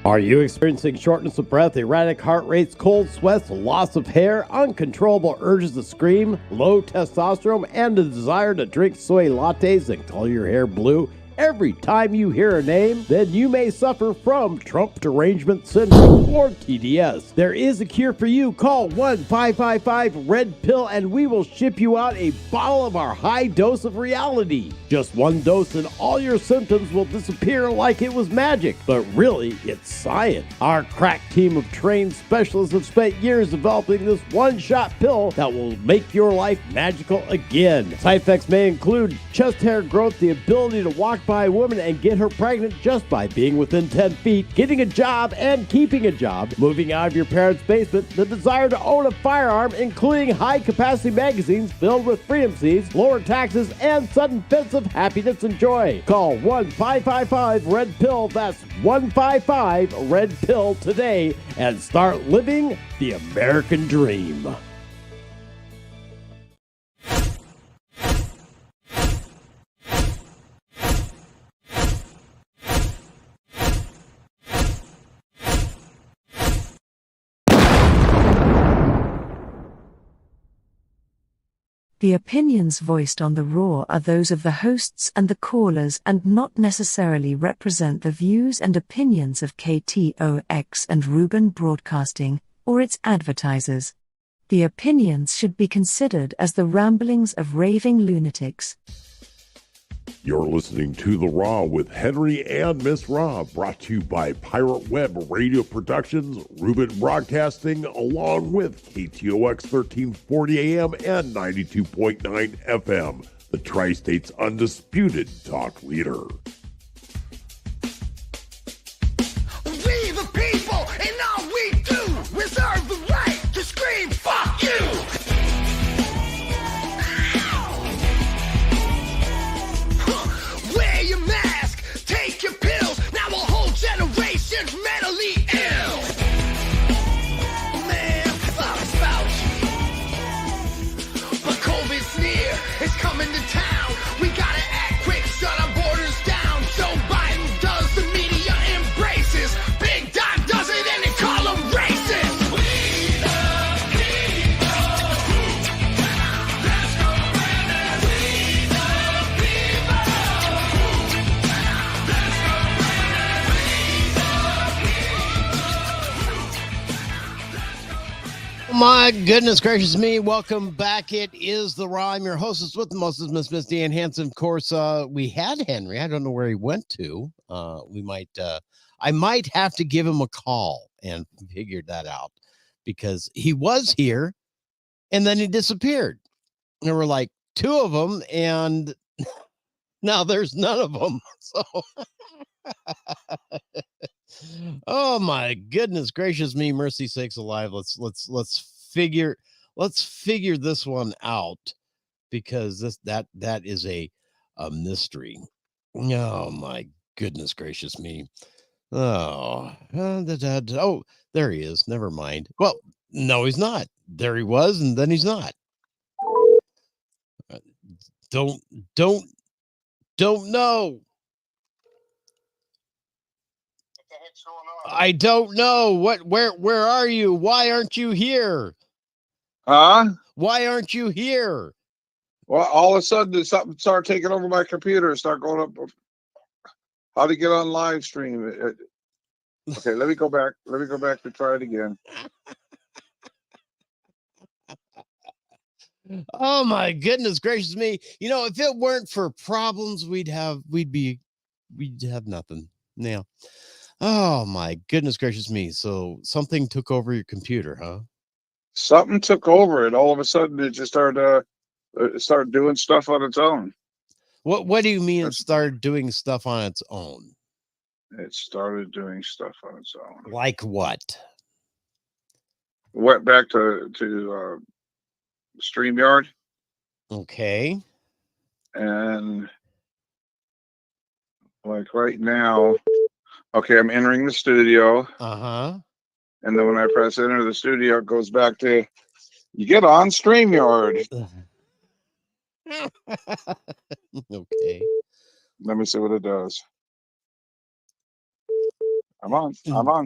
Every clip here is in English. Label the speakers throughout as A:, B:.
A: Are you experiencing shortness of breath, erratic heart rates, cold sweats, loss of hair, uncontrollable urges to scream, low testosterone, and the desire to drink soy lattes and color your hair blue? Every time you hear a name, then you may suffer from Trump derangement syndrome or TDS. There is a cure for you. Call 1-555-RED-PILL and we will ship you out a bottle of our high dose of reality. Just one dose and all your symptoms will disappear like it was magic. But really, it's science. Our crack team of trained specialists have spent years developing this one-shot pill that will make your life magical again. Side effects may include chest hair growth, the ability to walk by a woman and get her pregnant just by being within 10 feet, getting a job and keeping a job, moving out of your parents' basement, the desire to own a firearm, including high-capacity magazines filled with freedom seeds, lower taxes, and sudden fits of happiness and joy. Call 1-555-RED-PILL. That's 155-RED-PILL today and start living the American dream.
B: The opinions voiced on The Raw are those of the hosts and the callers and not necessarily represent the views and opinions of KTOX and Ruben Broadcasting, or its advertisers. The opinions should be considered as the ramblings of raving lunatics.
C: You're listening to The Raw with Henry and Miss Raw, brought to you by Pirate Web Radio Productions, Ruben Broadcasting, along with KTOX 1340 AM and 92.9 FM, the Tri-State's undisputed talk leader.
D: We the people, and all we do, reserve the right to scream, fuck you! Wear your mask, take your pills. Now a whole generation's mentally ill. Man, fuck Fauci. But COVID's near, it's coming to town. We gotta act quick, shut our borders down. Joe Biden does, the media embraces. Big Dot does it, and they call them racist. We the people. Let's go, Brandon. We the people.
A: My goodness gracious me, welcome back. It is The Raw. I'm your hostess with the mostest, Miss Dan Hansen. Of course, we had Henry. I don't know where he went to. I might have to give him a call and figure that out, because he was here and then he disappeared. There were like two of them and now there's none of them. So oh my goodness gracious me, mercy sakes alive. Let's figure this one out, because that is a mystery. Oh my goodness gracious me. Oh, oh, there he is. Never mind. Well, no, he's not. There he was, and then he's not. Don't know. I don't know. Where are you? Why aren't you here?
E: Huh?
A: Why aren't you here?
E: Well, all of a sudden something started taking over my computer and start going up. How to get on live stream? Okay, let me go back. Let me go back to try it again.
A: Oh my goodness gracious me. You know, if it weren't for problems, we'd have nothing. Now. Oh my goodness gracious me. So something took over your computer, huh?
E: Something took over it. All of a sudden it just started doing stuff on its own.
A: What do you mean it started doing stuff on its own?
E: It started doing stuff on its own.
A: Like what?
E: Went back to StreamYard.
A: Okay.
E: And like right now, okay, I'm entering the studio.
A: Uh-huh.
E: And then when I press enter, the studio goes back to, you get on StreamYard.
A: Okay.
E: Let me see what it does. I'm on.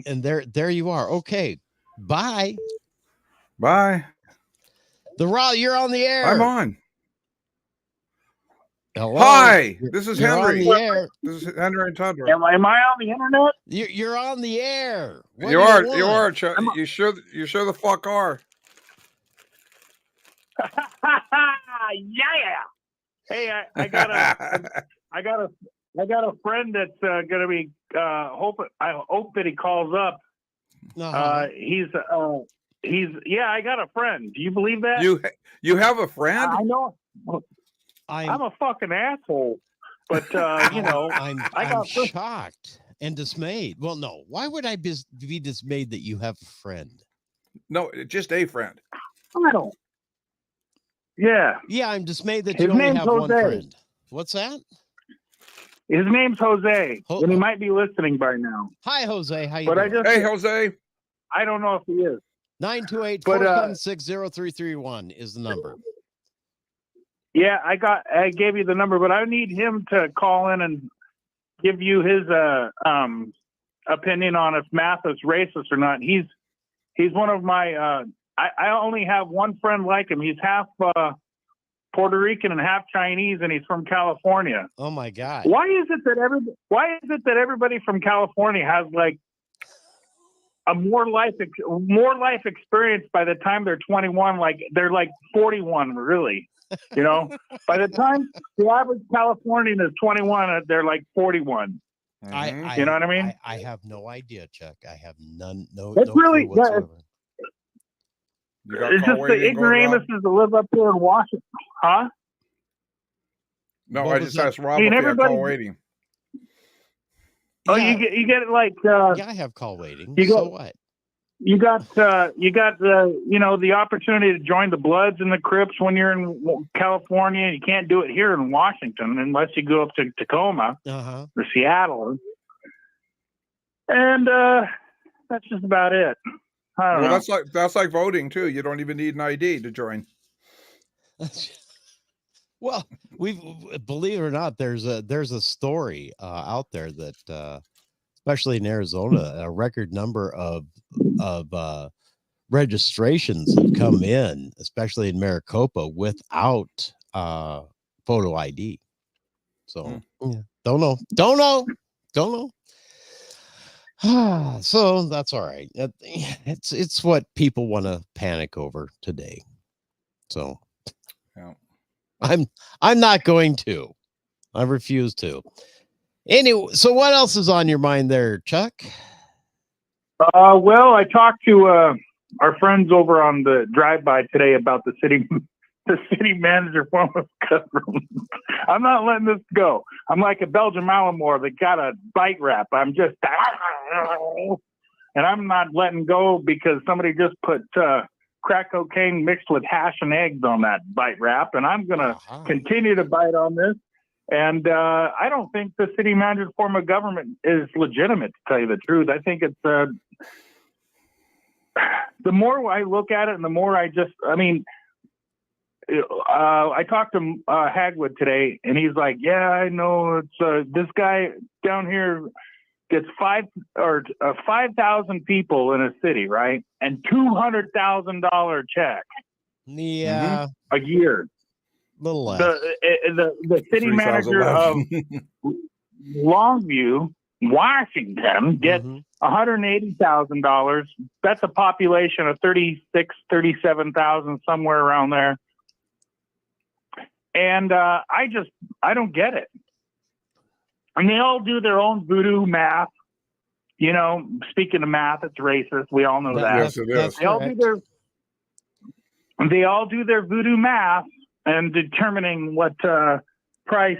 A: And there you are. Okay. Bye.
F: Bye.
A: The Raw, you're on the air.
F: I'm on.
A: Hello.
F: Hi, this is
A: You're
F: Henry.
A: on the air.
F: This is Henry and Tundra.
G: Am I on the internet?
A: You're on the air. What
F: You
A: do
F: are.
A: want?
F: You are. You sure the fuck are.
G: Yeah. Hey, I got a friend that's gonna be. I hope that he calls up.
A: Uh-huh.
G: He's. Yeah. I got a friend. Do you believe that?
F: You have a friend?
G: I know. I'm a fucking asshole, but you know,
A: I'm
G: got
A: shocked and dismayed. Well, no. Why would I be dismayed that you have a friend?
F: No, just a friend.
G: I don't. Yeah.
A: Yeah, I'm dismayed that
G: His
A: you only
G: name's
A: have one
G: Jose.
A: friend. What's that?
G: His name's Jose,
A: Ho-
G: and he might be listening by now.
A: Hi, Jose. How you
G: But I
A: doing?
G: just,
F: Hey, Jose.
G: I don't know if he is.
A: 928-476-0331 is the number.
G: Yeah, I gave you the number, but I need him to call in and give you his opinion on if math is racist or not. He's one of my. I only have one friend like him. He's half Puerto Rican and half Chinese, and he's from California.
A: Oh my God!
G: Why is it that everybody from California has like a more life experience by the time they're 21? Like they're like 41, really. You know, by the time the average Californian is 21, they're like 41.
F: Mhm.
G: You know what I mean?
A: I have no idea, Chuck. I have none. No.
G: It's
A: no
G: really-
A: clue whatsoever.
F: You got
G: It's
F: call
G: just the
F: waiting going, Rob?
G: ignoramuses that live up here in Washington, huh?
F: No,
A: What
F: I
A: was
F: just
A: that?
F: asked Rob
G: I mean,
F: if he had
G: everybody-
F: call waiting.
G: Oh,
A: Yeah,
G: you get it like
A: yeah, I have call waiting.
G: you
A: So
G: go-
A: what?
G: you got the opportunity to join the Bloods and the Crips when you're in California. You can't do it here in Washington unless you go up to Tacoma
A: Uh-huh.
G: or Seattle, and that's just about it. I don't
F: Well,
G: know.
F: that's like voting too. You don't even need an ID to join.
A: Well, believe it or not, there's a story out there that especially in Arizona, a record number of registrations have come in, especially in Maricopa, without photo ID. So yeah, don't know. So that's all right. It's what people want to panic over today. So
F: Yeah.
A: I'm not going to. I refuse to. Anyway, so what else is on your mind there, Chuck?
G: Well, I talked to our friends over on the drive-by today about the city manager form of government. I'm not letting this go. I'm like a Belgian Malinois that got a bite rap. I'm just, and I'm not letting go because somebody just put crack cocaine mixed with hash and eggs on that bite wrap, and I'm gonna continue to bite on this. And I don't think the city manager form of government is legitimate, to tell you the truth. I think it's the more I look at it, and the more I talked to Hagwood today, and he's like, "Yeah, I know it's this guy down here gets 5,000 people in a city, right, and $200,000 check
A: Yeah,
G: a year."
A: little less.
G: The city manager of Longview, Washington, gets
A: Mhm.
G: $180,000. That's a population of 37,000, somewhere around there. And I don't get it. And they all do their own voodoo math. You know, speaking of math, it's racist. We all know that.
F: Yes, it is.
G: They all do their voodoo math and determining what price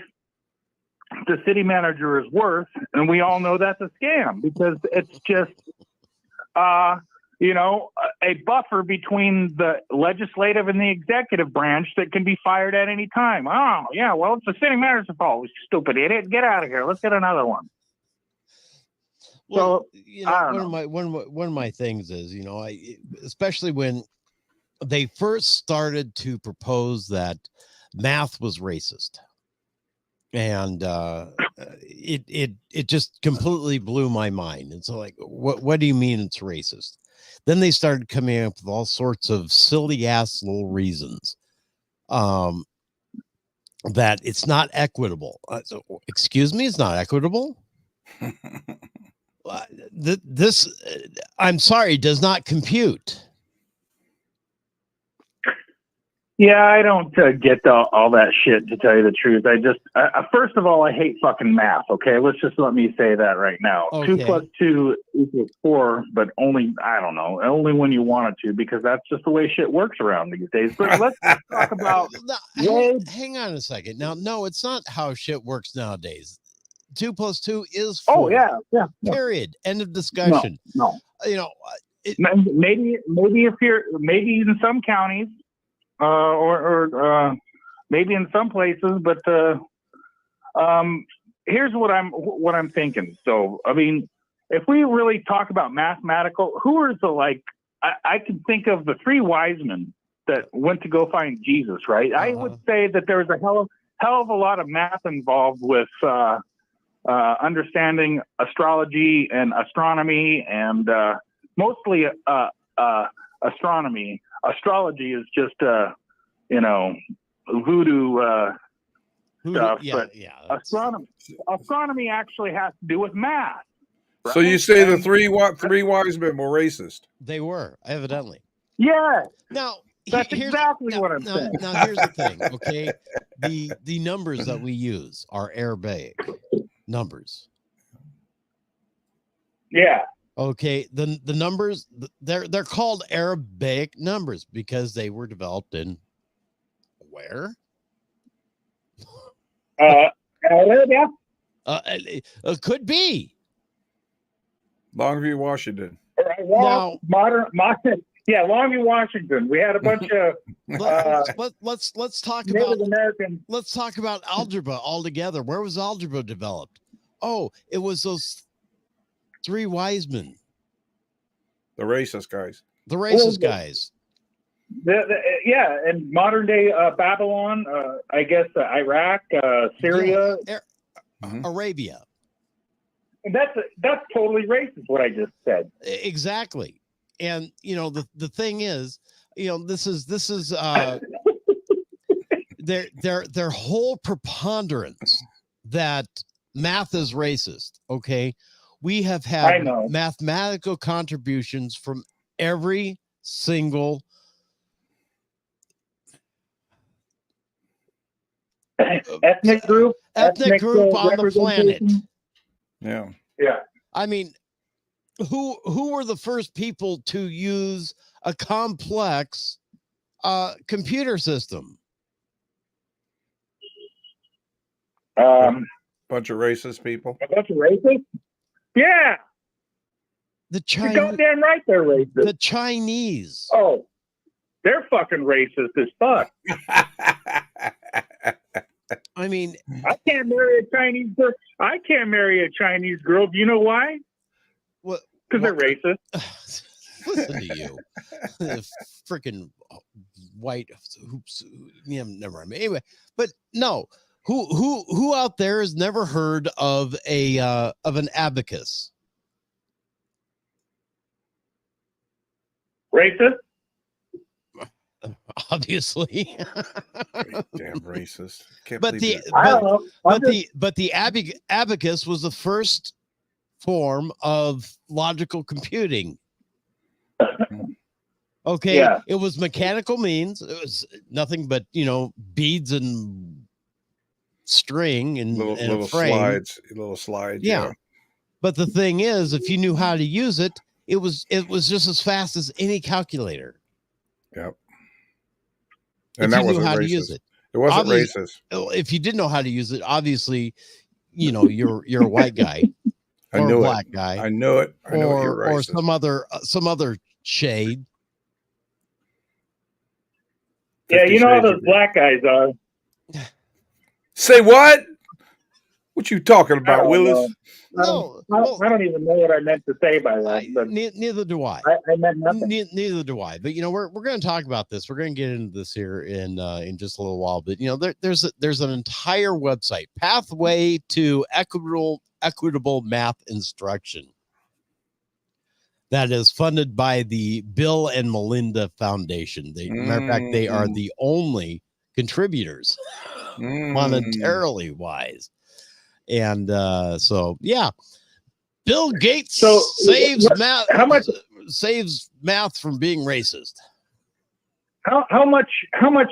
G: the city manager is worth, and we all know that's a scam because it's just a buffer between the legislative and the executive branch that can be fired at any time. Oh yeah, well, it's the city manager's fault. Stupid idiot, get out of here. Let's get another one.
A: Well,
G: So, I don't
A: one of my things is, especially when they first started to propose that math was racist. And it just completely blew my mind. And so, like, what do you mean it's racist? Then they started coming up with all sorts of silly ass little reasons that it's not equitable. So, excuse me, it's not equitable. This, I'm sorry, does not compute.
G: Yeah, I don't get all that shit, to tell you the truth. I just, first of all, I hate fucking math, okay? Let me say that right now.
A: Okay.
G: 2 + 2 = 4, but only, I don't know, only when you want it to, because that's just the way shit works around these days. But let's talk about...
A: Hang on a second. Now, no, it's not how shit works nowadays. 2 + 2 is 4.
G: Oh, yeah.
A: Period. End of discussion.
G: No.
A: You know,
G: maybe in some counties, or maybe in some places, but here's what I'm thinking. So, I mean, if we really talk about mathematical, who are the, like, I can think of the 3 wise men that went to go find Jesus, right? I would say that there was a hell of a lot of math involved with understanding astrology and astronomy, and mostly astronomy. Astrology is just voodoo stuff, but astronomy actually has to do with math. Right?
F: So you say the three wise men were racist?
A: They were, evidently.
G: Yeah.
A: Now,
G: that's exactly what I'm saying.
A: Now, here's the thing, okay? The numbers that we use are Arabic numbers.
G: Yeah.
A: Okay, the numbers, they're called Arabic numbers because they were developed in where?
G: Arabia?
A: Could be.
F: Longview, Washington.
G: Longview, Washington. We had a bunch of
A: let's talk
G: Native
A: about
G: American.
A: Let's talk about algebra altogether. Where was algebra developed? Oh, it was those 3 wise men.
F: The racist guys.
A: The racist guys.
G: And modern day Babylon, I guess Iraq, Syria,
A: Arabia.
G: And that's totally racist. What I just said.
A: Exactly. And the thing is, this is their whole preponderance that math is racist. Okay. We have had mathematical contributions from every single
G: ethnic group
A: on the planet.
F: Yeah.
A: I mean, who were the first people to use a complex computer system?
F: Bunch of racist people.
G: A bunch of racists? Yeah.
A: The Chinese.
G: You're goddamn right, they're racist.
A: The Chinese.
G: Oh, they're fucking racist as fuck.
A: I mean,
G: I can't marry a Chinese girl. I can't marry a Chinese girl. Do you know why?
A: What?
G: Because they're racist.
A: Listen to you, freaking white hoops. Yeah, never mind. Anyway, but no. Who out there has never heard of an abacus?
G: Racist?
A: Obviously.
F: Damn racist.
A: But the abacus was the first form of logical computing. Okay.
G: Yeah.
A: It was mechanical means. It was nothing but, beads and string and
F: little
A: frame.
F: slides.
A: Yeah. But the thing is, if you knew how to use it, it was just as fast as any calculator.
F: Yep.
A: And if you knew how to use it.
F: It wasn't racist.
A: If you didn't know how to use it, obviously, you're a white guy.
F: I
A: or
F: knew
A: a black guy.
F: I knew it. I know you're racist.
A: Or some other shade.
G: Yeah, you know how those black guys are.
F: Say what? What you talking about,
G: don't
F: Willis?
G: know.
A: No,
G: I don't even know what I meant to say by that, but
A: neither do I.
G: I meant nothing.
A: Neither do I. But we're going to talk about this. We're going to get into this here in just a little while. But there's an entire website, Pathway to Equitable Math Instruction, that is funded by the Bill and Melinda Foundation. Matter of fact, they are the only contributors, monetarily wise. And so yeah, Bill Gates saves math.
G: How much
A: saves math from being racist?
G: How much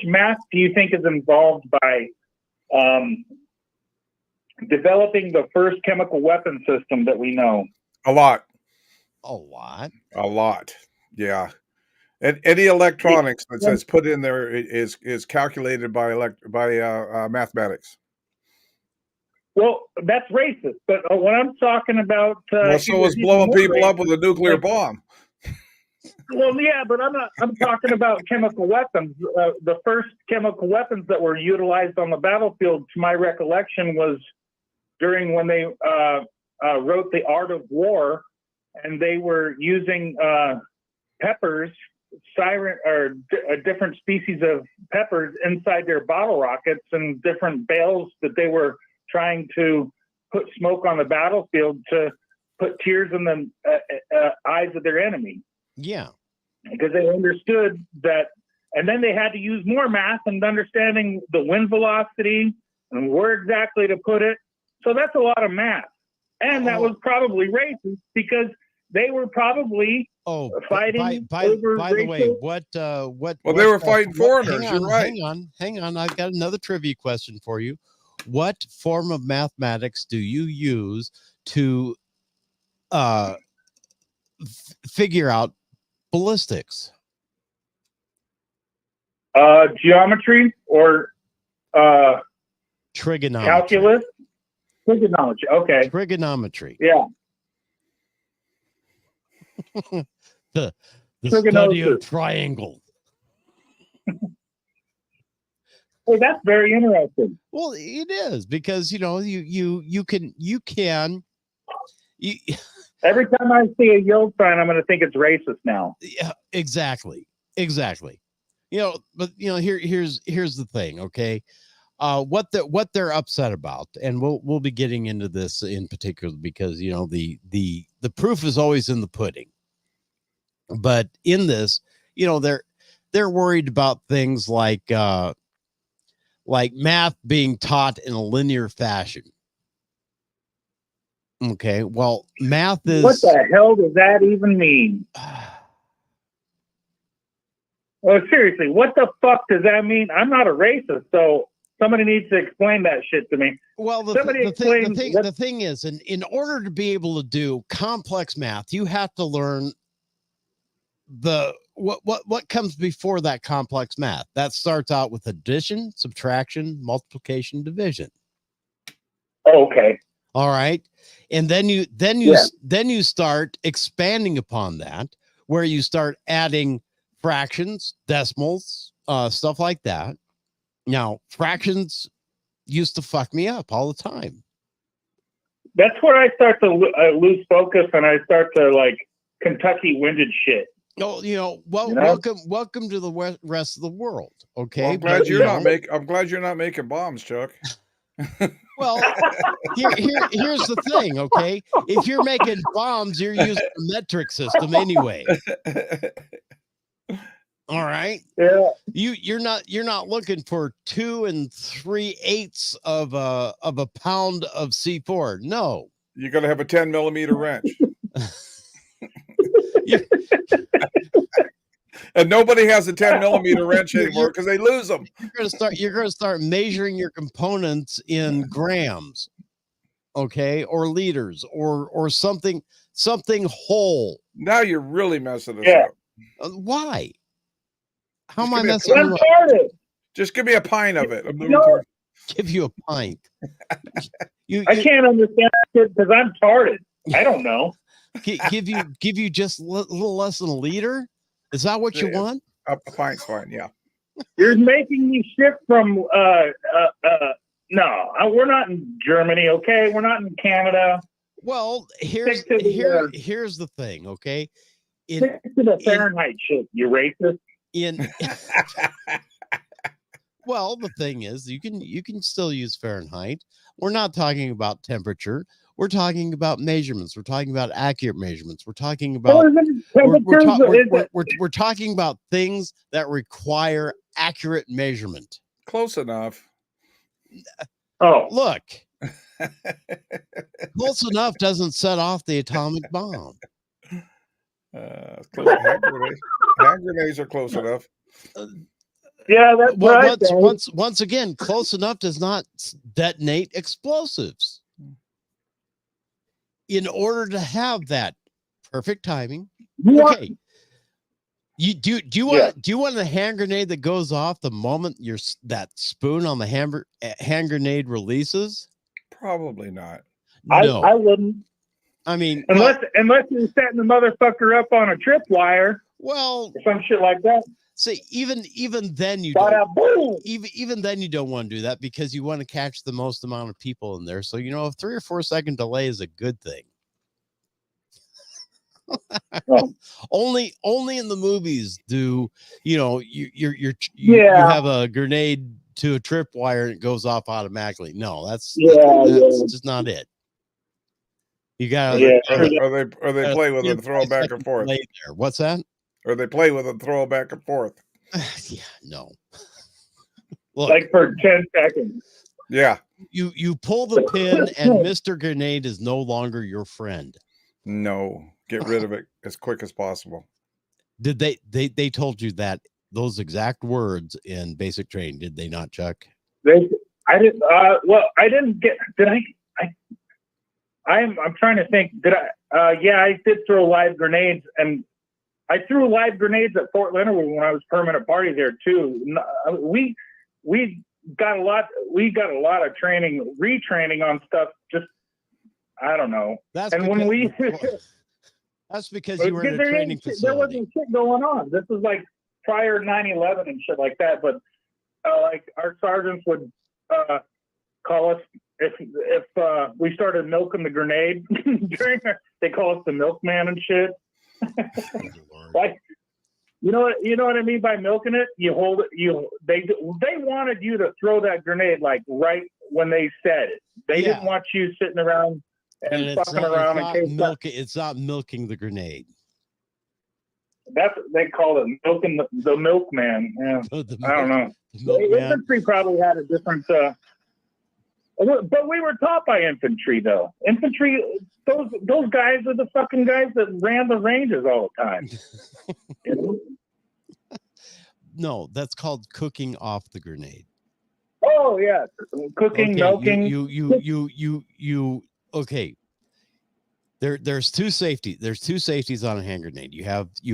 G: math do you think is involved by developing the first chemical weapon system that we know?
F: A lot.
A: A lot.
F: A lot. Yeah. And any electronics that's put in there is calculated by mathematics.
G: Well, that's racist. But what I'm talking about,
F: so is blowing people up with a nuclear bomb.
G: Well, yeah, but I'm talking about chemical weapons. The first chemical weapons that were utilized on the battlefield, to my recollection, was during when they wrote The Art of War, and they were using peppers, different species of peppers inside their bottle rockets and different bales that they were trying to put smoke on the battlefield to put tears in the eyes of their enemy.
A: Yeah.
G: Because they understood that, and then they had to use more math and understanding the wind velocity and where exactly to put it. So that's a lot of math. And that was probably racist because they were probably fighting
A: by the way, what
F: they were fighting foreigners. You're right.
A: Hang on. I've got another trivia question for you. What form of mathematics do you use to figure out ballistics?
G: Geometry or
A: trigonometry.
G: Calculus? Trigonometry. Okay.
A: Trigonometry.
G: Yeah.
A: the study of triangles.
G: Well, that's very interesting.
A: Well, it is because you can
G: every time I see a yield sign, I'm going to think it's racist now.
A: Yeah, exactly. But here's the thing, okay? What they're upset about, and we'll be getting into this in particular because the proof is always in the pudding. But in this, they're worried about things like math being taught in a linear fashion. Okay, well, math is...
G: What the hell does that even mean? Well, seriously, what the fuck does that mean? I'm not a racist, so somebody needs to explain that shit to me.
A: Well, the thing is, in order to be able to do complex math, you have to learn what comes before that complex math. That starts out with addition, subtraction, multiplication, division.
G: Oh, okay.
A: All right. And then you start expanding upon that, where you start adding fractions, decimals, stuff like that. Now, fractions used to fuck me up all the time.
G: That's where I start to lose focus and I start to Kentucky winded shit.
A: Oh, welcome to the rest of the world. Okay.
F: Well, I'm glad you're not making bombs, Chuck.
A: Well, here's the thing, okay? If you're making bombs, you're using a metric system anyway. All right.
G: Yeah.
A: You're not looking for 2 3/8 of a pound of C4. No.
F: You're gonna have a 10 millimeter wrench. And nobody has a 10 millimeter wrench anymore because they lose them.
A: You're gonna start measuring your components in grams, okay, or liters, or something whole.
F: Now you're really messing us up.
A: Why? How am I messing up?
F: Just give me a pint of it.
A: Give you a pint.
G: I can't understand it because I'm retarded. I don't know.
A: Give you just a little less than a liter? Is that what you want?
F: A pint's fine, yeah.
G: You're making me shift from No, we're not in Germany, okay? We're not in Canada.
A: Well, here's
G: Stick to the,
A: here's the thing, okay?
G: Stick to the Fahrenheit shit, you racist.
A: Well, the thing is, you can still use Fahrenheit. We're not talking about temperature. We're talking about measurements. We're talking about accurate measurements. We're talking about we're talking about things that require accurate measurement.
F: Close enough.
G: Oh,
A: look, close enough doesn't set off the atomic bomb.
F: Hand grenades are close enough.
G: Yeah, that's right.
A: Once again, close enough does not detonate explosives. In order to have that perfect timing, okay. Do you want a hand grenade that goes off the moment that spoon on the hand grenade releases?
F: Probably not.
A: No,
G: I wouldn't.
A: I mean,
G: unless you're setting the motherfucker up on a tripwire,
A: well,
G: or some shit like that.
A: See, even then you even then you don't want to do that because you want to catch the most amount of people in there. So a 3 or 4 second delay is a good thing. Only in the movies do you have a grenade to a tripwire and it goes off automatically. No, that's just not it. You gotta
F: or they play with it and throw it back and forth.
A: There. What's that?
F: Or they play with it and throw it back and forth.
A: Yeah, no. Look,
G: like for 10 seconds.
F: Yeah.
A: You pull the pin and Mr. Grenade is no longer your friend.
F: No. Get rid of it as quick as possible.
A: Did they told you that those exact words in basic training, did they not, Chuck?
G: I didn't I didn't get I'm trying to think. Did I I did throw live grenades, and I threw live grenades at Fort Leonard when I was permanent party there too. We got a lot of training, retraining on stuff. Just I don't know. That's
A: because you were in a training facility.
G: There wasn't shit going on. This was like prior 9/11 and shit like that. But like our sergeants would call us if we started milking the grenade they call us the milkman and shit. Like you know what I mean by milking it? You hold it. They wanted you to throw that grenade like right when they said it. They didn't want you sitting around and fucking around in case.
A: It's not milking the grenade.
G: That's what they call it, milking the milkman. Yeah, I don't know. The infantry probably had a different. But we were taught by infantry, though. Infantry, those guys are the fucking guys that ran the ranges all the time.
A: No, that's called cooking off the grenade.
G: Oh yeah, cooking, milking.
A: You. Okay. There's two safeties on a hand grenade. You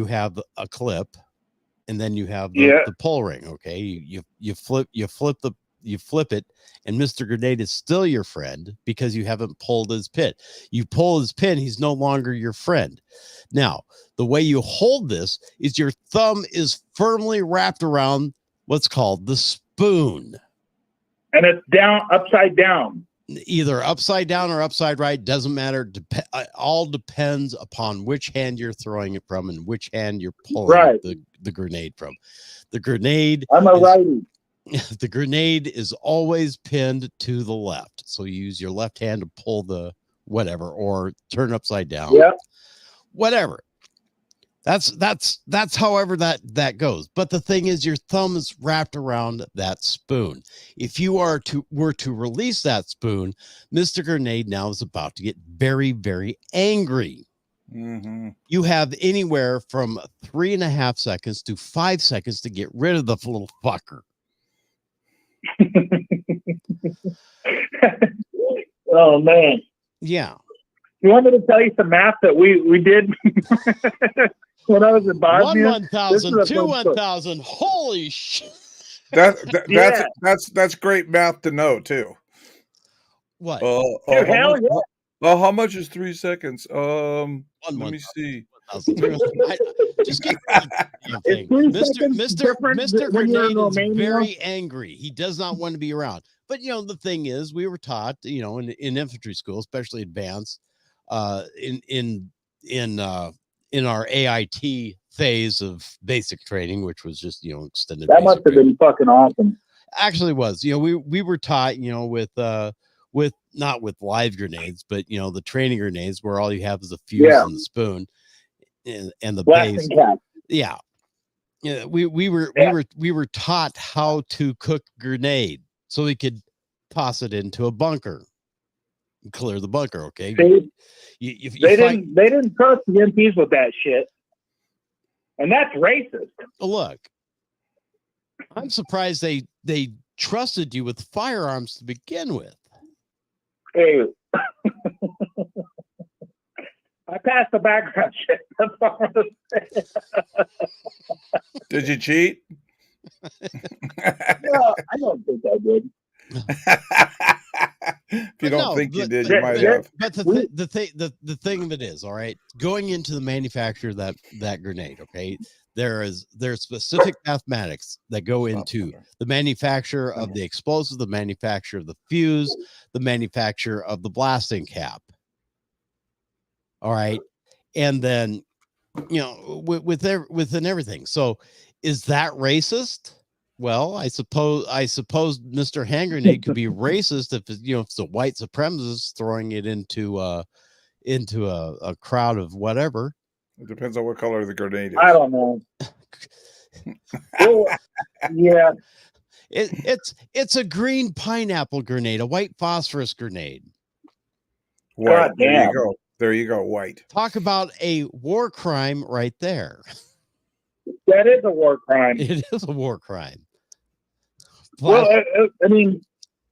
A: have a clip, and then you have the pull ring. Okay, you flip it, and Mr. Grenade is still your friend because you haven't pulled his pin. You pull his pin, he's no longer your friend. Now, the way you hold this is your thumb is firmly wrapped around what's called the spoon.
G: And it's upside down.
A: Either upside down or upside right, doesn't matter. All depends upon which hand you're throwing it from and which hand you're pulling the grenade from. The grenade.
G: I'm a righty.
A: The grenade is always pinned to the left. So you use your left hand to pull the whatever or turn upside down.
G: Yeah.
A: Whatever. That's however that goes. But the thing is your thumb is wrapped around that spoon. If you were to release that spoon, Mr. Grenade now is about to get very, very angry.
F: Mm-hmm.
A: You have anywhere from 3.5 seconds to 5 seconds to get rid of the little fucker.
G: Oh man.
A: Yeah.
G: You want me to tell you some math that we did when I was in Bosnia?
A: 1,000, 2 1,000. Holy shit.
F: That's great math to know too.
A: What?
G: Hell yeah.
F: Well, how much is 3 seconds? Let me see.
A: Just keep Mr. Grenade is very angry. He does not want to be around. But the thing is, we were taught, in infantry school, especially advanced, in our AIT phase of basic training, which was just extended.
G: That must have been fucking awesome.
A: Actually, was we were taught with not with live grenades, but the training grenades where all you have is a fuse and the spoon and the base. Yeah. Yeah, we were taught how to cook grenade so we could toss it into a bunker, clear the bunker. Okay,
G: they didn't trust the MPs with that shit, and that's racist.
A: Look, I'm surprised they trusted you with firearms to begin with.
G: Hey, I passed the background check. That's all I'm gonna say.
F: Did you cheat?
G: No, I don't think I did.
F: If you don't think you did, you might have.
A: But the thing of it is, all right, going into the manufacture of that grenade, okay, there's specific mathematics that go into the manufacture of the explosive, the manufacture of the fuse, the manufacture of the blasting cap. All right, and then within everything. So, is that racist? Well, I suppose Mr. Hand Grenade could be racist if it's a white supremacist throwing it into a crowd of whatever.
F: It depends on what color the grenade is.
G: I don't know. Well, yeah,
A: it's a green pineapple grenade, a white phosphorus grenade.
F: White.
G: God
F: There
G: damn.
F: you go. There you go. White.
A: Talk about a war crime right there.
G: that is a war crime.
A: It is a war crime.
G: Well, I mean,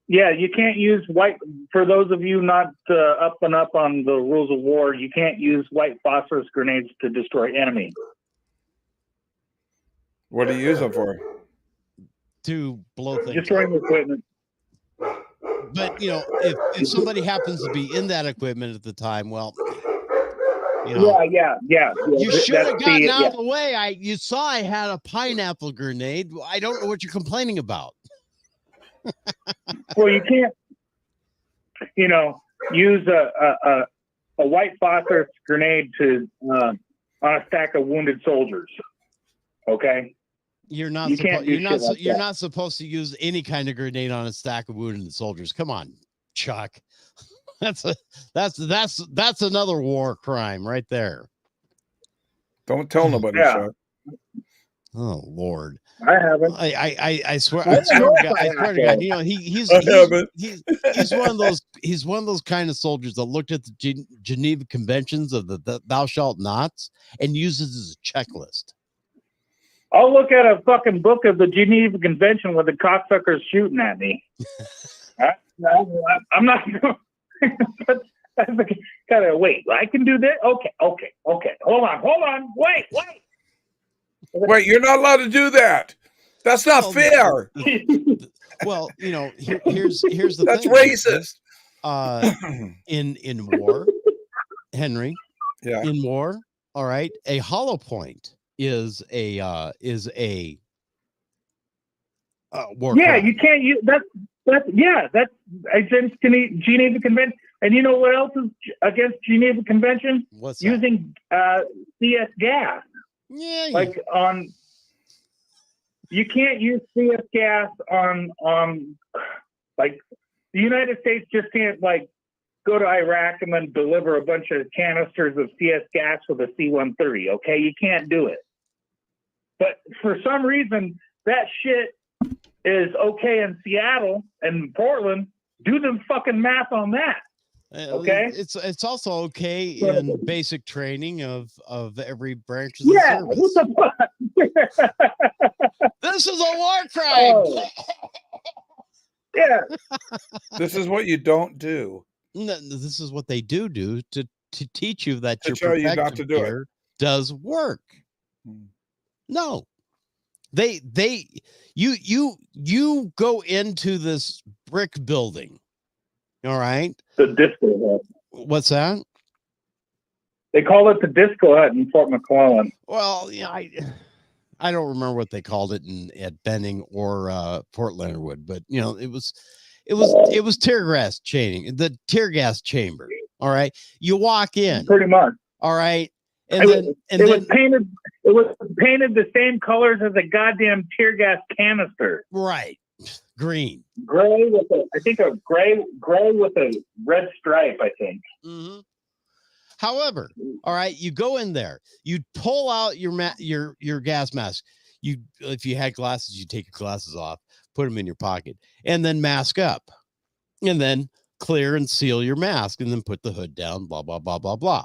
G: yeah, you can't use white. For those of you not up and up on the rules of war, you can't use white phosphorus grenades to destroy enemy.
F: What do you use them for?
A: To blow things
G: Destroying
A: up.
G: equipment.
A: But if somebody happens to be in that equipment at the time, well,
G: Yeah.
A: you should have
G: That's
A: gotten out of the way. You saw I had a pineapple grenade. I don't know what you're complaining about.
G: Well, you can't, use a white phosphorus grenade to on a stack of wounded soldiers. Okay.
A: You're not.
G: You can't do shit like
A: You're
G: that.
A: not supposed to use any kind of grenade on a stack of wounded soldiers. Come on, Chuck. That's another war crime right there.
F: Don't tell nobody,
G: Yeah.
F: Chuck.
A: Oh Lord.
G: I haven't.
A: I swear
G: I don't know
A: to
G: if
A: God,
G: I
A: I swear to
G: have.
A: God, he's
F: I haven't.
A: he's one of those kind of soldiers that looked at the Geneva Conventions of the thou shalt nots and uses as a checklist.
G: I'll look at a fucking book of the Geneva Convention with the cocksuckers shooting at me. I'm not. Kind of wait. I can do this. Okay. Hold on. Wait.
F: Wait, you're not allowed to do that. That's not
A: Well,
F: fair.
A: Well, here's the
F: That's
A: thing.
F: racist.
A: In war, Henry.
F: Yeah.
A: In war, all right. A hollow point is a war.
G: Yeah,
A: crime.
G: you can't use that's against Geneva Convention. And you know what else is against Geneva Convention?
A: What's that?
G: Using CS gas.
A: Yeah,
G: Like you can't use CS gas on like the United States just can't like go to Iraq and then deliver a bunch of canisters of CS gas with a C-130. Okay, you can't do it. But for some reason, that shit is okay in Seattle and Portland. Do the fucking math on that. Okay.
A: It's also okay in basic training of every branch of the
G: Yeah.
A: service.
G: What the fuck?
A: This is a war crime.
G: Oh. Yeah.
F: This is what you don't do.
A: This is what they do to teach you that
F: To
A: your
F: show you not
A: protective
F: to do it.
A: gear does work. No, you go into this brick building. All right.
G: The disco hut.
A: What's that?
G: They call it the disco hut in Fort McClellan.
A: Well, yeah, I don't remember what they called it at Benning or Fort Leonard Wood, but it It was tear gas chaining, the tear gas chamber. All right, you walk in.
G: Pretty much.
A: All right,
G: It was painted. It was painted the same colors as a goddamn tear gas canister.
A: right, green.
G: Gray with a gray with a red stripe. I think.
A: Mm-hmm. However, all right, you go in there, you pull out your gas mask. If you had glasses, you take your glasses off, put them in your pocket, and then mask up, and then clear and seal your mask, and then put the hood down. Blah blah blah blah blah.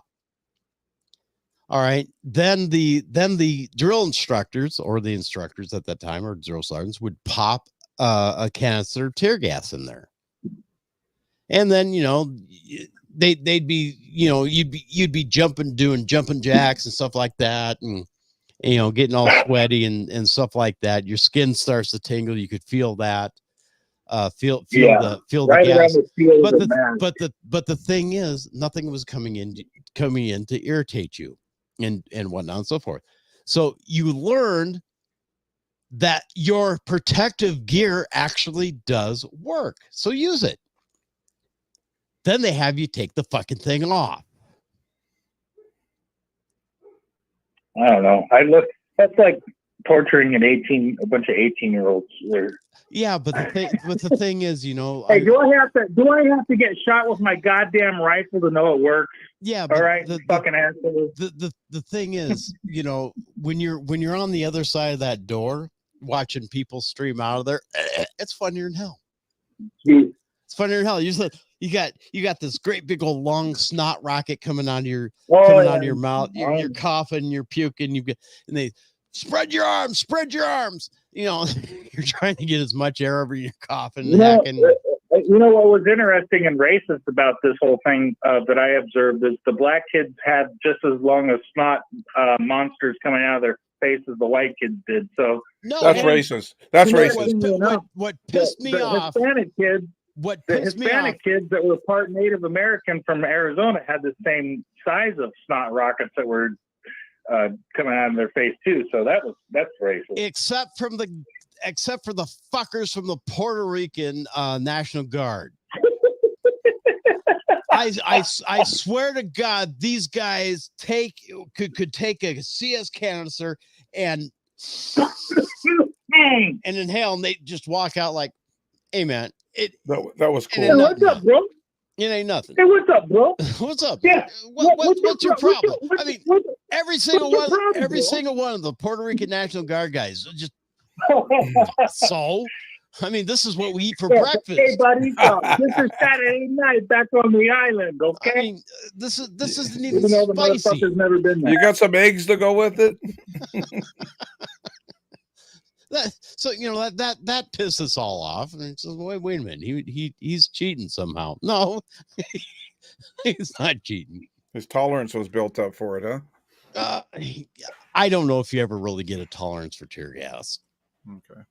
A: All right, then the drill instructors, or the instructors at that time, or drill sergeants, would pop a canister of tear gas in there, and then they'd be, you'd be doing jumping jacks and stuff like that, and getting all sweaty and stuff like that. Your skin starts to tingle. You could feel that. Feel the
G: right
A: gas.
G: But
A: the thing is, nothing was coming in to irritate you and whatnot and so forth. So you learned that your protective gear actually does work. So use it. Then they have you take the fucking thing off.
G: I don't know. That's like torturing a bunch of 18-year-olds.
A: Yeah, but the thing is,
G: hey, do I have to get shot with my goddamn rifle to know it works?
A: Yeah,
G: all right, fucking asshole.
A: The thing is, when you're on the other side of that door watching people stream out of there, it's funnier than hell. It's funnier than hell. You got this great big old long snot rocket coming out of your mouth. You're coughing, you're puking, and they spread your arms. You're trying to get as much air over your coughing and hacking.
G: What was interesting and racist about this whole thing that I observed is the black kids had just as long as snot monsters coming out of their face as the white kids did. So
F: that's racist. That's racist.
A: What pissed me off?
G: Hispanic kids.
A: The
G: Hispanic kids that were part Native American from Arizona had the same size of snot rockets that were coming out of their face too. So that's racist.
A: Except for the fuckers from the Puerto Rican National Guard. I swear to God, these guys could take a CS canister and inhale, and they just walk out like, "Hey man,
F: that was cool."
G: Hey, what's up, bro?
A: It ain't nothing.
G: Hey, what's up, bro?
A: What's up?
G: Yeah.
A: What's your problem? I mean, every single one of the Puerto Rican National Guard guys just. So, I mean, this is what we eat for breakfast.
G: Hey, buddy, this is Saturday night back on the island. Okay.
A: I mean, this isn't even spicy.
G: Never been there.
F: You got some eggs to go with it.
A: That pisses us all off. And it's like, wait a minute, he's cheating somehow. No, he's not cheating.
F: His tolerance was built up for it, huh?
A: I don't know if you ever really get a tolerance for tear gas.
F: Okay.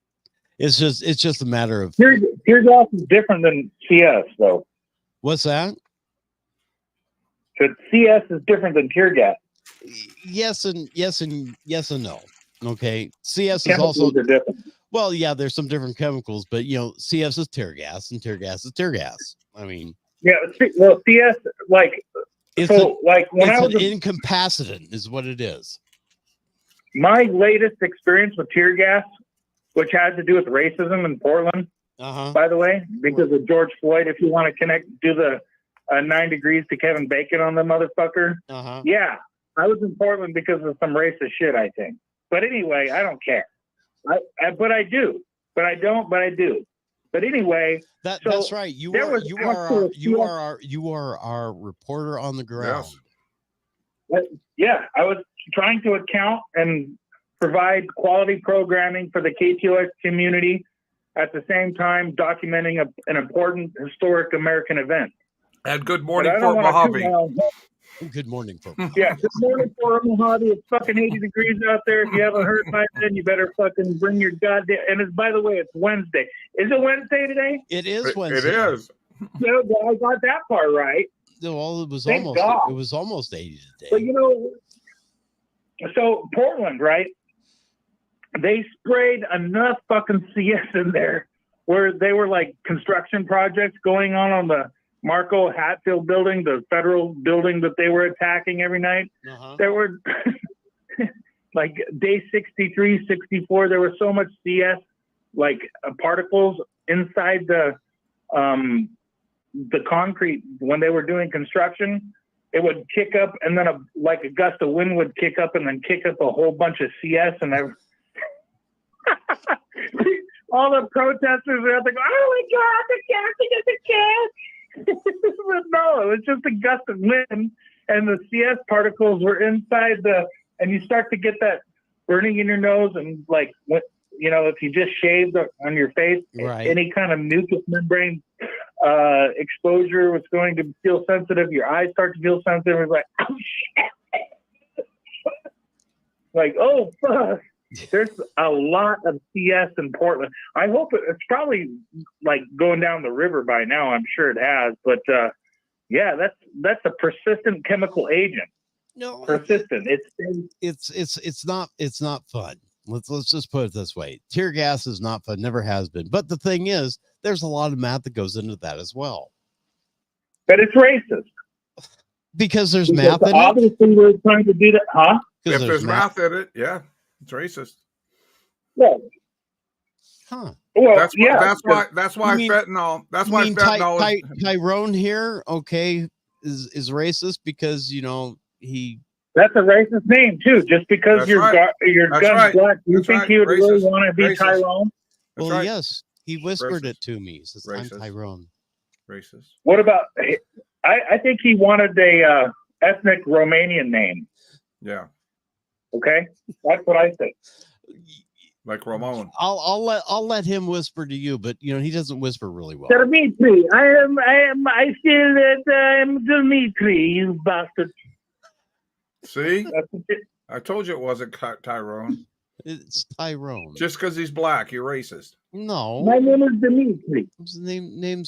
A: It's just a matter of
G: tear gas is different than CS though.
A: What's that?
G: But CS is different than tear gas.
A: Yes and no. Okay. CS
G: chemicals
A: is also
G: different.
A: Well, yeah, there's some different chemicals, but CS is tear gas and tear gas is tear gas. I mean,
G: yeah, well, CS when I was
A: incapacitant is what it is.
G: My latest experience with tear gas, which had to do with racism in Portland, by the way, because of George Floyd. If you want to do the 9 degrees to Kevin Bacon on the motherfucker, yeah, I was in Portland because of some racist shit, I think. But anyway, I don't care. But I do. But I don't. But I do. But anyway,
A: that's right. You are our reporter on the ground.
G: Yeah, I was trying to account and provide quality programming for the KTOX community, at the same time documenting an important historic American event.
F: And good morning, Fort Mojave.
A: Good morning, Fort
G: Mojave. Yeah, good morning, Fort Mojave. It's fucking 80 degrees out there. If you haven't heard by then, you better fucking bring your goddamn. And by the way, it's Wednesday. Is it Wednesday today?
A: It is Wednesday.
F: It is.
G: Yeah, I got that part right.
A: Well, it was almost 80 today.
G: But so Portland, right? They sprayed enough fucking CS in there where they were like construction projects going on the Marco Hatfield building, the federal building that they were attacking every night. There were like day 63, 64, there was so much CS like particles inside the concrete when they were doing construction. It would kick up, and then like a gust of wind would kick up, and then kick up a whole bunch of CS, and all the protesters were out there going, "Oh my God, the gas! But no, it was just a gust of wind, and the CS particles were inside and you start to get that burning in your nose, and like if you just shaved on your face,
H: right,
G: any kind of mucous membrane exposure was going to feel sensitive. Your eyes start to feel sensitive. It's like, oh shit. Like, oh fuck. There's a lot of CS in Portland. I hope it's probably like going down the river by now. I'm sure it has, but yeah, that's a persistent chemical agent.
H: No,
G: persistent.
H: It's not fun. Let's just put it this way. Tear gas is not fun, never has been. But the thing is, there's a lot of math that goes into that as well.
G: But it's racist.
H: Because there's math in it?
G: Obviously, we're trying to do that, huh?
F: If there's math in it, yeah, it's racist.
G: Yeah.
H: Huh.
G: Well,
F: that's why
H: mean,
F: fentanyl. That's why fentanyl.
H: Tyrone here, okay, is racist because he.
G: That's a racist name too. Just because your gun's black, you think he would really want to be Tyrone?
H: Well, yes, he whispered it to me. He says, "I'm Tyrone."
F: Racist.
G: What about? I think he wanted a ethnic Romanian name.
F: Yeah.
G: Okay, that's what I think.
F: Like Ramon.
H: I'll let him whisper to you, but he doesn't whisper really well.
G: Dimitri, I feel that I'm Dimitri, you bastard.
F: See? I told you it wasn't Tyrone.
H: It's Tyrone.
F: Just because he's black, you're racist.
H: No.
G: My name is Dimitri.
H: His name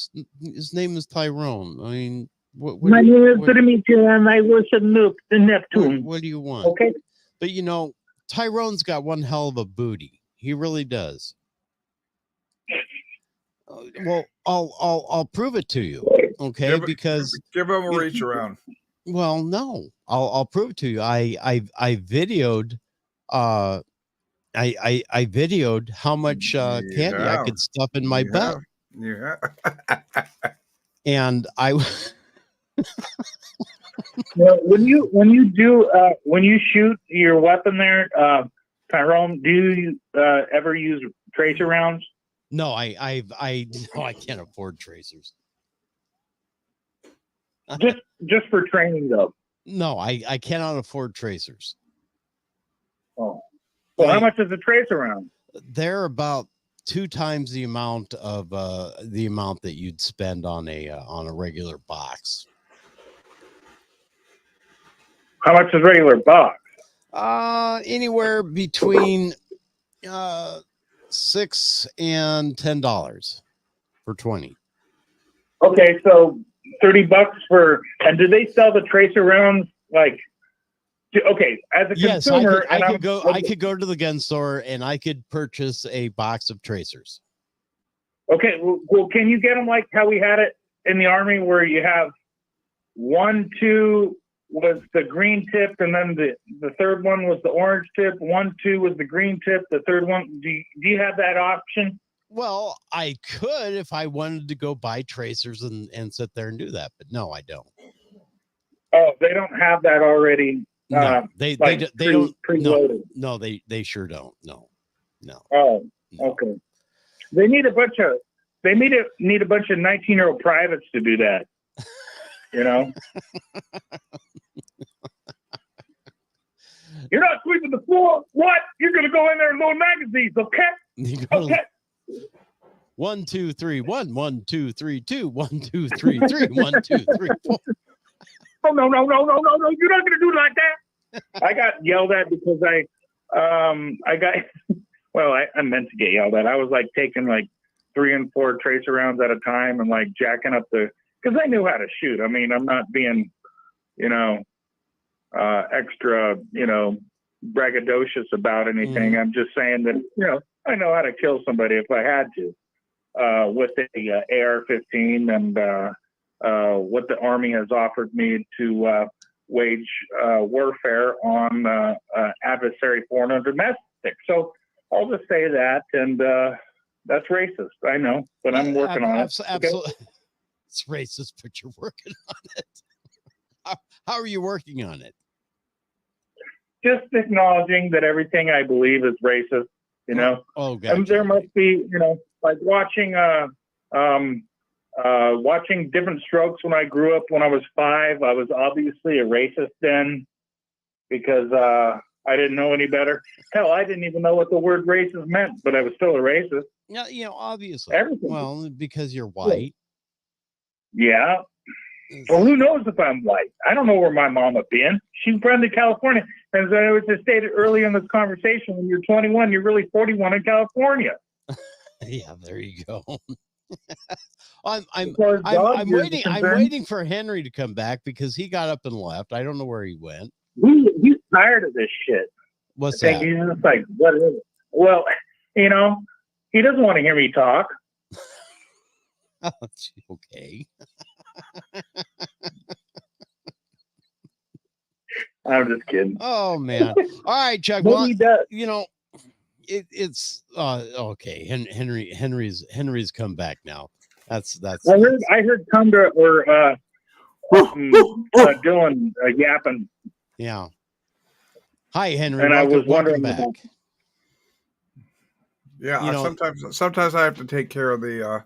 H: is Tyrone. I mean,
G: my name is Dimitri, and I worship Neptune.
H: What do you want?
G: Okay.
H: But Tyrone's got one hell of a booty. He really does. Well, I'll prove it to you. Okay, because
F: give him a reach around.
H: Well, no, I'll prove it to you. I videoed I videoed how much candy I could stuff in my butt.
F: Yeah.
H: And I
G: when you shoot your weapon there, Tyrone, do you ever use tracer rounds?
H: No, I can't afford tracers.
G: Just for training though.
H: No, I cannot afford tracers.
G: Oh. Well, how much is a tracer round?
H: They're about 2 times the amount that you'd spend on a regular box.
G: How much is regular box?
H: Anywhere between $6 and $10 for 20.
G: Okay, so $30 for. And do they sell the tracer rounds like? Okay, as a consumer,
H: I could go to the gun store and I could purchase a box of tracers.
G: Okay, well, can you get them like how we had it in the Army, where you have 1, 2 was the green tip, and then the third one was the orange tip. 1, 2 was the green tip. The third one, do you have that option?
H: Well, I could if I wanted to go buy tracers and sit there and do that, but no, I don't.
G: Oh, they don't have that already.
H: No, they don't.
G: Preloaded.
H: No, they sure don't. No.
G: Oh, okay. They need a bunch of 19-year-old privates to do that. You're not sweeping the floor. What? You're gonna go in there and load magazines, okay? Okay.
H: 1, 2, 3, 1, 1, 2, 3, 2, 1, 2, 3, 3, 1, 2, 3, 4.
G: Oh, no. You're not going to do it like that. I got yelled at because I meant to get yelled at. I was like taking like 3 and 4 tracer rounds at a time and like jacking up because I knew how to shoot. I mean, I'm not being, extra, braggadocious about anything. I'm just saying that, I know how to kill somebody if I had to. with the AR-15 and what the Army has offered me to wage warfare on adversary foreign and domestic. So I'll just say that, and that's racist. I know, but I'm working on it.
H: Absolutely. It's racist, but you're working on it. How are you working on it?
G: Just acknowledging that everything I believe is racist, you know.
H: Oh, gotcha.
G: And there must be, you know, like watching Different Strokes when I grew up when I was 5. I was obviously a racist then because I didn't know any better. Hell, I didn't even know what the word racist meant, but I was still a racist.
H: Yeah, you know, obviously.
G: Everything.
H: Well, because you're white.
G: Yeah. Well, who knows if I'm white? I don't know where my mama been. She's from California. As I was just stated earlier in this conversation, when you're 21, you're really 41 in California.
H: Yeah, there you go. I'm waiting. I'm
G: concerned,
H: waiting for Henry to come back because he got up and left. I don't know where he went.
G: He's tired of this shit.
H: What's
G: I
H: that?
G: think he's just like, what is it? Well, you know, he doesn't want to hear me talk.
H: Oh, okay.
G: I'm just kidding.
H: Oh man! All right, Chuck.
G: But
H: Well,
G: he does.
H: you know, it's okay. Henry's come back now. That's.
G: I heard Tundra or Dylan yapping.
H: Yeah. Hi, Henry.
G: And I was
H: welcome
G: wondering
H: back.
G: about-
F: Yeah,
H: You know-
F: sometimes I have to take care of the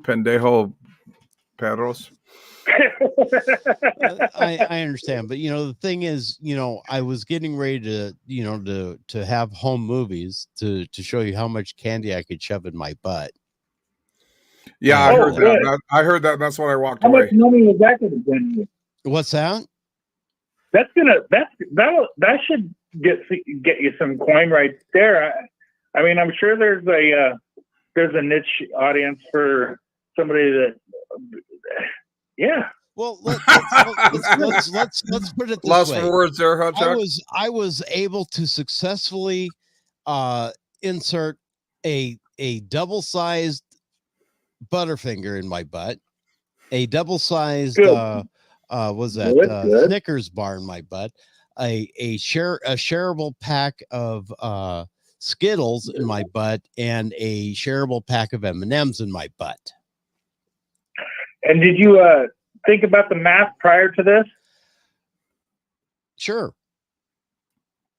F: pendejo pedros.
H: I understand, but you know the thing is, you know, I was getting ready to have home movies to show you how much candy I could shove in my butt.
F: Yeah, I
G: Oh,
F: heard
G: good.
F: that. I heard that. That's why I walked
G: How
F: away.
G: much money was that going to bring you?
H: What's that?
G: That should get you some coin right there. I mean, I'm sure there's a niche audience for somebody that, yeah.
H: Well, let's put it this
F: Lost
H: way.
F: for words there, huh, Chuck?
H: I was able to successfully insert a double-sized Butterfinger in my butt, a double-sized
G: Good.
H: was that
G: Good.
H: Snickers bar in my butt, a shareable pack of Skittles in my butt, and a shareable pack of M&Ms in my butt.
G: And did you think about the math prior to this?
H: Sure.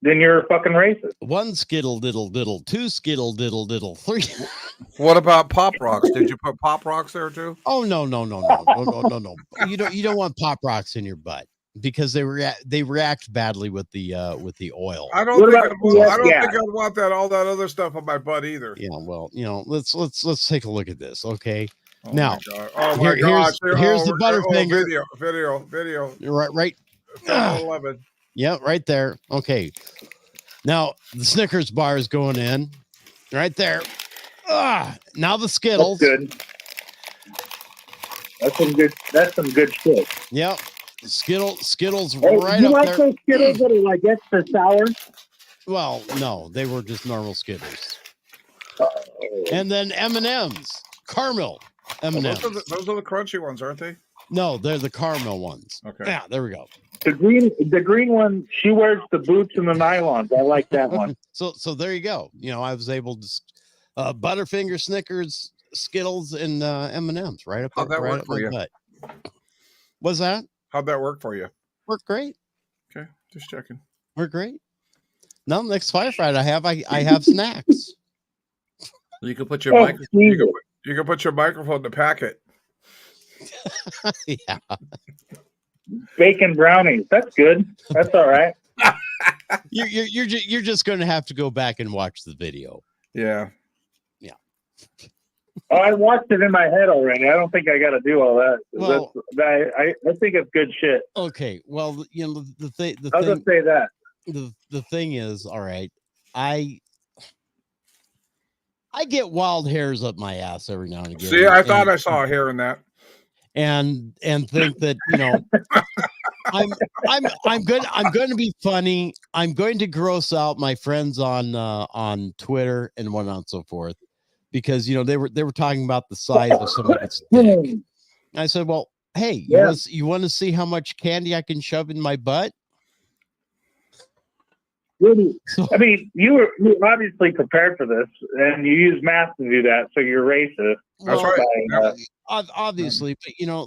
G: Then you're a fucking racist.
H: 1 Skittle diddle diddle, 2 Skittle diddle diddle, 3.
F: What about Pop Rocks? Did you put Pop Rocks there too?
H: Oh no. You don't want Pop Rocks in your butt because they react badly with the oil.
F: I don't think I'd want that all that other stuff on my butt either.
H: Yeah, well, you know, let's take a look at this, okay?
F: Oh
H: Now,
F: oh my gosh!
H: here's the Butterfinger.
F: Video.
H: Right.
F: 11.
H: Yeah, right there. Okay. Now the Snickers bar is going in, right there. Now the Skittles.
G: That's good. That's some good shit.
H: Yep. Skittles
G: Hey,
H: right
G: you
H: up
G: like
H: there.
G: those Skittles that are like extra sour?
H: Well, no, they were just normal Skittles. And then M&Ms, caramel M&Ms.
F: Those are the crunchy ones, aren't they?
H: No, they're the caramel ones.
F: Okay.
H: Yeah, there we go.
G: The green one, she wears the boots and the nylons. I like that one.
H: So there you go. You know, I was able to Butterfinger, Snickers, Skittles, and M&Ms right up there.
F: How'd that
H: right
F: work
H: up
F: for
H: my
F: you?
H: butt. What's that?
F: How'd that work for you?
H: Worked great.
F: Okay, just checking.
H: Worked great. Now next firefight I have snacks.
F: You can put your you can put your microphone in the packet.
H: Yeah.
G: Bacon brownies. That's good. That's all right.
H: You're just going to have to go back and watch the video.
F: Yeah.
G: Oh, I watched it in my head already. I don't think I got to do all that.
H: Well,
G: I think it's good shit.
H: Okay. Well, you know
G: I'll just say that.
H: The thing is, all right, I get wild hairs up my ass every now and again.
F: See, I thought I saw a hair in that.
H: And think that, you know, I'm going to be funny. I'm going to gross out my friends on Twitter and whatnot and so forth, because they were talking about the size of somebody's dick. I said, well, hey, you want to see how much candy I can shove in my butt?
G: I mean, you obviously prepared for this, and you use math to do that, so you're racist.
F: That's right.
H: Obviously,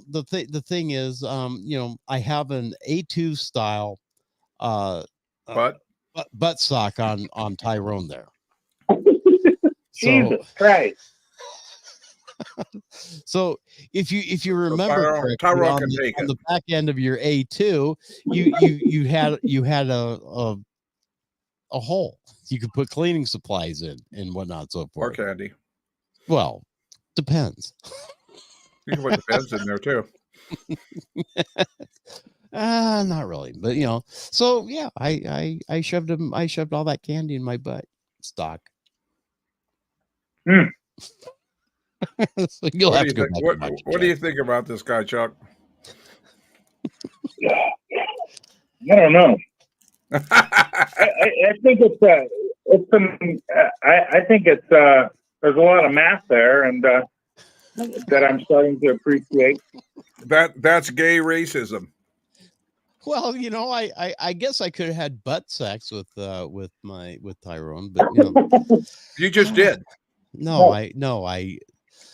H: but the thing is, I have an A2 style butt sock on Tyrone there.
G: Jesus Christ.
H: So if you remember
F: Tyrone
H: on,
F: can take
H: on
F: it.
H: the back end of your A2, you had a hole you could put cleaning supplies in and whatnot, so forth.
F: Or candy.
H: Well, depends.
F: You can put the pens in there too.
H: Not really, but so yeah, I shoved all that candy in my butt stock. So you'll have to go back and watch it,
F: what do you think about this guy, Chuck?
G: I don't know. I think I think it's there's a lot of math there, and that I'm starting to appreciate.
F: That's gay racism.
H: Well, I guess I could have had butt sex with Tyrone, but
F: you just did.
H: No,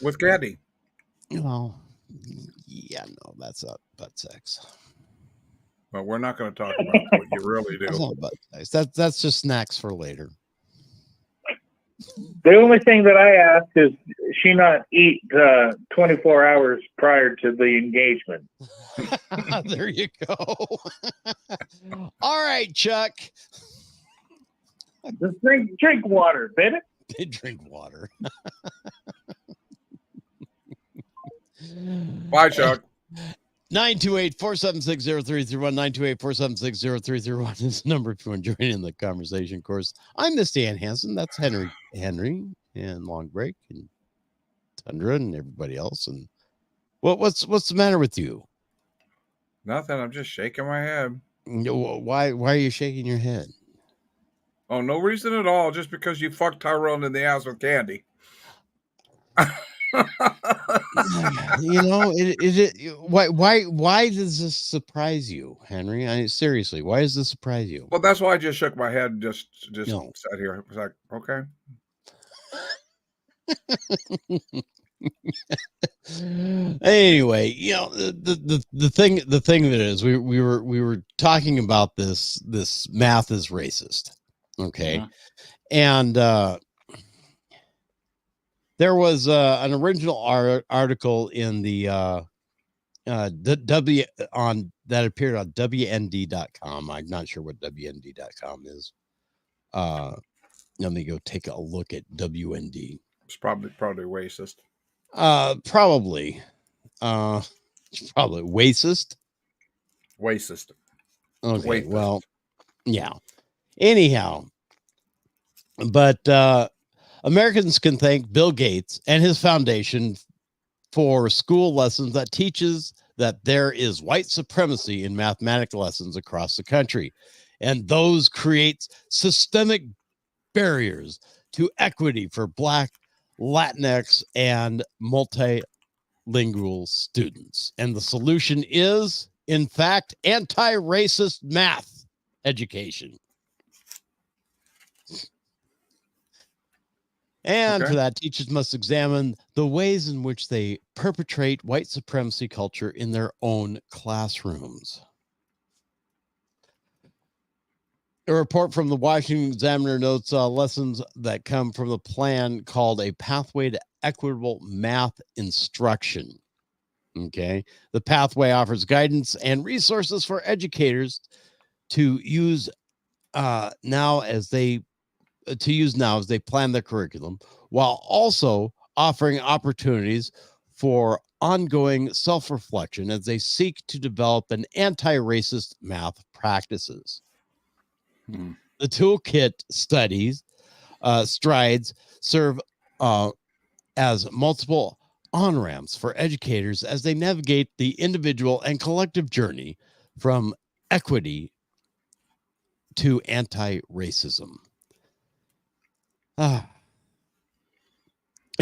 F: with candy.
H: Well, yeah, no, that's not butt sex.
F: Well, we're not going to talk about what you really do.
H: That's not butt sex. That's just snacks for later.
G: The only thing that I ask is she not eat 24 hours prior to the engagement.
H: There you go. All right, Chuck.
G: Just drink water, baby.
H: They drink water.
F: Bye, Chuck.
H: 928-476-0331, 928-476-0331 is the number if you want to join in the conversation. Of course, I'm Miss Dan Hansen. That's Henry, and Long Break, and Tundra, and everybody else. And what's the matter with you?
F: Nothing. I'm just shaking my head.
H: Why are you shaking your head?
F: Oh, no reason at all. Just because you fucked Tyrone in the ass with candy. Why does this surprise you, Henry? Seriously, why does this surprise you? Well, that's why I just shook my head and just sat here. It was like, okay.
H: Anyway, the thing that is, we were talking about this math is racist. Okay.
F: Yeah.
H: And there was an original article in the that appeared on WND.com. I'm not sure what WND.com is. Let me go take a look at WND.
F: It's probably racist.
H: Probably racist.
F: Racist.
H: Okay.
F: Wait,
H: well, yeah. Anyhow, but Americans can thank Bill Gates and his foundation for school lessons that teaches that there is white supremacy in mathematics lessons across the country, and those create systemic barriers to equity for Black, Latinx, and multilingual students. And the solution is, in fact, anti-racist math education. And for that, teachers must examine the ways in which they perpetrate white supremacy culture in their own classrooms. A report from the Washington Examiner notes lessons that come from the plan called A Pathway to Equitable Math Instruction. Okay. The pathway offers guidance and resources for educators to use now as they plan their curriculum, while also offering opportunities for ongoing self-reflection as they seek to develop an anti-racist math practices. The toolkit strides serve as multiple on-ramps for educators as they navigate the individual and collective journey from equity to anti-racism. And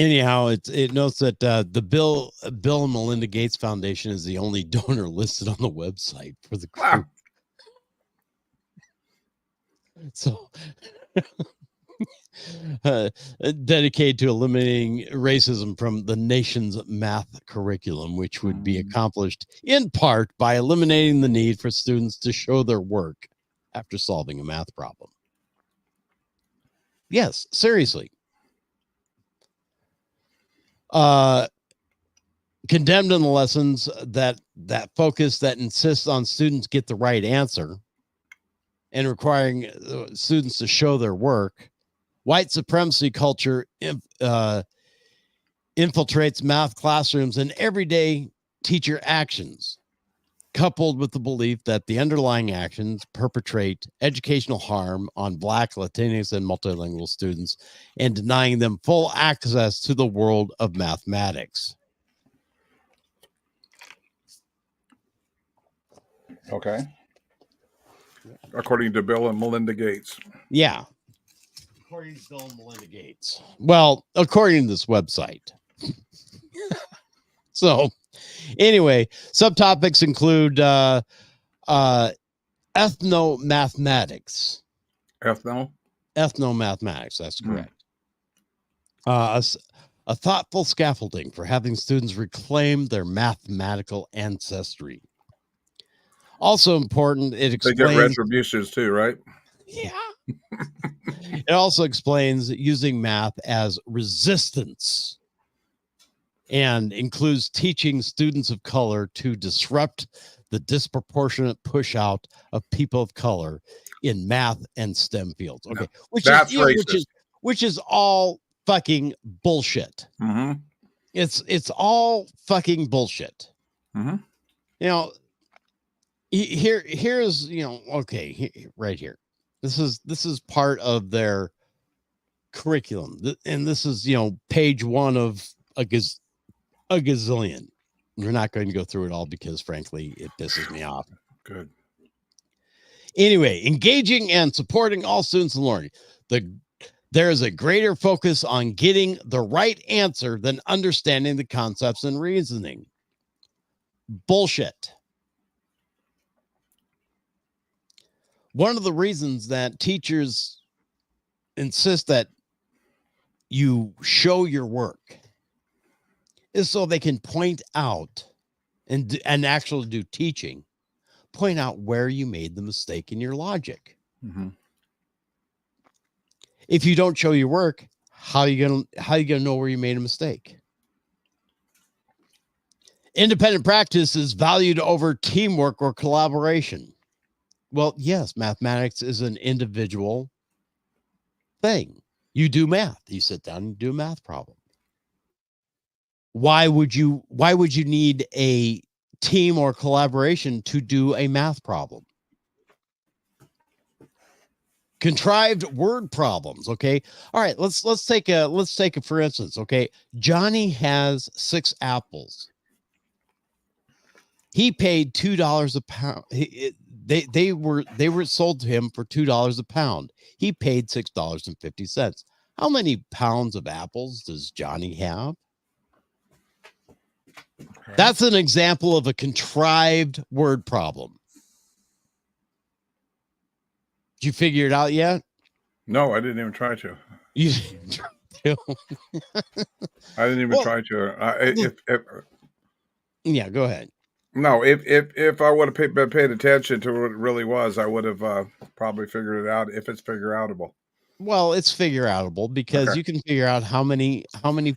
H: Anyhow, it notes that the Bill and Melinda Gates Foundation is the only donor listed on the website for the group. So dedicated to eliminating racism from the nation's math curriculum, which would be accomplished in part by eliminating the need for students to show their work after solving a math problem. Yes, seriously. Condemned in the lessons that focus, that insists on students get the right answer and requiring students to show their work, white supremacy culture infiltrates math classrooms and everyday teacher actions, coupled with the belief that the underlying actions perpetrate educational harm on Black, Latinx, and multilingual students and denying them full access to the world of mathematics.
E: Okay. According to Bill and Melinda Gates.
H: Yeah. According to Bill and Melinda Gates. Well, according to this website. So, anyway, subtopics include ethnomathematics. Ethnomathematics, that's correct. A thoughtful scaffolding for having students reclaim their mathematical ancestry. Also important, it explains...
E: They get retributions too, right?
H: Yeah. It also explains using math as resistance and includes teaching students of color to disrupt the disproportionate push out of people of color in math and STEM fields. Okay, which is all fucking bullshit.
E: Mm-hmm.
H: It's all fucking bullshit.
E: Mm-hmm.
H: You know, here's right here. This is part of their curriculum, and this is page 1 of a gazillion. We're not going to go through it all because, frankly, it pisses me off.
E: Good.
H: Anyway, engaging and supporting all students in learning. There is a greater focus on getting the right answer than understanding the concepts and reasoning. Bullshit. One of the reasons that teachers insist that you show your work is so they can point out and actually do teaching, point out where you made the mistake in your logic.
E: Mm-hmm.
H: If you don't show your work, how are you gonna know where you made a mistake? Independent practice is valued over teamwork or collaboration. Well, yes, mathematics is an individual thing. You do math. You sit down and do a math problem. Why would you need a team or collaboration to do a math problem? Contrived word problems. Okay. All right. Let's take a for instance. Okay. Johnny has 6 apples. He paid $2 a pound. They were sold to him for $2 a pound. He paid $6.50. How many pounds of apples does Johnny have? Okay. That's an example of a contrived word problem. Did you figure it out yet?
E: No, I didn't even try to.
H: You didn't try to.
E: I didn't even try to.
H: Yeah, go ahead.
E: No, if I would have been paying attention to what it really was, I would have probably figured it out if it's figure outable.
H: Well, it's figure outable because you can figure out how many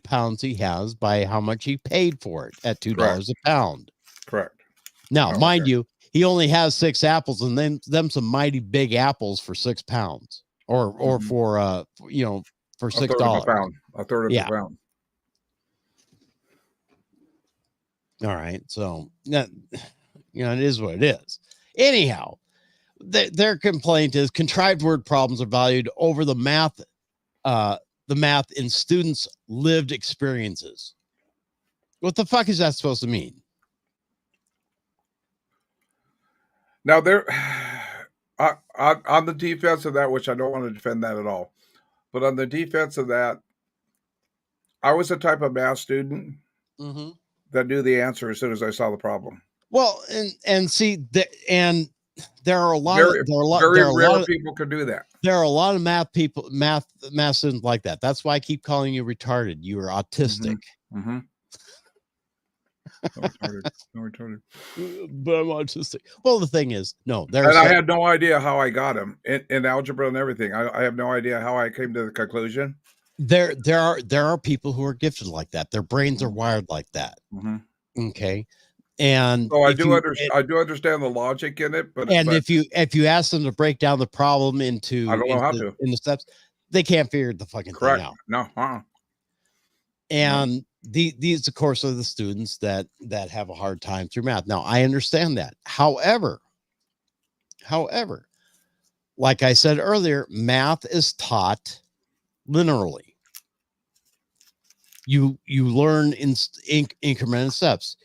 H: pounds he has by how much he paid for it at $2 a pound.
E: Correct.
H: Now, mind you, he only has 6 apples, and then some mighty big apples for 6 pounds, or for $6
E: a pound, a third of a pound.
H: All right, so it is what it is. Anyhow, their complaint is contrived word problems are valued over the math in students' lived experiences. What the fuck is that supposed to mean?
E: Now, on the defense of that, which I don't want to defend that at all, but on the defense of that,
F: I was the type of math student that knew the answer as soon as I saw the problem.
H: Well, and see that, and there are a lot
F: Very
H: of
F: rare people could do that.
H: There are a lot of math students like that. That's why I keep calling you retarded. You are autistic.
F: Mm-hmm. No retarded.
H: But I'm autistic. Well, the thing is, no,
F: I had no idea how I got him in algebra and everything. I have no idea how I came to the conclusion.
H: There are people who are gifted like that. Their brains are wired like that. Okay. And
F: I do understand the logic in it, but
H: if you ask them to break down the problem into
F: I don't know how to
H: in the steps, they can't figure the fucking thing out.
F: No.
H: And these of course are the students that have a hard time through math. Now I understand that. However, like I said earlier, math is taught linearly. You learn in incremental steps.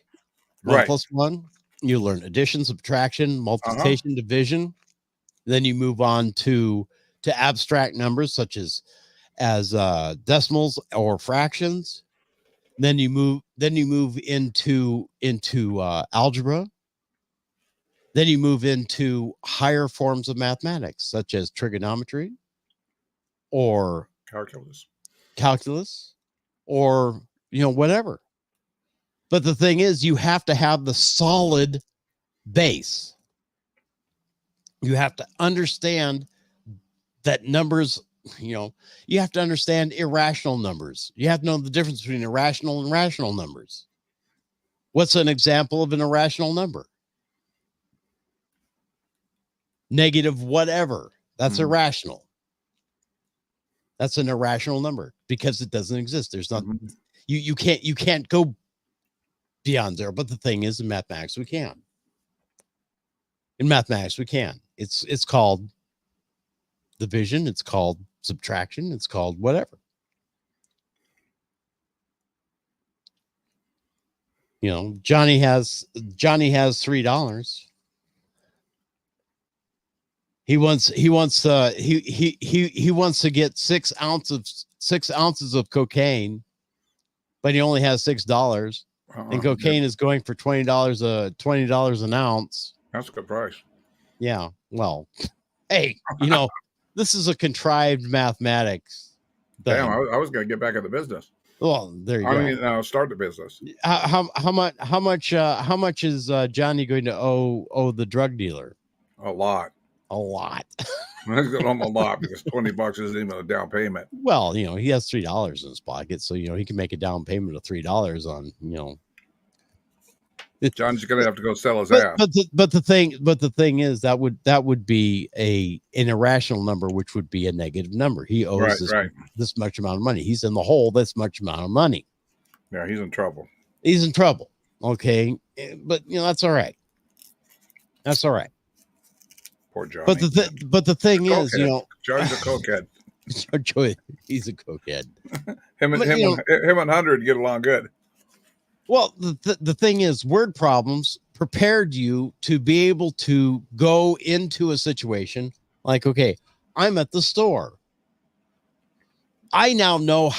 H: 1 + 1, you learn addition, subtraction, multiplication, division. Then you move on to abstract numbers such as decimals or fractions. Then you move into algebra. Then you move into higher forms of mathematics such as trigonometry or calculus or whatever. But the thing is, you have to have the solid base. You have to understand that numbers, you have to understand irrational numbers. You have to know the difference between irrational and rational numbers. What's an example of an irrational number? Negative whatever. That's irrational. That's an irrational number because it doesn't exist. There's not, you can't go beyond zero. But the thing is, in mathematics, we can. It's called division. It's called subtraction. It's called whatever. Johnny has $3. He wants to get 6 ounces of cocaine, but he only has $6. And cocaine is going for $20 an ounce.
F: That's a good price.
H: Yeah. Well, hey, this is a contrived mathematics thing.
F: Damn, I was going to get back in the business.
H: Well, there you go.
F: Start the business.
H: How much is Johnny going to owe the drug dealer?
F: A lot.
H: A lot.
F: He's going to owe him a lot because $20 isn't even a down payment.
H: Well, he has $3 in his pocket, so he can make a down payment of $3 on.
F: John's going to have to go sell his ass.
H: But the thing is that would be an irrational number, which would be a negative number. He owes this much amount of money. He's in the hole this much amount of money.
F: Yeah, he's in trouble.
H: Okay, but that's all right. That's all right.
F: Poor Johnny.
H: But the thing is,
F: Johnny's a cokehead.
H: He's a cokehead.
F: him and 100 get along good.
H: Well, the thing is, word problems prepared you to be able to go into a situation like, okay, I'm at the store. I now know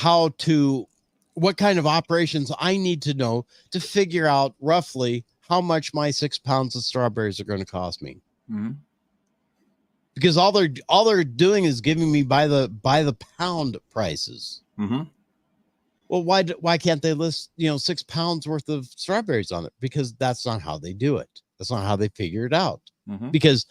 H: what kind of operations I need to know to figure out roughly how much my 6 pounds of strawberries are going to cost me.
F: Mm-hmm.
H: Because all they're doing is giving me by the pound prices.
F: Mm-hmm.
H: Well, why can't they list 6 pounds worth of strawberries on it? Because that's not how they do it. That's not how they figure it out.
F: Mm-hmm.
H: Because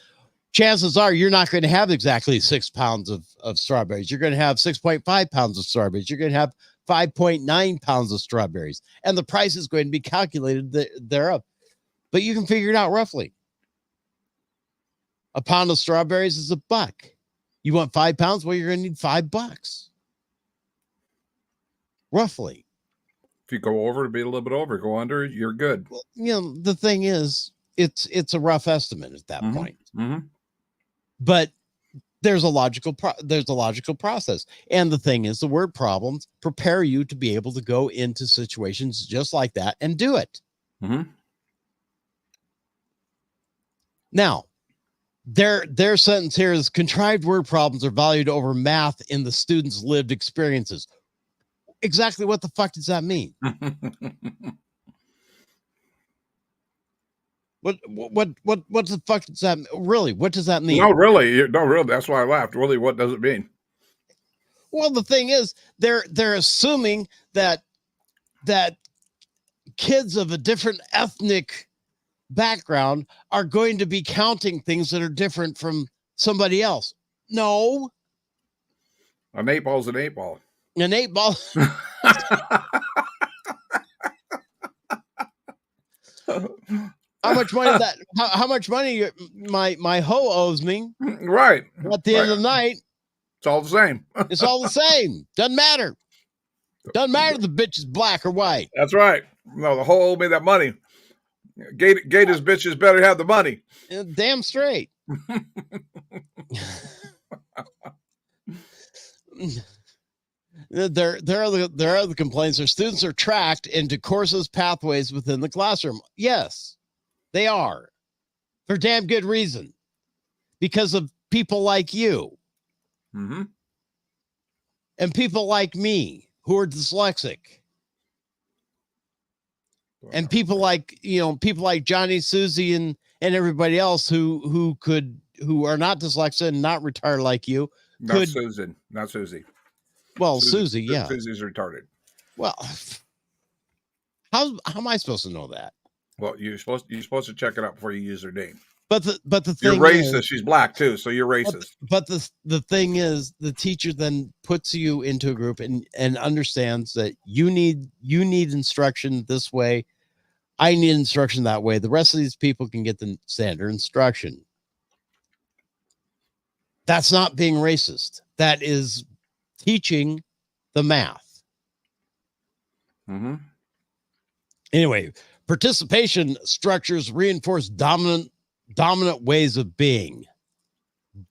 H: chances are you're not going to have exactly 6 pounds of strawberries. You're going to have 6.5 pounds of strawberries. You're going to have 5.9 pounds of strawberries, and the price is going to be calculated thereof. But you can figure it out roughly. A pound of strawberries is $1. You want 5 pounds? Well, you're going to need $5. Roughly.
F: If you go over, it'll be a little bit over. Go under, you're good.
H: Well, the thing is, it's a rough estimate at that point.
F: Mm-hmm.
H: But there's a logical process. And the thing is, the word problems prepare you to be able to go into situations just like that and do it.
F: Mm-hmm.
H: Now, their sentence here is contrived word problems are valued over math in the students' lived experiences. exactly what the fuck does that mean? What the fuck does that really? What does that mean?
F: No, really. No, really. That's why I laughed. Really, what does it mean?
H: Well, the thing is, they're assuming that kids of a different ethnic background are going to be counting things that are different from somebody else. No.
F: An 8 ball's an 8 ball.
H: An 8 ball. How much money how much money my hoe owes me?
F: Right.
H: At the end of the night.
F: It's all the same.
H: It's all the same. Doesn't matter. Doesn't matter if the bitch is black or white.
F: That's right. No, the hoe owed me that money. Gators bitches better have the money.
H: Damn straight. There are the complaints. Their students are tracked into courses, pathways within the classroom. Yes, they are. For damn good reason. Because of people like you.
F: Mm-hmm.
H: And people like me who are dyslexic. And people like, people like Johnny, Susie, and everybody else who are not dyslexic and not retarded like you.
F: Not Susie.
H: Well, Susie, yeah.
F: Susie's retarded.
H: Well, how am I supposed to know that?
F: Well, you're supposed to check it out before you use her name.
H: But the thing
F: you're racist. She's black too, so you're racist.
H: But the thing is, the teacher then puts you into a group and understands that you need instruction this way. I need instruction that way. The rest of these people can get the standard instruction. That's not being racist. That is teaching the math.
F: Mm-hmm.
H: Anyway, participation structures reinforce dominant ways of being.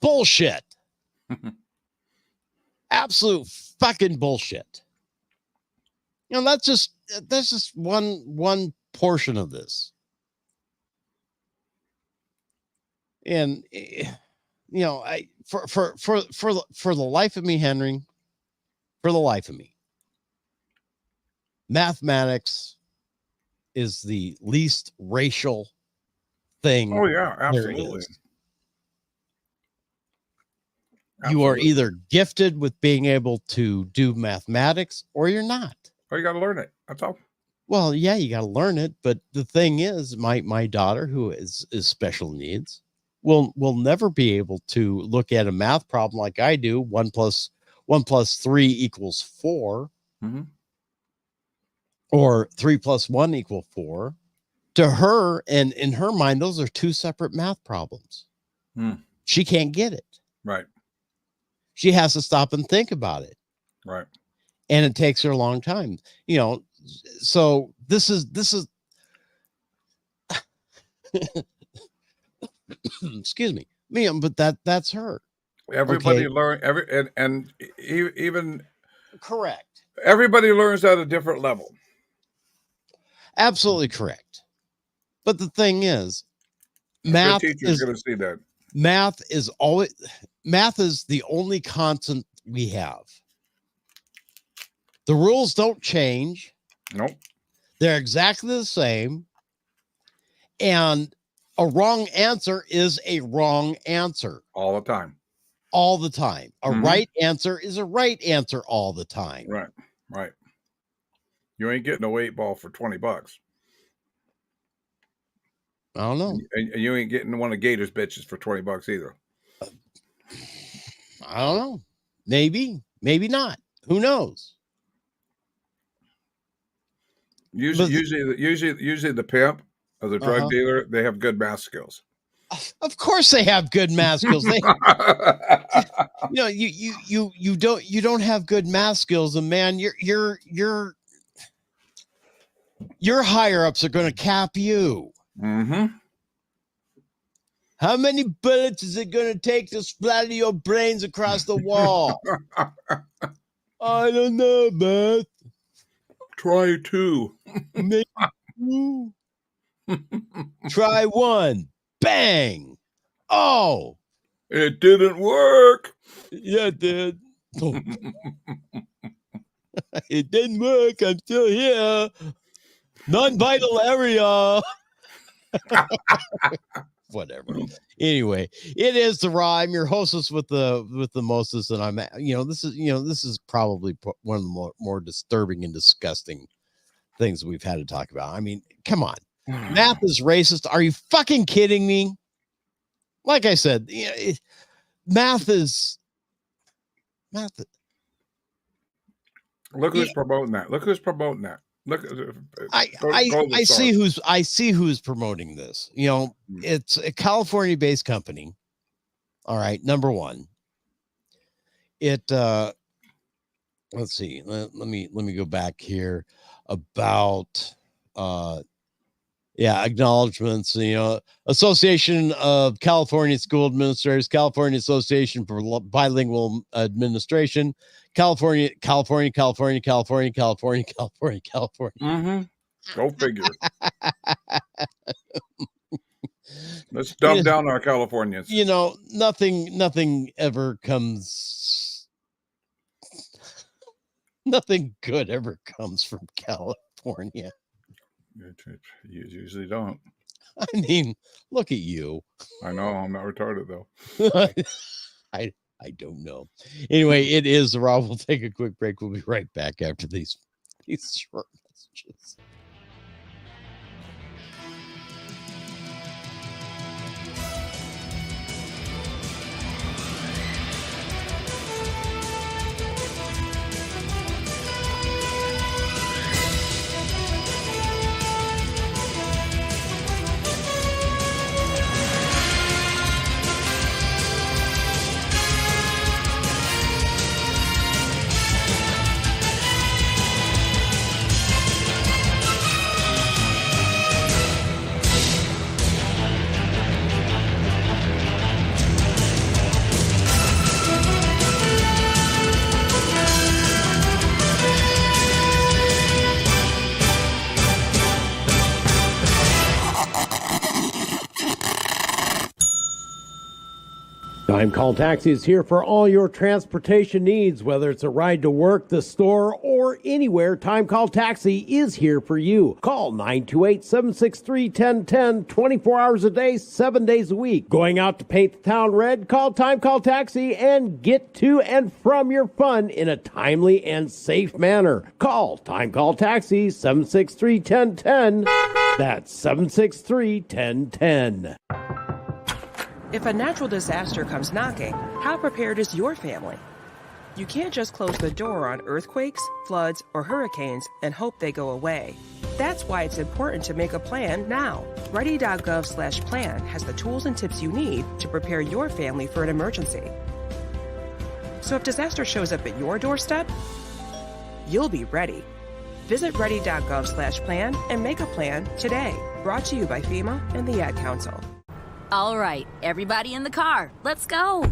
H: Bullshit. Absolute fucking bullshit. That's just one portion of this. And for the life of me, Henry, for the life of me, mathematics is the least racial thing.
F: Oh yeah, absolutely.
H: You are either gifted with being able to do mathematics or you're not.
F: Or you got to learn it. That's all.
H: Well, yeah, you got to learn it. But the thing is, my daughter, who is special needs, will never be able to look at a math problem like I do. 1 plus 3 equals 4.
F: Mm-hmm.
H: Or 3 plus 1 equal 4. To her, and in her mind, those are two separate math problems. She can't get it.
F: Right.
H: She has to stop and think about it.
F: Right.
H: And it takes her a long time. So this is excuse me. But that's her.
F: Everybody learn and even
H: correct.
F: Everybody learns at a different level.
H: Absolutely correct. But the thing is, math is
F: going to see that.
H: Math is the only constant we have. The rules don't change.
F: Nope.
H: They're exactly the same. And a wrong answer is a wrong answer.
F: All the time.
H: All the time. A right answer is a right answer all the time.
F: Right. Right. You ain't getting a 8 ball for $20.
H: I don't know.
F: And you ain't getting one of Gators bitches for $20 either.
H: I don't know. Maybe not. Who knows?
F: Usually the pimp or the drug dealer, they have good math skills.
H: Of course they have good math skills. They, you don't have good math skills, and man, your higher ups are going to cap you.
F: Mm-hmm.
H: How many bullets is it going to take to splatter your brains across the wall? I don't know, but
F: try 2.
H: Maybe 2. Try 1. Bang! Oh,
F: it didn't work.
H: Yeah, it did. It didn't work. I'm still here. Non-vital area. Whatever. Anyway, it is the Raw. I'm your hostess with the mostest, and I'm this is probably one of the more disturbing and disgusting things we've had to talk about. I mean, come on. Math is racist. Are you fucking kidding me? Like I said, math.
F: Look who's promoting that. Look,
H: I see who's promoting this. It's a California-based company. All right, number one. It let's see. Let me go back here about acknowledgments. Association of California School Administrators, California Association for Bilingual Administration, California.
F: Mm-hmm. Go figure. Let's dumb down our Californians.
H: Nothing ever comes. Nothing good ever comes from California.
F: You usually don't.
H: I mean, look at you.
F: I know I'm not retarded though.
H: I don't know. Anyway, it is the Raw. We'll take a quick break. We'll be right back after these short messages.
A: Time Call Taxi is here for all your transportation needs, whether it's a ride to work, the store, or anywhere. Time Call Taxi is here for you. Call 928-763-1010, 24 hours a day, 7 days a week. Going out to paint the town red? Call Time Call Taxi and get to and from your fun in a timely and safe manner. Call Time Call Taxi, 763-1010. That's 763-1010.
I: If a natural disaster comes knocking, how prepared is your family? You can't just close the door on earthquakes, floods, or hurricanes and hope they go away. That's why it's important to make a plan now. Ready.gov/plan has the tools and tips you need to prepare your family for an emergency. So if disaster shows up at your doorstep, you'll be ready. Visit ready.gov/plan and make a plan today. Brought to you by FEMA and the Ad Council.
J: All right, everybody in the car. Let's go.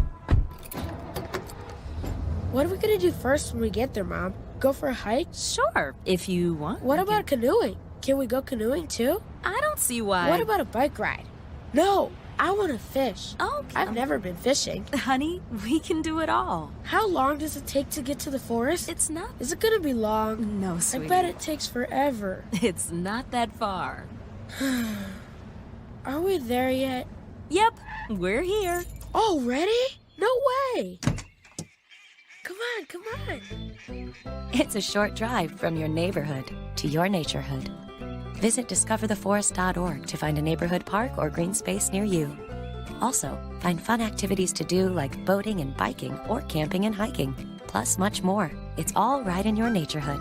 K: What are we going to do first when we get there, Mom? Go for a hike?
J: Sure, if you want.
K: What about canoeing? Can we go canoeing too?
J: I don't see why.
K: What about a bike ride? No, I want to fish.
J: Okay.
K: I've never been fishing.
J: Honey, we can do it all.
K: How long does it take to get to the forest?
J: It's not.
K: Is it going to be long?
J: No, sweetie.
K: I bet it takes forever.
J: It's not that far.
K: Are we there yet?
J: Yep, we're here.
K: Already? No way. Come on.
J: It's a short drive from your neighborhood to your naturehood. Visit discovertheforest.org to find a neighborhood park or green space near you. Also, find fun activities to do like boating and biking or camping and hiking, plus much more. It's all right in your naturehood.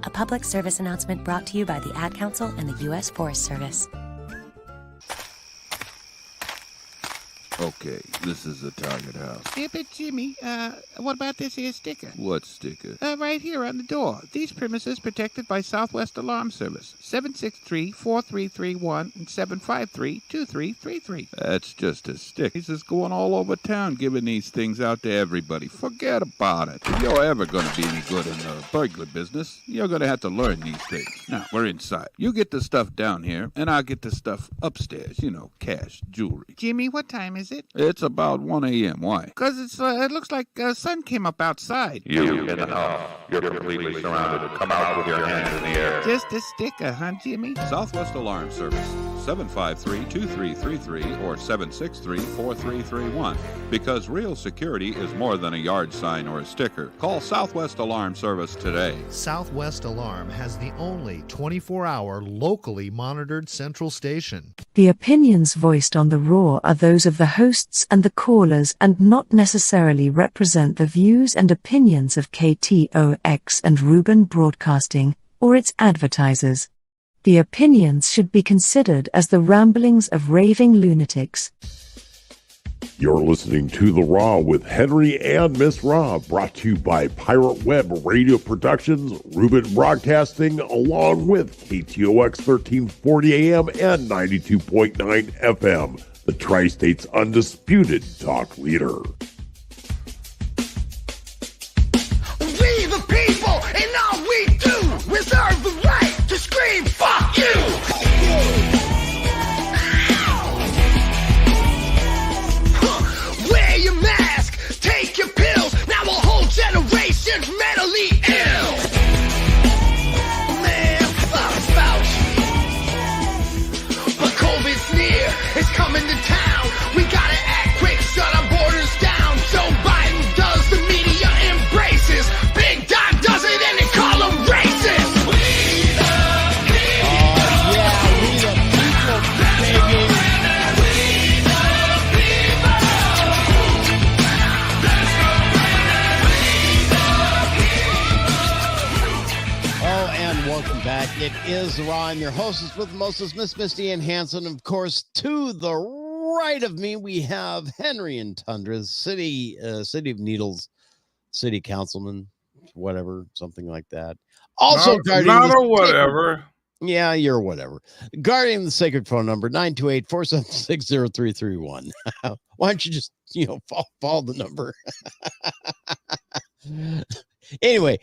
J: A public service announcement brought to you by the Ad Council and the U.S. Forest Service.
L: Okay, this is the Target house.
M: Yeah, but Jimmy, what about this here sticker?
L: What sticker?
M: Right here on the door. These premises protected by Southwest Alarm Service. 763-4331 and 753-2333.
L: That's just a stick. He's just going all over town giving these things out to everybody. Forget about it. If you're ever going to be any good in the burglar business, you're going to have to learn these things. Now, we're inside. You get the stuff down here, and I'll get the stuff upstairs. You know, cash, jewelry.
M: Jimmy, what time is is it?
L: It's about 1 a.m. Why?
M: Because it looks like sun came up outside.
N: You in the house. You're completely surrounded. Come out with your hands in the air.
M: Just a sticker, huh, Jimmy?
L: Southwest Alarm Service, 753-2333 or 763-4331. Because real security is more than a yard sign or a sticker. Call Southwest Alarm Service today.
O: Southwest Alarm has the only 24-hour locally monitored central station.
B: The opinions voiced on The Raw are those of the hosts and the callers and not necessarily represent the views and opinions of KTOX and Ruben Broadcasting or its advertisers. The opinions should be considered as the ramblings of raving lunatics.
C: You're listening to The Raw with Henry and Miss Raw, brought to you by Pirate Web Radio Productions, Ruben Broadcasting, along with KTOX 1340 AM and 92.9 FM, the Tri-State's undisputed talk leader.
D: We the people, and all we do, reserve the right to scream, fuck you! Wear your mask, take your pills, now a whole generation's mentally ill. Man, fuck Fauci. But COVID's near, it's coming to town. We gotta act quick, shut our borders down. Joe Biden does, the media embraces. Big Dog does it and they call them racist. We the people.
H: Oh, and welcome back. It is The Raw. I'm your hostess with the mostest, Miss Misty Ann Hansen. Of course, to the right of me, we have Henry and Tundra, City of Needles, City Councilman, whatever, something like that. Also,
F: not a whatever.
H: Yeah, you're whatever. Guardian of the sacred phone number, 928-476-0331. Why don't you just, follow the number? Anyway,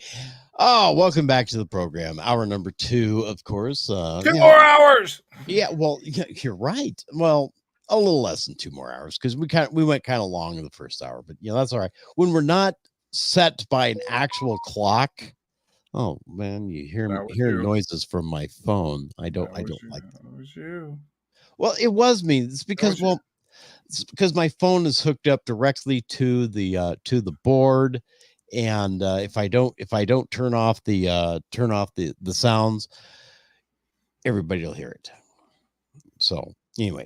H: welcome back to the program. Hour number 2, of course.
F: 2 more hours.
H: Yeah, well, you're right. Well, a little less than 2 more hours because we went kind of long in the first hour, but that's all right. When we're not set by an actual clock. Oh man, you hear noises from my phone. I don't like that.
F: That was you.
H: Well, it was me. It's because it's because my phone is hooked up directly to the board. And if I don't turn off the sounds, everybody will hear it. So anyway,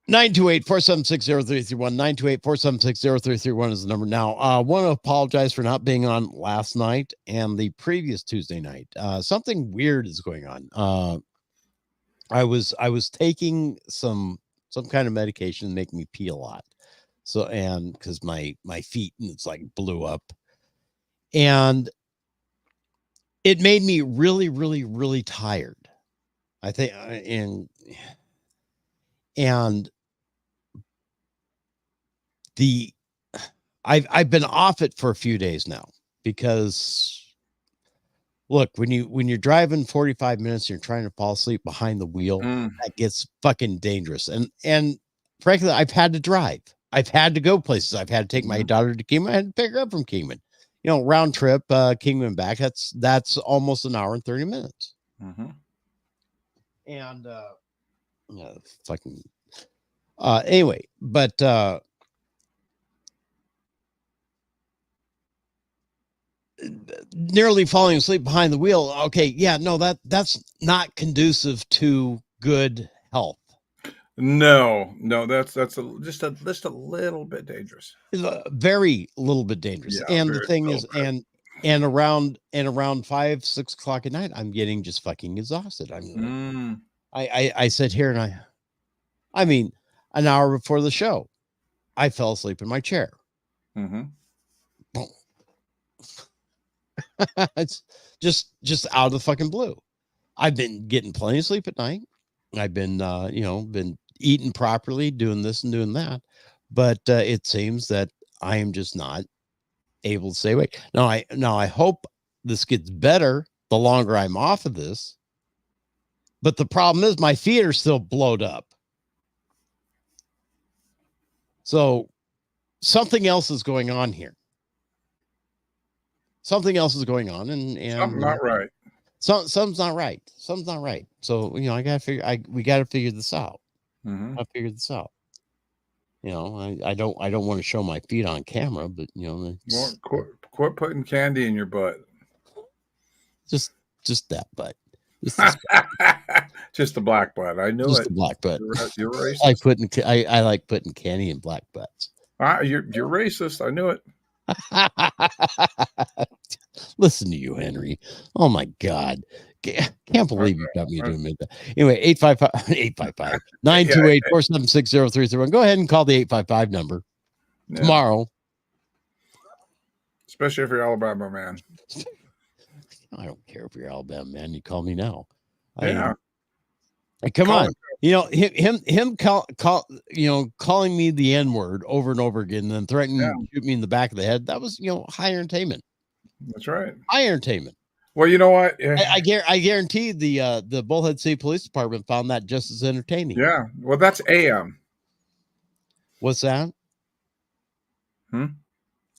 H: 928-476-0331, 928-476-0331 is the number. Now, I want to apologize for not being on last night and the previous Tuesday night. Something weird is going on. I was taking some kind of medication to make me pee a lot. So, and because my feet, it's like blew up, and it made me really, really, really tired. I think, and I've been off it for a few days now because look, when you're driving 45 minutes, you're trying to fall asleep behind the wheel, that gets fucking dangerous. And frankly, I've had to drive. I've had to go places. I've had to take my daughter to Kingman. I had to pick her up from Kingman. Round trip, Kingman back. That's almost an hour and 30 minutes.
F: Mm-hmm.
H: And anyway, but nearly falling asleep behind the wheel. Okay, yeah, no, that's not conducive to good health.
F: No, that's just a little bit dangerous.
H: It's a very little bit dangerous.
F: Yeah,
H: and the thing is, and around 5-6 o'clock at night, I'm getting just fucking exhausted. I sit here and I mean, an hour before the show, I fell asleep in my chair.
F: Mm-hmm.
H: It's just out of the fucking blue. I've been getting plenty of sleep at night. I've been, been eating properly, doing this and doing that, but it seems that I am just not able to stay awake. Now I hope this gets better the longer I'm off of this, but the problem is my feet are still blowed up. So something else is going on here. Something else is going on, and
F: something not right.
H: Something's not right. Something's not right. So we got to figure this out.
F: Mm-hmm.
H: I figured this out. I don't want to show my feet on camera, but
F: quit putting candy in your butt.
H: Just that butt.
F: Just the black butt. I knew
H: just
F: it.
H: The black butt.
F: You're racist.
H: I like putting candy in black butts.
F: You're racist. I knew it.
H: Listen to you, Henry. Oh my God. Can't believe you got me doing that. Anyway, 855-928-476-0331. Go ahead and call the 855 number tomorrow.
F: Especially if you're Alabama man.
H: I don't care if you're Alabama man. You call me now.
F: Yeah.
H: Come on. Him calling me the N-word over and over again and then threatening to shoot me in the back of the head. That was, high entertainment.
F: That's right.
H: High entertainment.
F: Well, you know what?
H: I guarantee the Bullhead City Police Department found that just as entertaining.
F: Yeah. Well, that's AM.
H: What's that?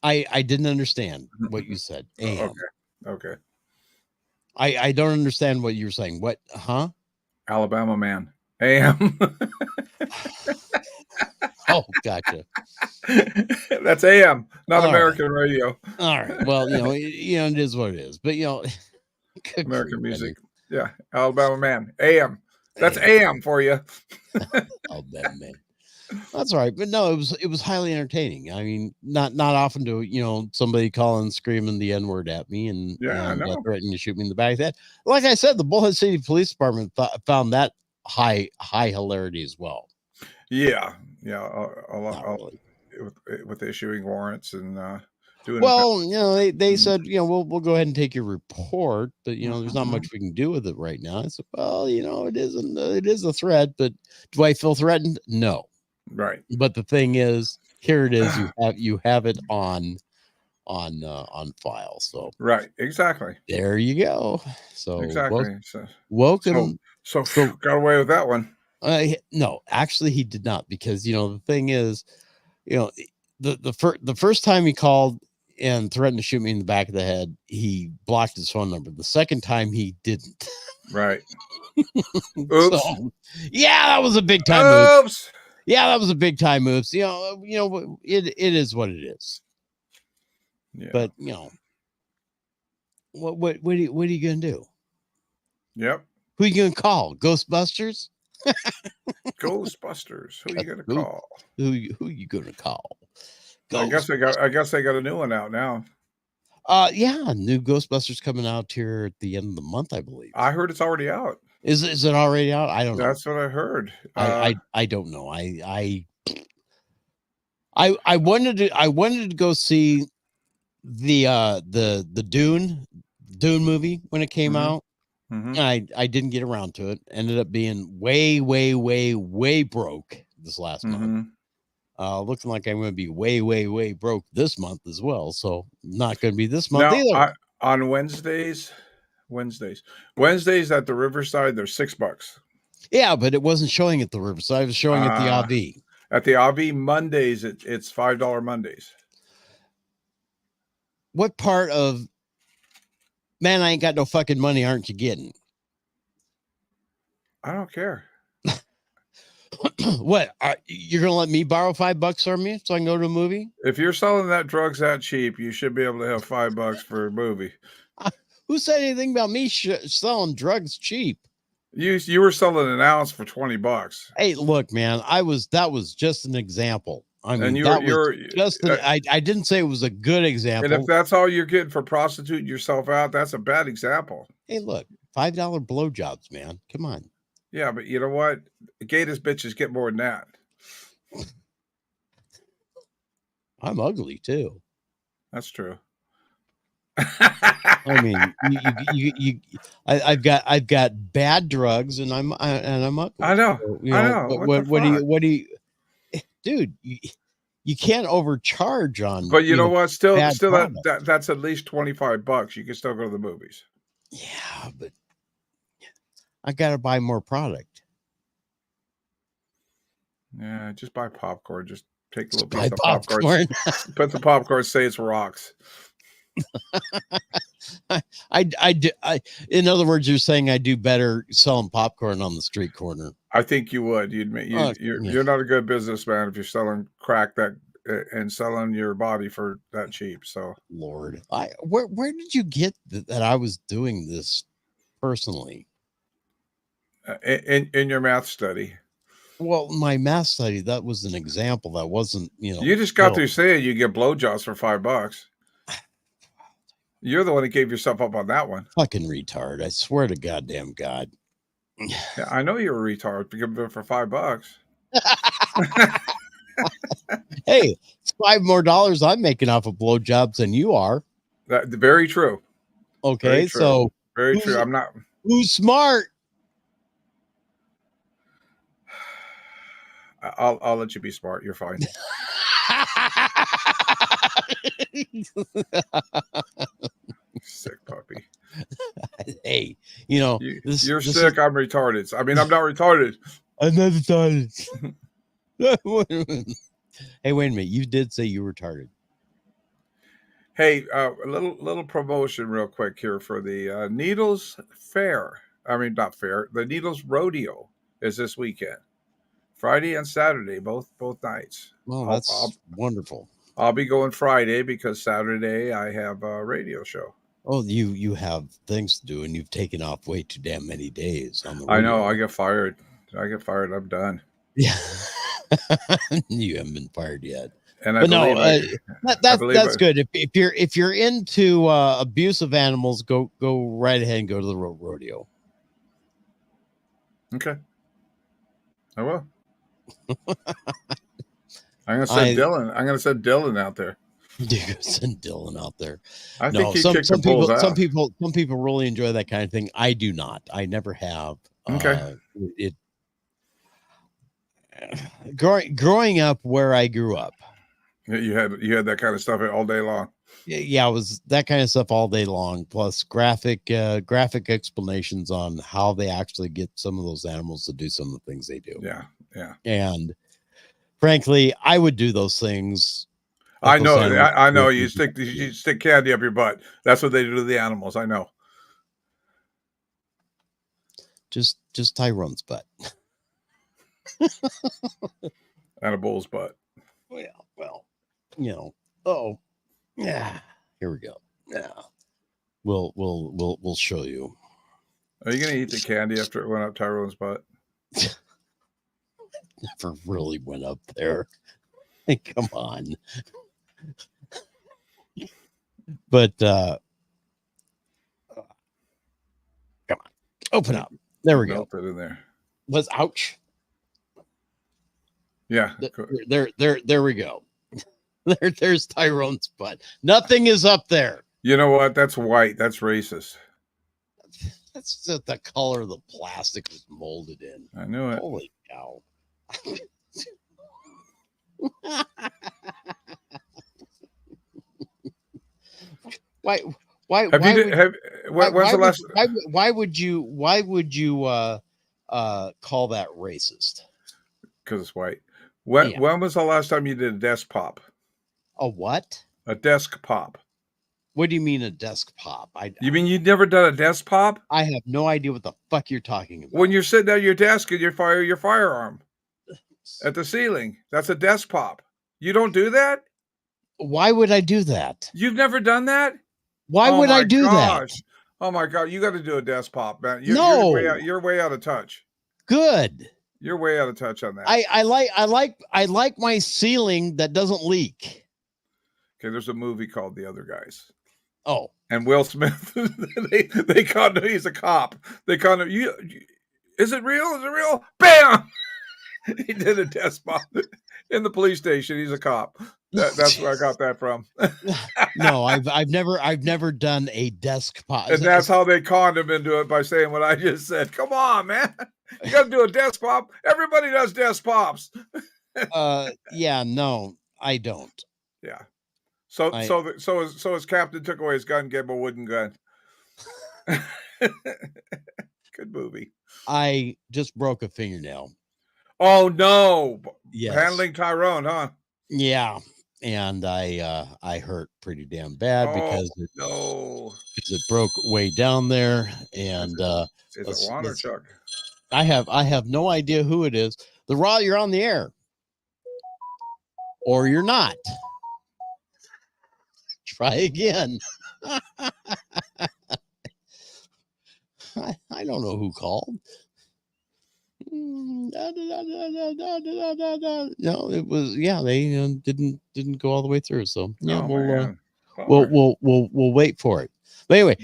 H: I didn't understand what you said. AM.
F: Okay.
H: I don't understand what you're saying. What? Huh?
F: Alabama man. AM.
H: Oh, gotcha.
F: That's AM, not all American radio.
H: All right. Well, it is what it is. But
F: American music. Yeah. Alabama man. AM. That's AM for you.
H: Alabama man. That's all right. But no, it was highly entertaining. I mean, not often do somebody calling, screaming the N-word at me and threatening to shoot me in the back of the head. Like I said, the Bullhead City Police Department found that high hilarity as well.
F: Yeah. A lot with issuing warrants and doing.
H: Well, they said, we'll go ahead and take your report, but there's not much we can do with it right now. I said, well, it is a threat, but do I feel threatened? No.
F: Right.
H: But the thing is, here it is. You have it on file. So
F: right. Exactly.
H: There you go. So
F: exactly.
H: Welcome.
F: So got away with that one.
H: No, actually he did not, because the thing is, the first time he called and threatened to shoot me in the back of the head, he blocked his phone number. The second time he didn't.
F: Right. Oops.
H: So, yeah, that was a big time move. Yeah, that was a big time move. So, it is what it is.
F: Yeah.
H: But what are you gonna do?
F: Yep.
H: Who are you gonna call? Ghostbusters?
F: Ghostbusters. Who are you gonna call?
H: Who you gonna call?
F: I guess they got a new one out now.
H: Yeah, new Ghostbusters coming out here at the end of the month, I believe.
F: I heard it's already out.
H: Is it already out? I don't know.
F: That's what I heard.
H: I don't know. I wanted to go see the Dune movie when it came out.
F: Mm-hmm.
H: I didn't get around to it. Ended up being way broke this last month. Looking like I'm going to be way broke this month as well. So not going to be this month either.
F: On Wednesdays at the Riverside, they're $6.
H: Yeah, but it wasn't showing at the Riverside. It was showing at the AV.
F: At the AV Mondays, it's $5 Mondays.
H: What part of man, I ain't got no fucking money aren't you getting?
F: I don't care.
H: What? You're going to let me borrow $5 from you so I can go to a movie?
F: If you're selling that drugs that cheap, you should be able to have $5 for a movie.
H: Who said anything about me selling drugs cheap?
F: You were selling an ounce for $20.
H: Hey, look, man, that was just an example. I mean, I didn't say it was a good example.
F: And if that's all you're getting for prostituting yourself out, that's a bad example.
H: Hey, look, $5 blowjobs, man. Come on.
F: Yeah, but you know what? Gators bitches get more than that.
H: I'm ugly too.
F: That's true.
H: I mean, I've got bad drugs, and I'm ugly.
F: I know.
H: So,
F: I know.
H: What do you, dude? You can't overcharge on.
F: But you know what? Still, that's at least $25. You can still go to the movies.
H: Yeah, but I got to buy more product.
F: Yeah, just buy popcorn. Just take a little piece of popcorn. Put the popcorn. Say it's rocks.
H: In other words, you're saying I do better selling popcorn on the street corner.
F: I think you would. You're not a good businessman if you're selling crack and selling your body for that cheap. So,
H: Lord, where did you get that I was doing this personally?
F: In your math study.
H: Well, my math study, that was an example. That wasn't,
F: You just got through saying you get blowjobs for $5. You're the one that gave yourself up on that one.
H: Fucking retard. I swear to goddamn God.
F: Yeah, I know you're a retard to give it for $5.
H: Hey, it's $5 more I'm making off of blowjobs than you are.
F: Very true.
H: Okay,
F: very true.
H: So
F: very true. I'm not.
H: Who's smart?
F: I'll let you be smart. You're fine. Sick puppy.
H: Hey,
F: you're sick. I'm retarded. I mean, I'm not retarded.
H: I'm not retarded. Hey, wait a minute. You did say you were retarded.
F: Hey, a little promotion real quick here for the Needles Fair. I mean, not fair. The Needles Rodeo is this weekend. Friday and Saturday, both nights.
H: Well, that's wonderful.
F: I'll be going Friday because Saturday I have a radio show.
H: Oh, you have things to do, and you've taken off way too damn many days on the radio.
F: I know. I get fired. I'm done.
H: Yeah. You haven't been fired yet.
F: And
H: that's good. If you're into abusive animals, go right ahead and go to the rodeo.
F: Okay. I will. I'm gonna send Dylan. I'm gonna send Dylan out there.
H: You're gonna send Dylan out there.
F: I think he kicked the bulls out.
H: Some people really enjoy that kind of thing. I do not. I never have.
F: Okay.
H: Growing up where I grew up.
F: You had that kind of stuff all day long.
H: Yeah, it was that kind of stuff all day long. Plus graphic explanations on how they actually get some of those animals to do some of the things they do.
F: Yeah.
H: And frankly, I would do those things.
F: I know. I know. You stick candy up your butt. That's what they do to the animals. I know.
H: Just Tyrone's butt.
F: And a bull's butt.
H: Well, oh, yeah. Here we go. Yeah. We'll show you.
F: Are you gonna eat the candy after it went up Tyrone's butt?
H: Never really went up there. Hey, come on. But come on, open up. There we go.
F: Put it in there.
H: Ouch.
F: Yeah.
H: There we go. There's Tyrone's butt. Nothing is up there.
F: You know what? That's white. That's racist.
H: That's just the color of the plastic was molded in.
F: I knew it.
H: Holy cow. Why would you call that racist?
F: Because it's white. When was the last time you did a desk pop?
H: A what?
F: A desk pop.
H: What do you mean a desk pop?
F: You mean you've never done a desk pop?
H: I have no idea what the fuck you're talking about.
F: When you're sitting at your desk and you fire your firearm at the ceiling, that's a desk pop. You don't do that?
H: Why would I do that?
F: You've never done that?
H: Why would I do that?
F: Oh my God, you got to do a desk pop, man. You're way out of touch.
H: Good.
F: You're way out of touch on that.
H: I like my ceiling that doesn't leak.
F: Okay, there's a movie called The Other Guys.
H: Oh.
F: And Will Smith, they caught him. He's a cop. They caught him. Is it real? Is it real? Bam! He did a desk pop in the police station. He's a cop. That's where I got that from.
H: No, I've never done a desk pop.
F: And that's how they conned him into it by saying what I just said. Come on, man. You got to do a desk pop. Everybody does desk pops.
H: Yeah, no, I don't.
F: Yeah. So his captain took away his gun, gave him a wooden gun. Good movie.
H: I just broke a fingernail.
F: Oh no!
H: Yes.
F: Handling Tyrone, huh?
H: Yeah, and I hurt pretty damn bad because it broke way down there, and
F: Is it Juan or Chuck?
H: I have no idea who it is. The Raw, you're on the air, or you're not. Try again. I don't know who called. No, it was they didn't go all the way through. So yeah, we'll wait for it. But anyway,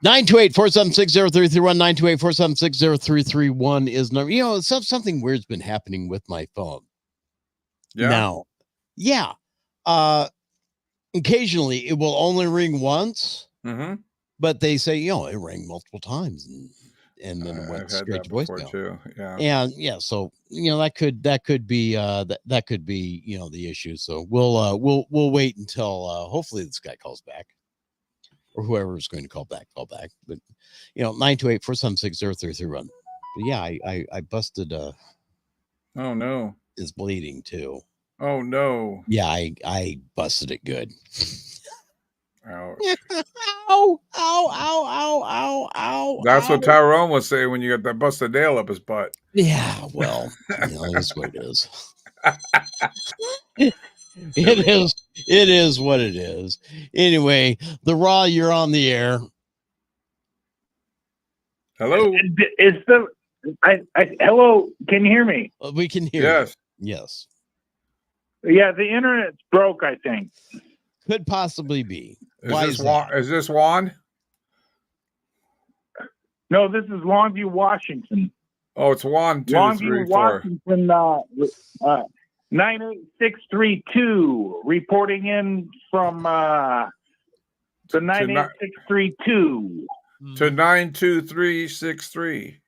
H: 928-476-0331, 928-476-0331 is number. You know, something weird's been happening with my phone.
F: Yeah.
H: Now, yeah. Occasionally it will only ring once, but they say, it rang multiple times and then it went straight to voicemail
F: too. Yeah.
H: And so that could be that could be the issue. So we'll wait until hopefully this guy calls back, or whoever is going to call back. But 928-476-0331. But yeah, I busted
F: oh no,
H: is bleeding too.
F: Oh no.
H: Yeah, I busted it good.
F: Ouch.
H: Ow, ow, ow, ow, ow, ow.
F: That's what Tyrone was saying when you got that busted nail up his butt.
H: Yeah, well, that's what it is. It is what it is. Anyway, the Raw, you're on the air.
F: Hello.
G: Hello? Can you hear me?
H: We can hear.
F: Yes.
H: You. Yes.
G: Yeah, the internet's broke, I think.
H: Could possibly be.
F: Is this Juan?
G: No, this is Longview, Washington.
F: Oh, it's Juan.
G: Longview, Washington. 98632 reporting in from the 98632
F: to 92363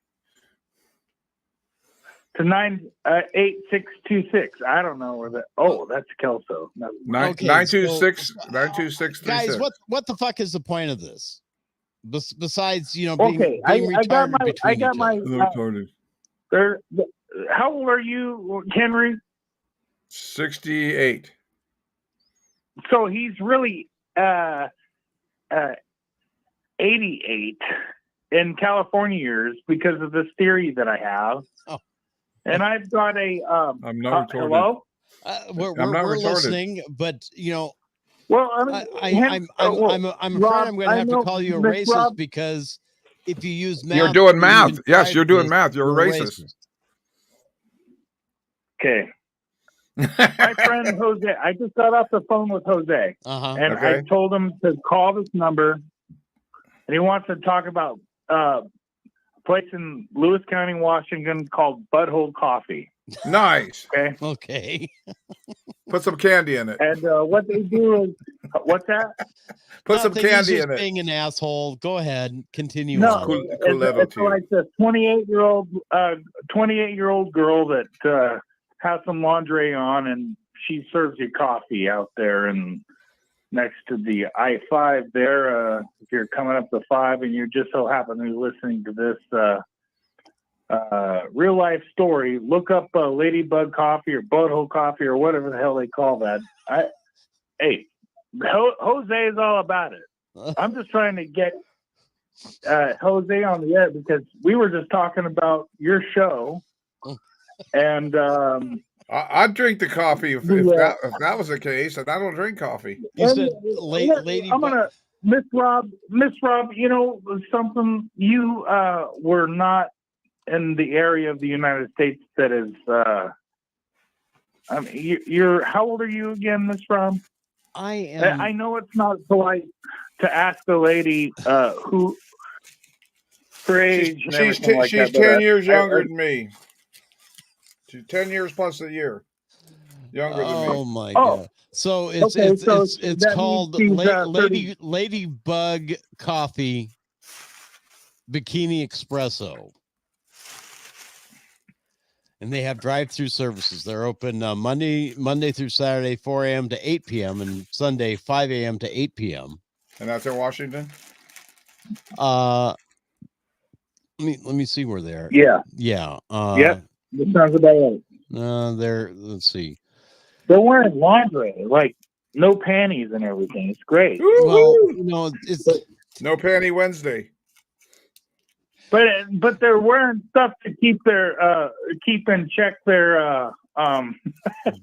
G: to 98626. I don't know where that. Oh, that's Kelso.
F: 926.
H: Guys, what the fuck is the point of this? Besides, being
G: okay,
H: being
G: I got my. How old are you, Henry?
F: 68.
G: So he's really 88 in California years because of this theory that I have. Oh. And I've got a
F: I'm not retarded.
G: Hello?
H: We're listening, but
G: well,
H: I'm afraid I'm going to have to call you a racist because if you use math,
F: you're doing math. Yes, you're doing math. You're a racist.
G: Okay. My friend Jose, I just got off the phone with Jose, and I told him to call this number, and he wants to talk about a place in Lewis County, Washington called Butthole Coffee.
F: Nice.
H: Okay.
F: Put some candy in it.
G: And what they do is, what's that?
F: Put some candy in it.
H: Being an asshole. Go ahead. Continue.
G: No,
H: on.
G: It's like the 28-year-old girl that has some lingerie on, and she serves you coffee out there and next to the I-5 there. If you're coming up the 5 and you just so happen to be listening to this real life story, look up Ladybug Coffee or Butthole Coffee or whatever the hell they call that. Hey, Jose is all about it. I'm just trying to get Jose on the air because we were just talking about your show. And
F: I'd drink the coffee if that was the case, and I don't drink coffee.
H: You said lady.
G: I'm gonna Miss Rob. Something. You were not in the area of the United States that is. I mean, you're. How old are you again, Miss Rob?
H: I am.
G: I know it's not polite to ask a lady who her age.
F: She's 10 years younger than me. 10 years plus a year younger than me.
H: Oh my god! So it's called Ladybug Coffee Bikini Espresso, and they have drive-through services. They're open Monday through Saturday, 4 a.m. to 8 p.m. and Sunday, 5 a.m. to 8 p.m.
F: And that's in Washington.
H: Let me see where they're.
G: Yeah.
H: Yeah.
G: That sounds about right.
H: Let's see.
G: They're wearing lingerie, like no panties and everything. It's great.
H: Well, you know, it's
F: no panty Wednesday.
G: But they're wearing stuff to keep their keep in check their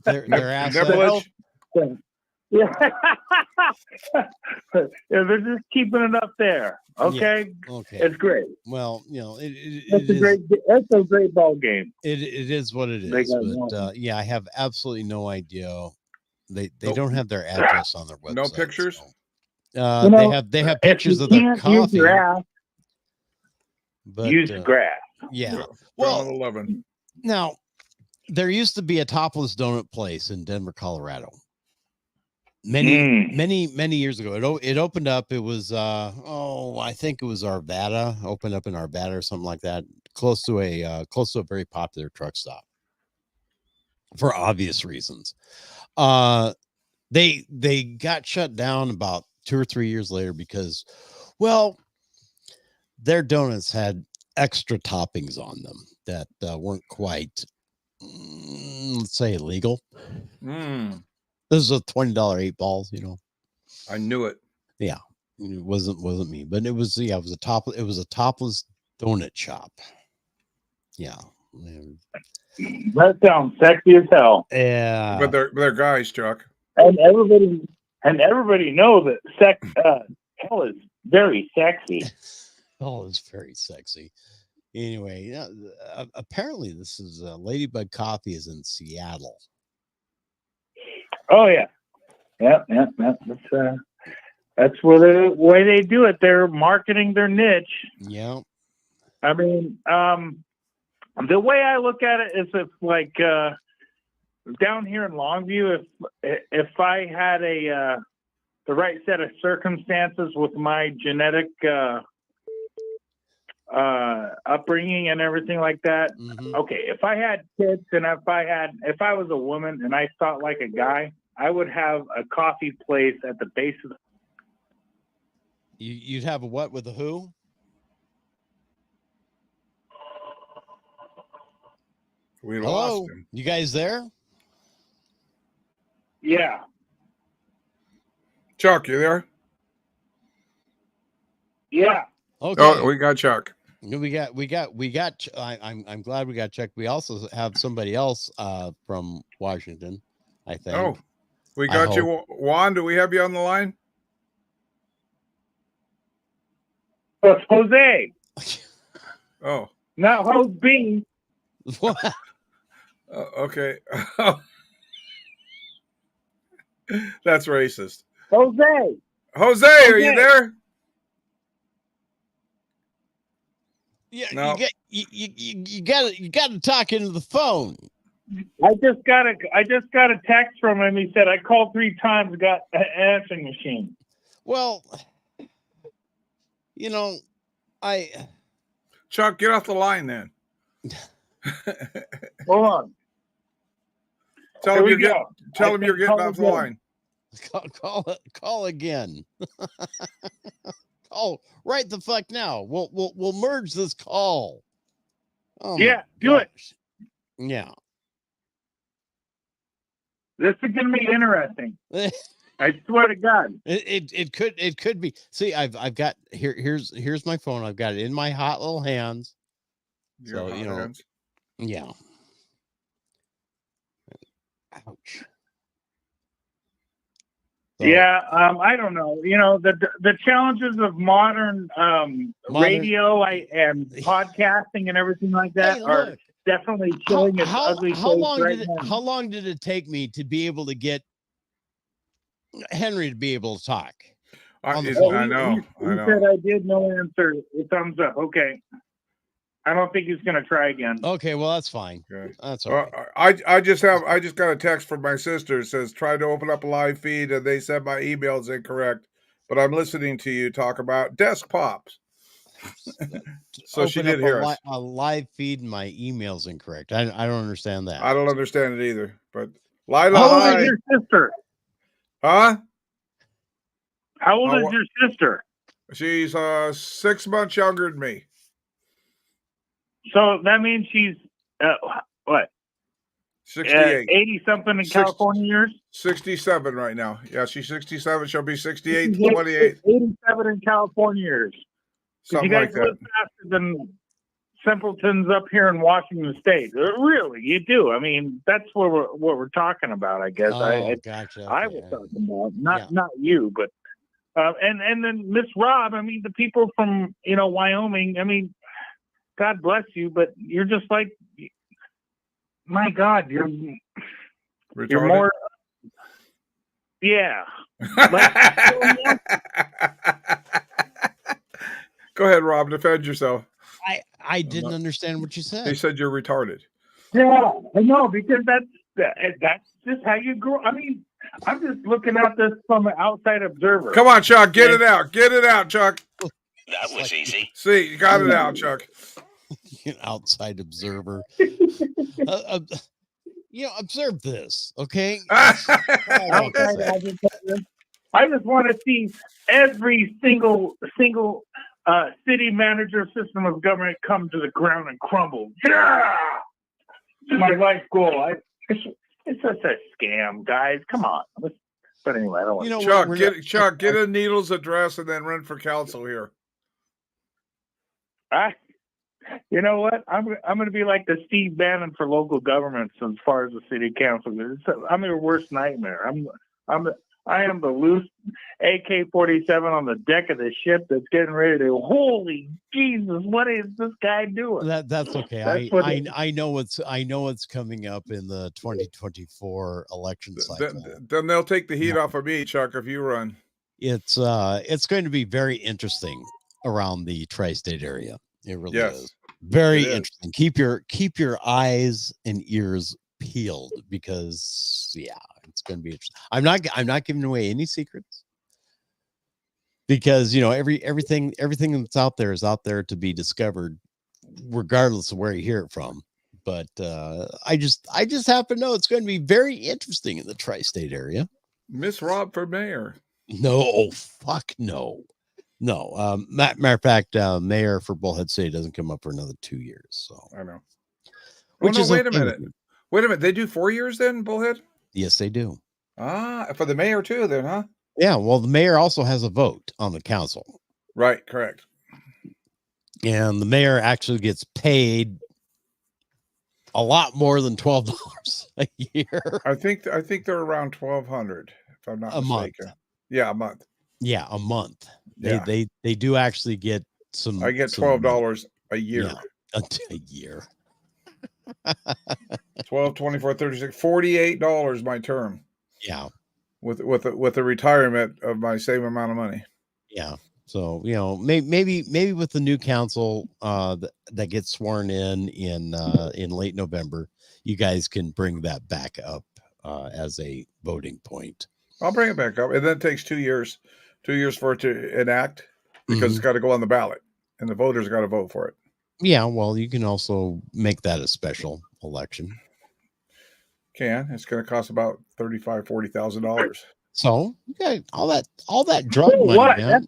H: their assets.
G: Yeah. Yeah, they're just keeping it up there. Okay.
H: Yeah, okay.
G: It's great.
H: Well, you know,
G: That's a great ball game.
H: It is what it is. But yeah, I have absolutely no idea. They don't have their address on their website.
F: No pictures.
H: So. They have pictures of their coffee. But,
G: use grass.
H: Yeah. Well,
F: 11.
H: Now, there used to be a topless donut place in Denver, Colorado. Many years ago. It opened up. It was I think it was Arvada. Opened up in Arvada or something like that, close to a very popular truck stop. For obvious reasons. They got shut down about 2 or 3 years later because, well, their donuts had extra toppings on them that weren't quite, let's say, legal. This is a $20 8 balls, you know.
F: I knew it.
H: Yeah, it wasn't me, but it was a topless donut shop. Yeah.
G: That sounds sexy as hell.
H: Yeah.
F: But they're guys, Chuck.
G: And everybody knows that hell is very sexy.
H: Oh, it's very sexy. Anyway, apparently this is Ladybug Coffee is in Seattle.
G: Oh yeah. That's where the way they do it. They're marketing their niche.
H: Yeah.
G: I mean, the way I look at it is if like down here in Longview, if I had the right set of circumstances with my genetic upbringing and everything like that. Okay, if I had kids and if I was a woman and I thought like a guy, I would have a coffee place at the base of the.
H: You'd have a what with a who?
F: We
H: Hello?
F: lost him.
H: You guys there?
G: Yeah.
F: Chuck, you there?
G: Yeah.
H: Okay.
F: Oh, we got Chuck.
H: We got. I'm glad we got Chuck. We also have somebody else from Washington, I think.
F: Oh, we got you, Juan. Do we have you on the line?
G: That's Jose.
F: Oh.
G: Not Jose B.
F: Okay. That's racist.
G: Jose,
F: are you there?
H: Yeah,
F: no.
H: you got to talk into the phone.
G: I just got a text from him. He said I called 3 times, got an answering machine.
H: Well, you know,
F: Chuck, get off the line then.
G: Hold on.
F: Tell him you're getting off the line.
H: Call again. Call right the fuck now. We'll merge this call. Oh
G: yeah, do it.
H: Yeah.
G: This is gonna be interesting. I swear to God.
H: It could be. See, I've got here's my phone. I've got it in my hot little hands.
F: Your hot hands.
H: Yeah. Ouch. So,
G: yeah, I don't know. You know, the challenges of modern radio and podcasting and everything like that are definitely showing its ugly face right now.
H: How long did it take me to be able to get Henry to be able to talk?
F: I know.
G: He said I did. No answer. Thumbs up. Okay. I don't think he's going to try again.
H: Okay, well that's fine.
F: Okay.
H: That's all right.
F: I just got a text from my sister. It says try to open up a live feed and they said my email is incorrect, but I'm listening to you talk about desk pops. So she did hear us.
H: A live feed and my email's incorrect. I don't understand that.
F: I don't understand it either. But Lila,
G: how old is your sister?
F: Huh?
G: How old is your sister?
F: She's 6 months younger than me.
G: So that means she's what?
F: 68.
G: 80 something in California years.
F: 67 right now. Yeah, she's 67. She'll be 68 to
G: 88,
F: 28.
G: 87 in California years.
F: Something
G: you guys
F: like that.
G: live faster than simpletons up here in Washington State. Really, you do. I mean, that's what we're talking about, I guess.
H: Gotcha.
G: I was talking about, not you, but and then Miss Rob. I mean, the people from Wyoming. I mean, God bless you, but you're just like, my God, you're more. Yeah.
F: Go ahead, Rob. Defend yourself.
H: I didn't understand what you said.
F: They said you're retarded.
G: Yeah, I know, because that's just how you grow. I mean, I'm just looking at this from an outside observer.
F: Come on, Chuck. Get it out. Get it out, Chuck.
P: That was easy.
F: See, you got it out, Chuck.
H: An outside observer. Observe this, okay?
G: I just want to see every single city manager system of government come to the ground and crumble. Yeah, it's my life goal. It's such a scam, guys. Come on. But anyway, I don't want.
F: Chuck, get a Needles address and then run for council here.
G: You know what? I'm going to be like the Steve Bannon for local governments as far as the city council goes. I'm your worst nightmare. I am the loose AK-47 on the deck of the ship that's getting ready to. Holy Jesus! What is this guy doing?
H: That's okay. I know what's coming up in the 2024 election cycle.
F: Then they'll take the heat off of me, Chuck, if you run.
H: It's going to be very interesting around the tri-state area. It really is very interesting. Keep your eyes and ears peeled, because it's going to be interesting. I'm not giving away any secrets, because everything that's out there is out there to be discovered, regardless of where you hear it from. But I just happen to know it's going to be very interesting in the tri-state area.
F: Miss Rob for mayor?
H: No, fuck no. No, matter of fact, mayor for Bullhead City doesn't come up for another 2 years. So
F: I know.
H: Which is
F: wait a minute. They do 4 years then, Bullhead?
H: Yes, they do.
F: For the mayor too, then, huh?
H: Yeah. Well, the mayor also has a vote on the council.
F: Right. Correct.
H: And the mayor actually gets paid a lot more than $12 a year.
F: I think they're around $1,200, if I'm not mistaken.
H: Month.
F: Yeah, a month.
H: Yeah, a month.
F: Yeah.
H: They do actually get some.
F: I get $12 a year.
H: Yeah, a year.
F: 12, 24, 36, $48 my term.
H: Yeah.
F: With a retirement of my same amount of money.
H: Yeah. So, maybe with the new council that gets sworn in late November, you guys can bring that back up as a voting point.
F: I'll bring it back up. And then it takes 2 years for it to enact, because it's got to go on the ballot and the voters got to vote for it.
H: Yeah. Well, you can also make that a special election.
F: It's going to cost about $35,000-$40,000.
H: So you got all that drug money,
G: what?
H: man.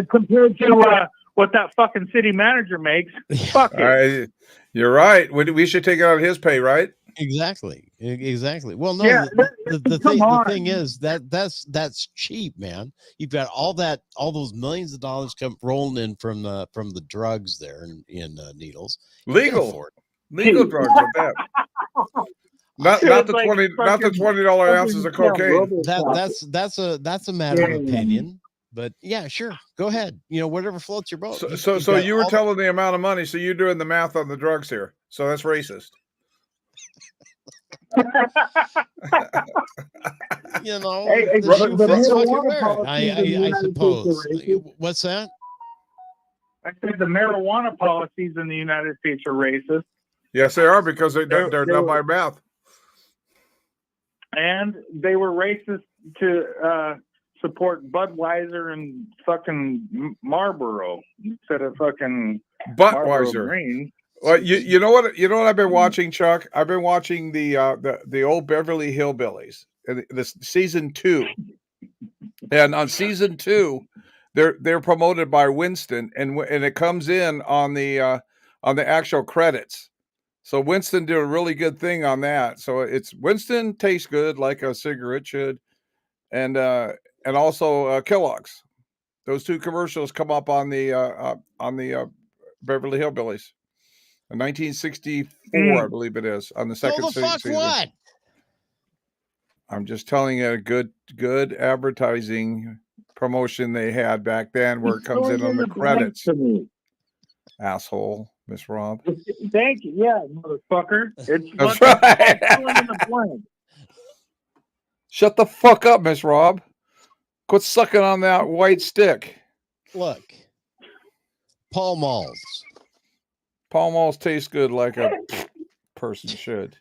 G: Compared to what that fucking city manager makes. Fuck it.
F: You're right. We should take it out of his pay, right?
H: Exactly. Well, no,
G: Yeah,
H: the thing is that's cheap, man. You've got all those millions of dollars come rolling in from the drugs there in Needles.
F: Legal drugs at that. Not the $20 ounces of cocaine.
H: That's a matter of opinion. But yeah, sure. Go ahead. Whatever floats your boat.
F: So you were telling the amount of money, so you're doing the math on the drugs here. So that's racist.
G: Hey,
H: I suppose. What's that?
G: I said the marijuana policies in the United States are racist.
F: Yes, they are, because they're done by math.
G: And they were racist to support Budweiser and fucking Marlboro instead of fucking
F: Budweiser. Well, you know what I've been watching, Chuck? I've been watching the old Beverly Hillbillies, this season 2, and on season 2, they're promoted by Winston, and it comes in on the actual credits. So Winston did a really good thing on that. So it's Winston tastes good like a cigarette should, and also Kellogg's. Those two commercials come up on the Beverly Hillbillies, in 1964, I believe it is, on the second
H: So the fuck
F: season.
H: what?
F: I'm just telling you, a good advertising promotion they had back then, where it comes in on the credits. Asshole, Miss Rob.
G: Thank you. Yeah, motherfucker. It's
F: That's
G: fucking
F: right.
G: fill in the blank.
F: Shut the fuck up, Miss Rob. Quit sucking on that white stick.
H: Look, Pall Malls.
F: Pall Malls taste good like a person should.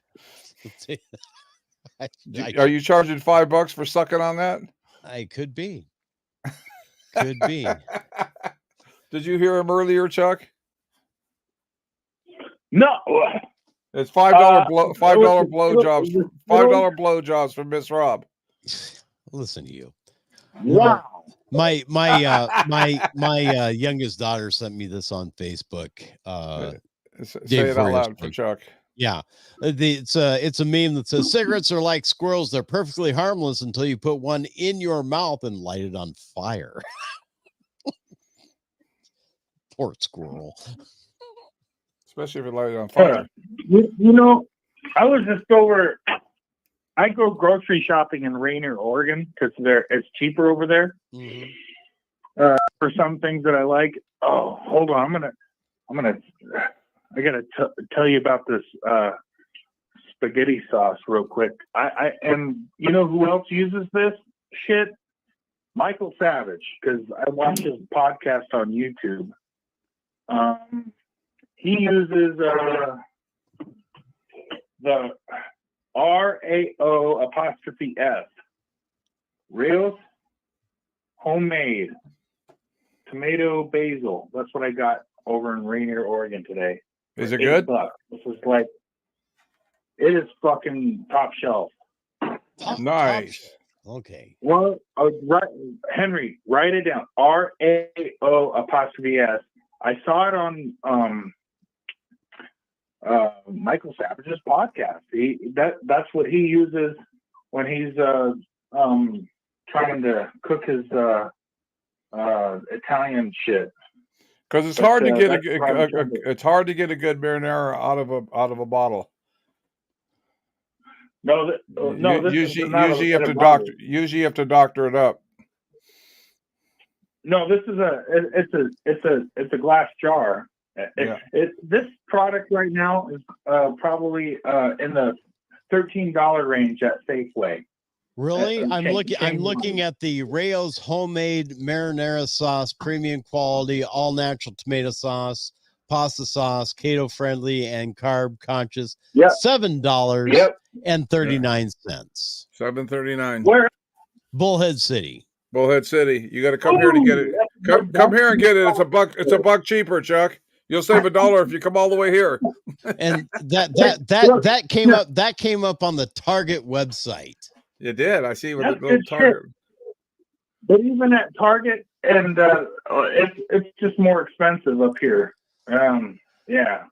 F: Are you charging $5 for sucking on that?
H: I could be. Could be.
F: Did you hear him earlier, Chuck?
G: No.
F: It's $5 blowjobs. $5 blowjobs from Miss Rob.
H: Listen to you.
G: Wow.
H: My youngest daughter sent me this on Facebook.
F: Say it out loud for Chuck.
H: Yeah, it's a meme that says cigarettes are like squirrels. They're perfectly harmless until you put one in your mouth and light it on fire. Poor squirrel.
F: Especially if you light it on fire.
G: You know, I was just over. I go grocery shopping in Rainier, Oregon, because it's cheaper over there.
H: Mm-hmm.
G: For some things that I like. Oh, hold on. I gotta tell you about this spaghetti sauce real quick. And you know who else uses this shit? Michael Savage, because I watch his podcast on YouTube. He uses the RAO''S. Rao's homemade tomato basil. That's what I got over in Rainier, Oregon today.
F: Is it good?
G: $8. This is like, it is fucking top shelf.
F: Nice.
H: Okay.
G: Well, Henry, write it down. RAO''S. I saw it on Michael Savage's podcast. That's what he uses when he's trying to cook his Italian shit.
F: Because it's hard to get it's hard to get a good marinara out of a bottle. Usually you have to doctor it up.
G: No, this is it's a glass jar. This product right now is probably in the $13 range at Safeway.
H: Really? I'm looking at the Rao's homemade marinara sauce, premium quality, all natural tomato sauce, pasta sauce, keto friendly and carb conscious.
G: Yep.
H: $7 and 39 cents.
F: $7.39.
G: Where?
H: Bullhead City.
F: Bullhead City. You got to come here to get it. Come here and get it. It's a buck cheaper, Chuck. You'll save $1 if you come all the way here.
H: And that came up on the Target website.
F: You did. I see with
G: That's
F: the little
G: good
F: Target.
G: shit. But even at Target, and it's just more expensive up here. Yeah.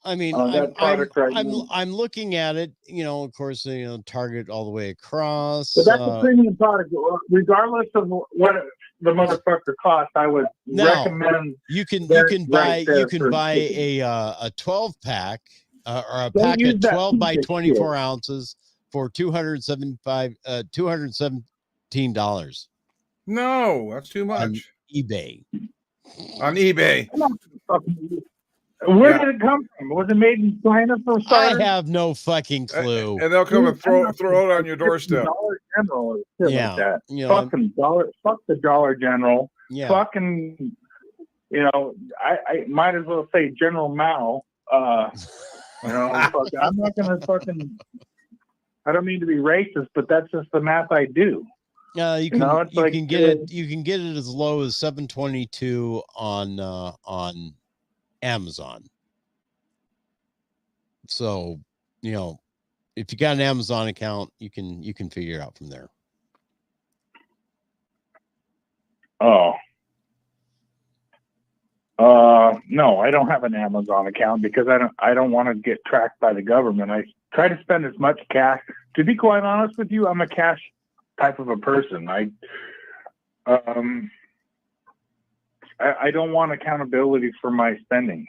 H: I mean, I'm looking at it, of course, Target all the way across.
G: But that's a premium product. Regardless of what the motherfucker costs, I would recommend.
H: You can buy a 12 pack or a pack of 12 by 24 ounces for $217.
F: No, that's too much.
H: On eBay.
G: Where did it come from? Was it made in China for starters?
H: I have no fucking clue.
F: And they'll come and throw it on your doorstep.
G: Dollar General or shit like that.
H: Fucking
G: fuck the Dollar General.
H: Yeah.
G: Fucking, I might as well say General Mao. I'm not gonna fucking. I don't mean to be racist, but that's just the math I do.
H: You can get it as low as $7.22 on Amazon. So, if you got an Amazon account, you can figure it out from there.
G: Oh. No, I don't have an Amazon account because I don't want to get tracked by the government. I try to spend as much cash. To be quite honest with you, I'm a cash type of a person. I don't want accountability for my spending.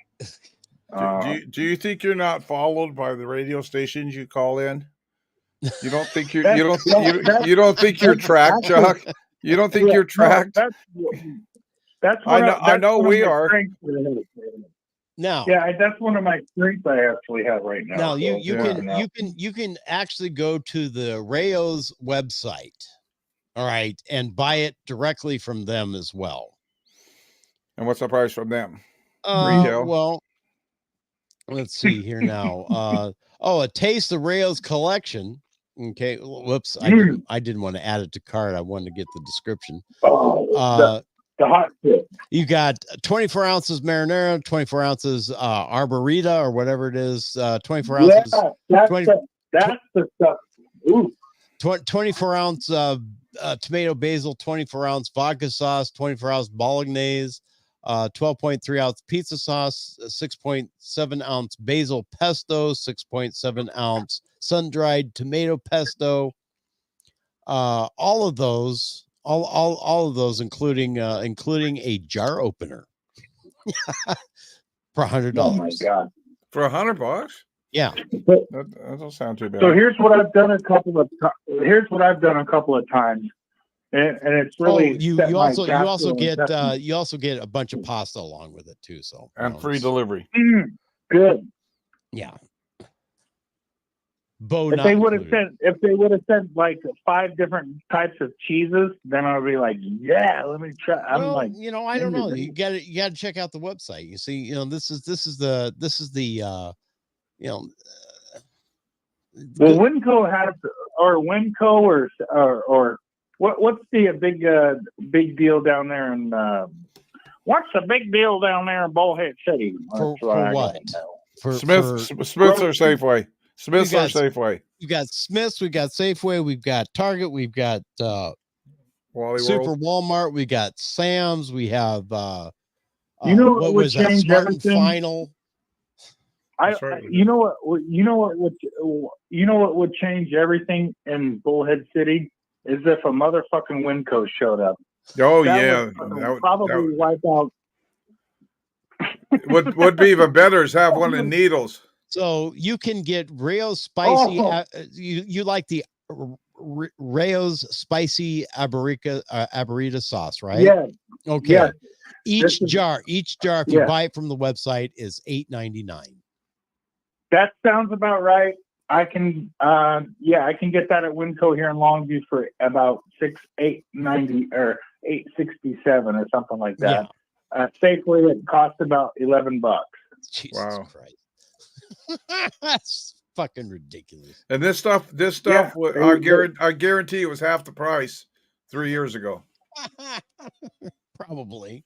F: Do you think you're not followed by the radio stations you call in? You don't think you don't think you're tracked, Chuck? You don't think you're tracked?
G: That's what
F: I know we are.
H: Now,
G: yeah, that's one of my strengths I actually have right now.
H: Now you can actually go to the Rayo's website, all right, and buy it directly from them as well.
F: And what's the price from them? Retail.
H: Well, let's see here now. A Taste of Rayo's collection. Okay, whoops, I didn't want to add it to cart. I wanted to get the description.
G: The hot tip.
H: You got 24 ounces marinara, 24 ounces arborita or whatever it is, 24 ounces.
G: Yeah, that's the stuff. Ooh.
H: 24 ounce tomato basil, 24 ounce vodka sauce, 24 ounce bolognese, 12.3 ounce pizza sauce, 6.7 ounce basil pesto, 6.7 ounce sun-dried tomato pesto. All of those, including a jar opener for $100.
G: Oh my God!
F: For $100?
H: Yeah,
F: that doesn't sound too bad.
G: So here's what I've done a couple of times, and it's really
H: you also get a bunch of pasta along with it too. So
F: and free delivery.
G: Good.
H: Yeah.
G: If they would have sent like 5 different types of cheeses, then I'd be like, yeah, let me try. I
H: don't know. You got to check out the website. You see, this is the
G: well, Winco has, or Winco, or what's the big deal down there in what's the big deal down there in Bullhead City?
H: For what?
F: Smith's or Safeway? Smith's or Safeway?
H: We've got Smith's, we've got Safeway, we've got Target, we've got
F: Wally
H: Super
F: World.
H: Walmart, we got Sam's, we have
G: what would change
H: Smart
G: everything?
H: and Final.
G: You know what would change everything in Bullhead City is if a motherfucking Winco showed up.
F: Oh
G: That
F: yeah,
G: would probably wipe out.
F: would be even better is have one in Needles.
H: So you can get Rayo's spicy. You like the Rayo's spicy arborita sauce, right?
G: Yeah.
H: Okay.
G: Yeah.
H: Each jar, if you buy it from the website, is $8.99.
G: That sounds about right. I can get that at Winco here in Longview for about $8.90 or $8.67 or something like that.
H: Yeah.
G: Safeway, it costs about $11.
H: Jesus Christ. That's fucking ridiculous.
F: And this stuff, I guarantee it was half the price 3 years ago.
H: Probably.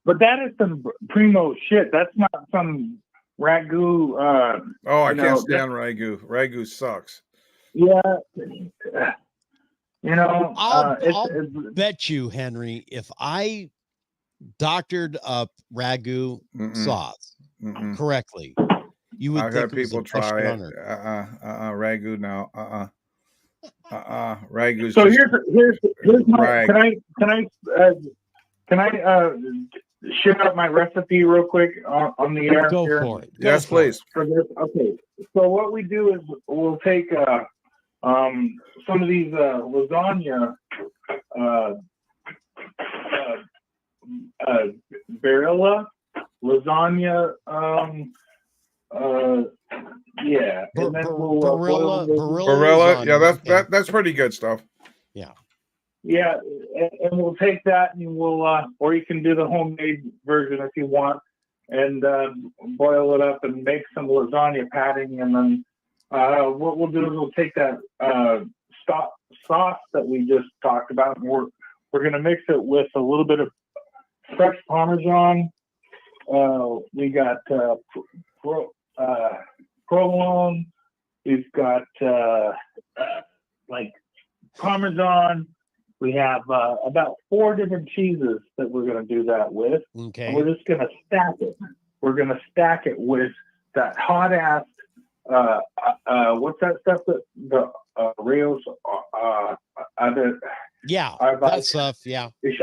G: But that is some primo shit. That's not some ragu.
F: I can't stand ragu. Ragu sucks.
G: Yeah.
H: I'll bet you, Henry, if I doctored up ragu sauce correctly, you would think
F: people try it. Ragu now. Ragu.
G: So here's my. Can I share out my recipe real quick on the air?
H: Go for it.
F: Yes, please.
G: For this, okay. So what we do is we'll take some of these lasagna Barilla lasagna. Yeah, and then
F: Barilla. Yeah, that's pretty good stuff.
H: Yeah.
G: Yeah, and we'll take that and we'll, or you can do the homemade version if you want, and boil it up and make some lasagna padding, and then what we'll do is we'll take that sauce that we just talked about, and we're gonna mix it with a little bit of fresh Parmesan. We got provolone. We've got like Parmesan. We have about 4 different cheeses that we're going to do that with.
H: Okay.
G: And we're just going to stack it. We're going to stack it with that hot ass. What's that stuff that the Rios?
H: Yeah,
G: Arbeit.
H: that stuff. Yeah.
G: Ich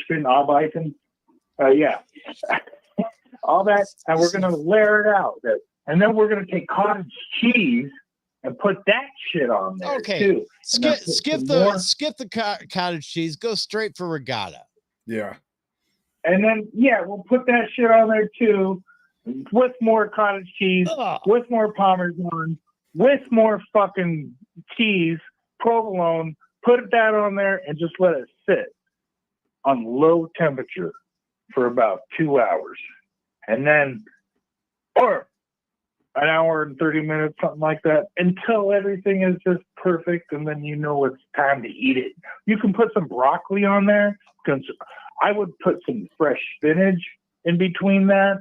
G: bin arbeiten. Yeah. All that, and we're going to layer it out. And then we're going to take cottage cheese and put that shit on there too.
H: Skip the cottage cheese. Go straight for regatta.
F: Yeah.
G: And then we'll put that shit on there too, with more cottage cheese, with more Parmesan, with more fucking cheese, provolone. Put that on there and just let it sit on low temperature for about 2 hours, and then or an hour and 30 minutes, something like that, until everything is just perfect, and then you know it's time to eat it. You can put some broccoli on there, because I would put some fresh spinach in between that.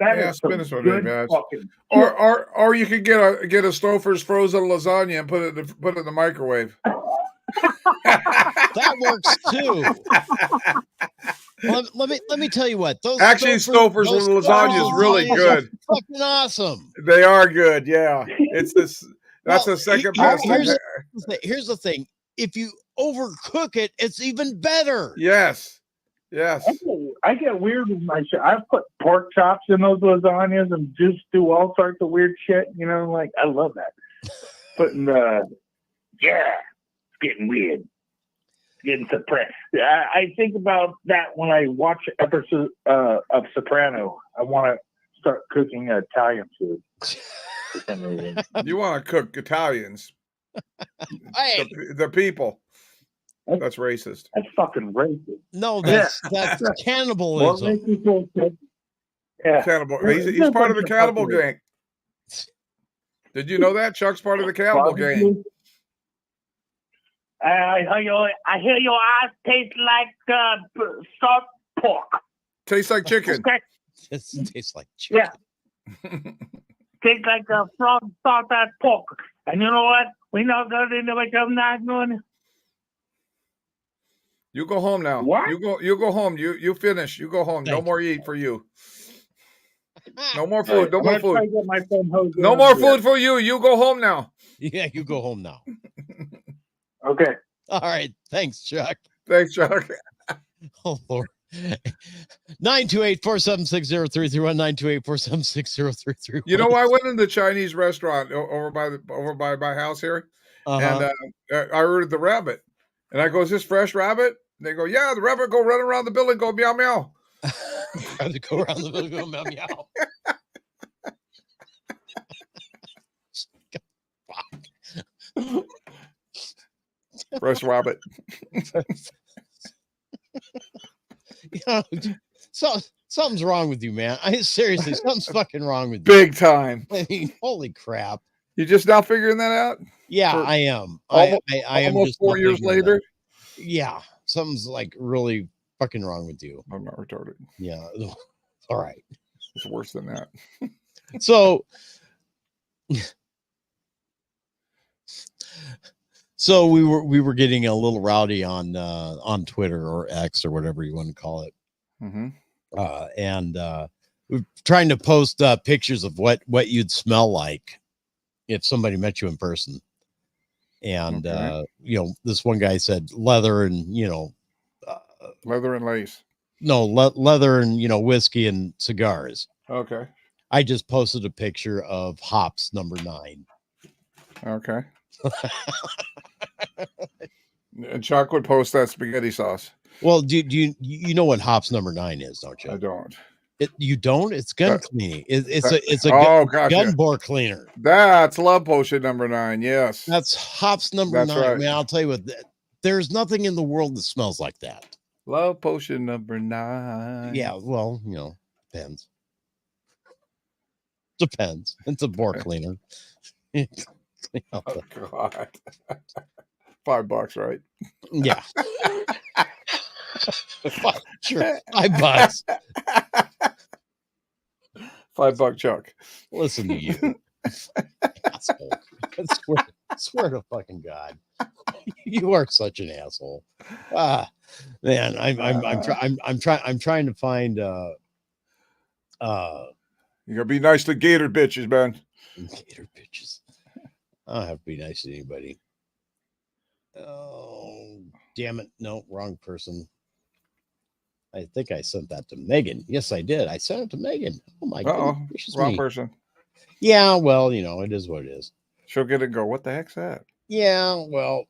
G: That is some
F: spinach would be
G: good
F: bad.
G: fucking.
F: Or you could get a Stouffer's frozen lasagna and put it in the microwave.
H: That works too. Let me tell you what. Those
F: Stouffer's lasagna is really good.
H: Fucking awesome.
F: They are good. Yeah, it's this. That's the second best.
H: Here's the thing. If you overcook it, it's even better.
F: Yes.
G: I get weird with my shit. I've put pork chops in those lasagnas and just do all sorts of weird shit. You know, like I love that. Putting it's getting weird. Getting suppressed. I think about that when I watch episodes of Soprano. I want to start cooking Italian food.
F: You want to cook Italians?
H: Hey.
F: The people. That's racist.
G: That's fucking racist.
H: No, that's cannibalism.
F: Cannibal. He's part of the cannibal gang. Did you know that Chuck's part of the cannibal gang?
G: I hear your eyes taste like salt pork.
F: Tastes like chicken.
G: Okay.
H: It tastes like chicken.
G: Yeah. Tastes like frog salted pork. And you know what? We not going to do I'm not going.
F: You go home now.
G: What?
F: You go home. You finish. You go home. No more eat for you. No more food. No more food. No more food for you. You go home now.
H: Yeah, you go home now.
G: Okay.
H: All right. Thanks, Chuck.
F: Thanks, Chuck.
H: Oh, Lord. 928-476-0331, 928-476-0331.
F: You know, I went in the Chinese restaurant over by my house here, and I ordered the rabbit. And I go, is this fresh rabbit? And they go, yeah, the rabbit go run around the building, go meow meow.
H: Rabbit go around the building, go meow meow.
F: Fresh rabbit.
H: You know, something's wrong with you, man. Seriously, something's fucking wrong with you.
F: Big time.
H: I mean, holy crap.
F: You just now figuring that out?
H: Yeah, I am.
F: I
H: am
F: almost
H: just
F: 4 years later.
H: Yeah, something's like really fucking wrong with you.
F: I'm not retarded.
H: Yeah, all right.
F: It's worse than that.
H: So we were getting a little rowdy on Twitter or X or whatever you want to call it, and we're trying to post pictures of what you'd smell like if somebody met you in person. And you know, this one guy said leather and
F: leather and lace.
H: No, leather and whiskey and cigars.
F: Okay.
H: I just posted a picture of hops number 9.
F: Okay. And Chuck would post that spaghetti sauce.
H: Well, do you know what hops number 9 is, don't you?
F: I don't.
H: You don't? It's gun cleaning. It's a gun bore cleaner.
F: That's love potion number 9. Yes.
H: That's hops number 9.
F: Right.
H: Man, I'll tell you what, there's nothing in the world that smells like that.
F: Love potion number 9.
H: Yeah, well, depends. Depends. It's a bore cleaner.
F: Oh God. $5, right?
H: Yeah. Sure. $5.
F: $5 Chuck.
H: Listen to you. Asshole. I swear to fucking God. You are such an asshole. Ah, man, I'm trying to find
F: You gotta be nice to gator bitches, man.
H: Gator bitches. I don't have to be nice to anybody. Oh, damn it. No, wrong person. I think I sent that to Megan. Yes, I did. I sent it to Megan. Oh my goodness.
F: Wrong person.
H: Yeah, well, it is what it is.
F: She'll get it and go, what the heck's that?
H: Yeah, well,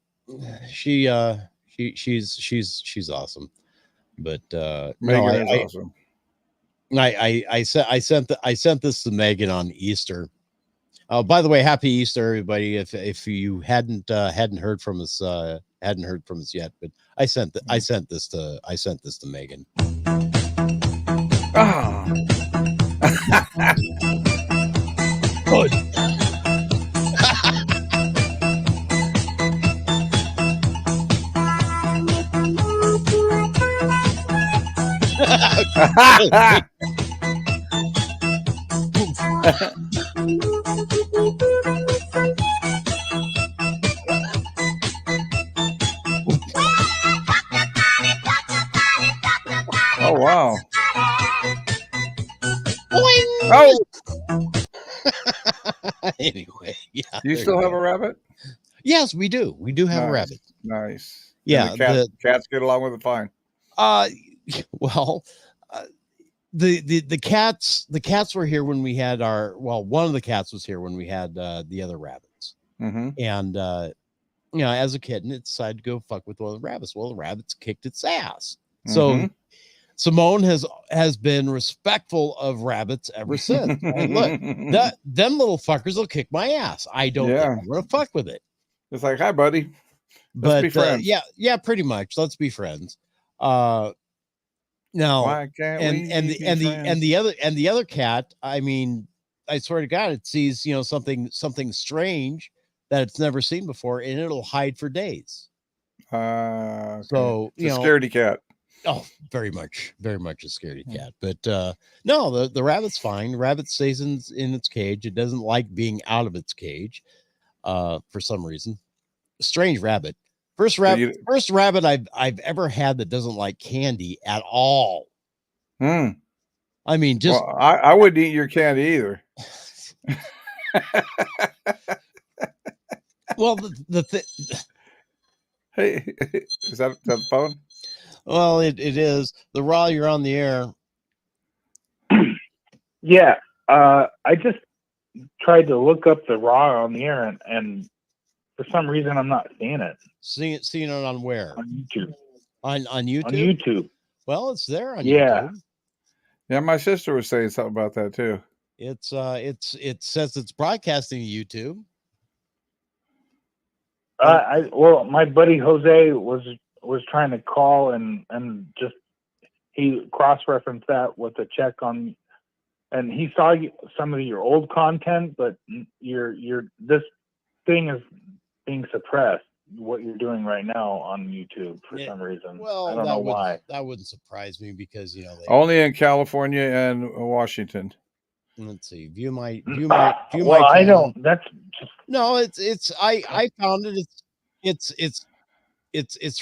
H: she's awesome. But
F: Megan is awesome.
H: I sent this to Megan on Easter. By the way, happy Easter, everybody! If you hadn't heard from us yet, but I sent this to Megan. Good.
F: Oh wow!
H: Oh. Anyway, yeah.
F: Do you still have a rabbit?
H: Yes, we do. We do have a rabbit.
F: Nice.
H: Yeah,
F: And the cats get along with it fine.
H: Well, the cats were here when we had one of the cats was here when we had the other rabbits.
F: Mm-hmm.
H: And as a kitten, it decided to go fuck with one of the rabbits. Well, the rabbits kicked its ass. So Simone has been respectful of rabbits ever since. And look, them little fuckers will kick my ass. I don't think I'm gonna fuck with it.
F: It's like, hi, buddy. Let's be friends.
H: Yeah, pretty much. Let's be friends. Now,
F: why can't
H: the other cat, I mean, I swear to God, it sees something strange that it's never seen before, and it'll hide for days.
F: Okay.
H: So
F: it's a scaredy cat.
H: Oh, very much a scaredy cat. But no, the rabbit's fine. The rabbit stays in its cage. It doesn't like being out of its cage for some reason. Strange rabbit. First rabbit I've ever had that doesn't like candy at all. I mean, just
F: I wouldn't eat your candy either.
H: Well,
F: hey, is that the phone?
H: Well, it is. The Raw, you're on the air.
G: Yeah, I just tried to look up the Raw on the air, and for some reason I'm not seeing it.
H: Seeing it on where?
G: On YouTube.
H: On YouTube?
G: On YouTube.
H: Well, it's there on YouTube.
F: Yeah, my sister was saying something about that too.
H: It says it's broadcasting to YouTube.
G: Well, my buddy Jose was trying to call and just he cross-referenced that with a check on, and he saw some of your old content, but your this thing is being suppressed. What you're doing right now on YouTube for some reason.
H: Well,
G: I don't know why.
H: That wouldn't surprise me because they
F: only in California and Washington.
H: Let's see. View my
G: well, I don't. That's just
H: no. It's I found it. It's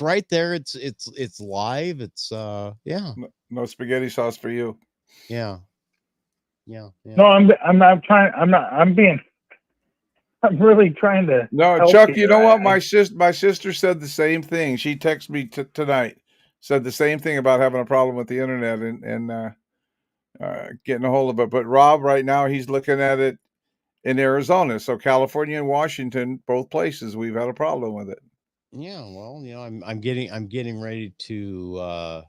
H: right there. It's live. It's yeah.
F: No spaghetti sauce for you.
H: Yeah. No,
G: I'm trying. I'm really trying to.
F: No, Chuck. You know what? My sister said the same thing. She texted me tonight. Said the same thing about having a problem with the internet and getting a hold of it. But Rob, right now, he's looking at it in Arizona. So California and Washington, both places, we've had a problem with it.
H: Yeah, well, I'm getting ready to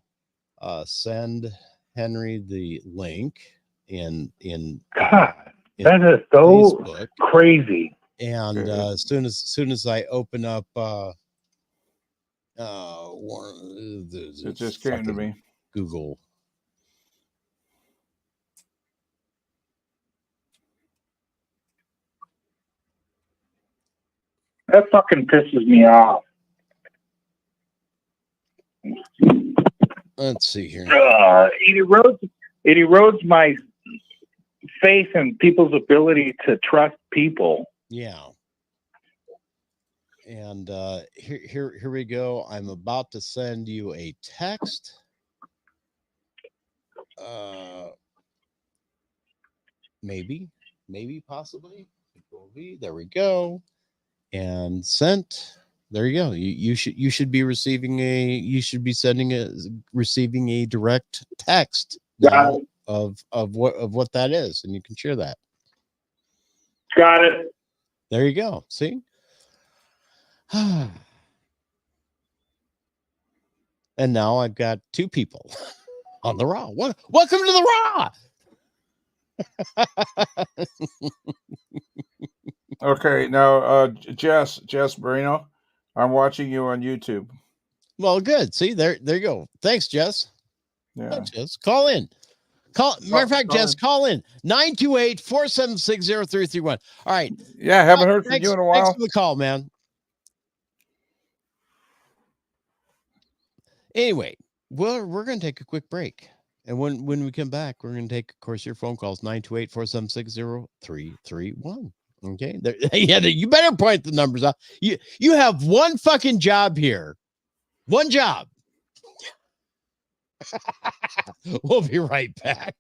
H: send Henry the link in
G: God, that is so Facebook. Crazy.
H: And as soon as I open up
F: it just came to me.
H: Google.
G: That fucking pisses me off.
H: Let's see here.
G: It erodes my faith in people's ability to trust people.
H: Yeah. And here we go. I'm about to send you a text. Maybe, possibly. There we go. And sent. There you go. You should be receiving receiving a direct text now of what that is, and you can share that.
G: Got it.
H: There you go. See? And now I've got two people on the Raw. Welcome to the Raw.
F: Okay, now Jess Marino, I'm watching you on YouTube.
H: Well, good. See, there you go. Thanks, Jess.
F: Yeah.
H: Thanks, Jess. Call in. Matter of fact, Jess, call in 928-476-0331. All right.
F: Yeah, haven't heard from you in a while.
H: Thanks for the call, man. Anyway, we're going to take a quick break. And when we come back, we're going to take, of course, your phone calls, 928-476-0331. Okay. Yeah, you better point the numbers out. You have one fucking job here. One job. We'll be right back.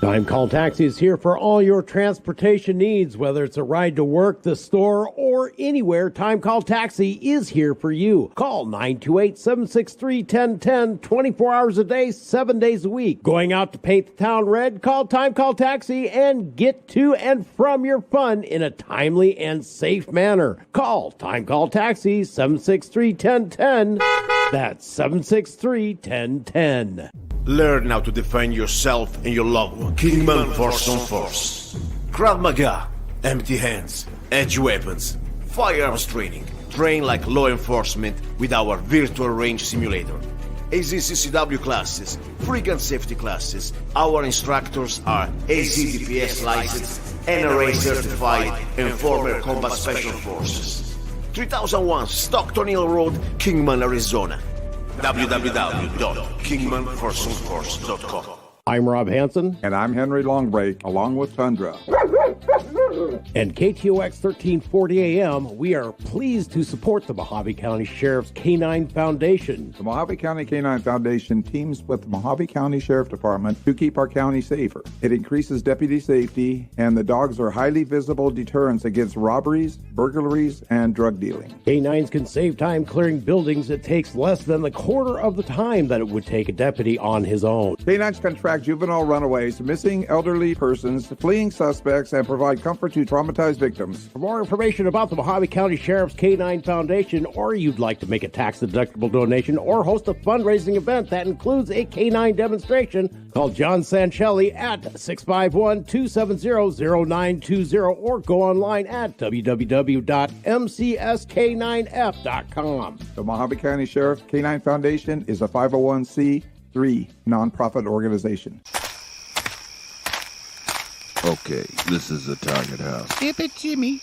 A: Time Call Taxi is here for all your transportation needs, whether it's a ride to work, the store, or anywhere. Time Call Taxi is here for you. Call 928-763-1010, 24 hours a day, 7 days a week. Going out to paint the town red? Call Time Call Taxi and get to and from your fun in a timely and safe manner. Call Time Call Taxi, 763-1010. That's 763-1010.
Q: Learn how to defend yourself and your loved one. Kingman Force on Force. Krav Maga. Empty hands. Edge weapons. Firearms training. Train like law enforcement with our virtual range simulator. AZCCW classes. Free gun safety classes. Our instructors are AZDPS licensed, NRA certified, and former Combat Special Forces. 3001 Stockton Hill Road, Kingman, Arizona. www.kingmanforsonforce.com.
A: I'm Rob Hansen.
R: And I'm Henry Longbreak, along with Tundra.
A: And KTOX 1340 AM, we are pleased to support the Mojave County Sheriff's Canine Foundation.
R: The Mojave County Canine Foundation teams with the Mojave County Sheriff Department to keep our county safer. It increases deputy safety, and the dogs are highly visible deterrents against robberies, burglaries, and drug dealing.
A: Canines can save time clearing buildings. It takes less than the quarter of the time that it would take a deputy on his own.
R: Canines can track juvenile runaways, missing elderly persons, fleeing suspects, and provide comfort to traumatized victims.
A: For more information about the Mojave County Sheriff's Canine Foundation, or you'd like to make a tax-deductible donation or host a fundraising event that includes a canine demonstration, call John Sancelli at 651-270-0920 or go online at www.mcsk9f.com.
R: The Mojave County Sheriff Canine Foundation is a 501c3 nonprofit organization.
L: Okay, this is the target house.
M: Yeah, but Jimmy,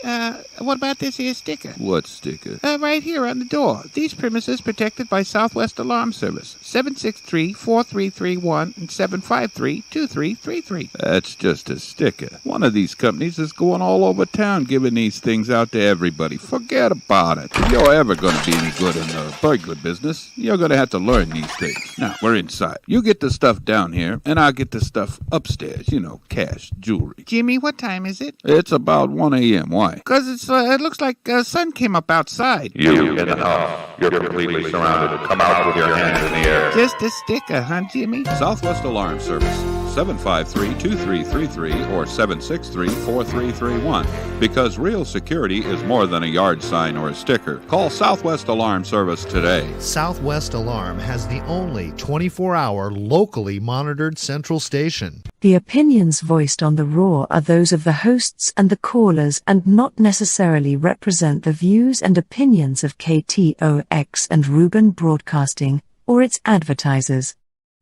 M: what about this here sticker?
L: What sticker?
M: Right here on the door. These premises protected by Southwest Alarm Service. 763-4331 and 753-2333.
L: That's just a sticker. One of these companies is going all over town giving these things out to everybody. Forget about it. If you're ever going to be any good in the burglar business, you're going to have to learn these things. Now, we're inside. You get the stuff down here, and I'll get the stuff upstairs. You know, cash, jewelry.
M: Jimmy, what time is it?
L: It's about 1 a.m. Why?
M: Because it looks like the sun came up outside.
N: You in the house. You're completely surrounded. Come out with your hands in the air.
M: Just a sticker, huh, Jimmy?
S: Southwest Alarm Service.
L: 753-2333 or 763-4331. Because real security is more than a yard sign or a sticker. Call Southwest Alarm Service today.
O: Southwest Alarm has the only 24-hour locally monitored central station.
B: The opinions voiced on The Raw are those of the hosts and the callers and not necessarily represent the views and opinions of KTOX and Ruben Broadcasting or its advertisers.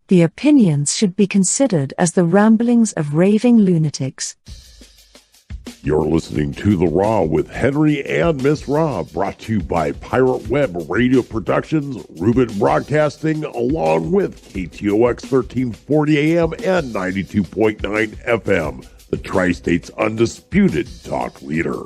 B: The opinions should be considered as the ramblings of raving lunatics.
C: You're listening to The Raw with Henry and Miss Raw, brought to you by Pirate Web Radio Productions, Ruben Broadcasting, along with KTOX 1340 AM and 92.9 FM, the Tri-State's undisputed talk leader.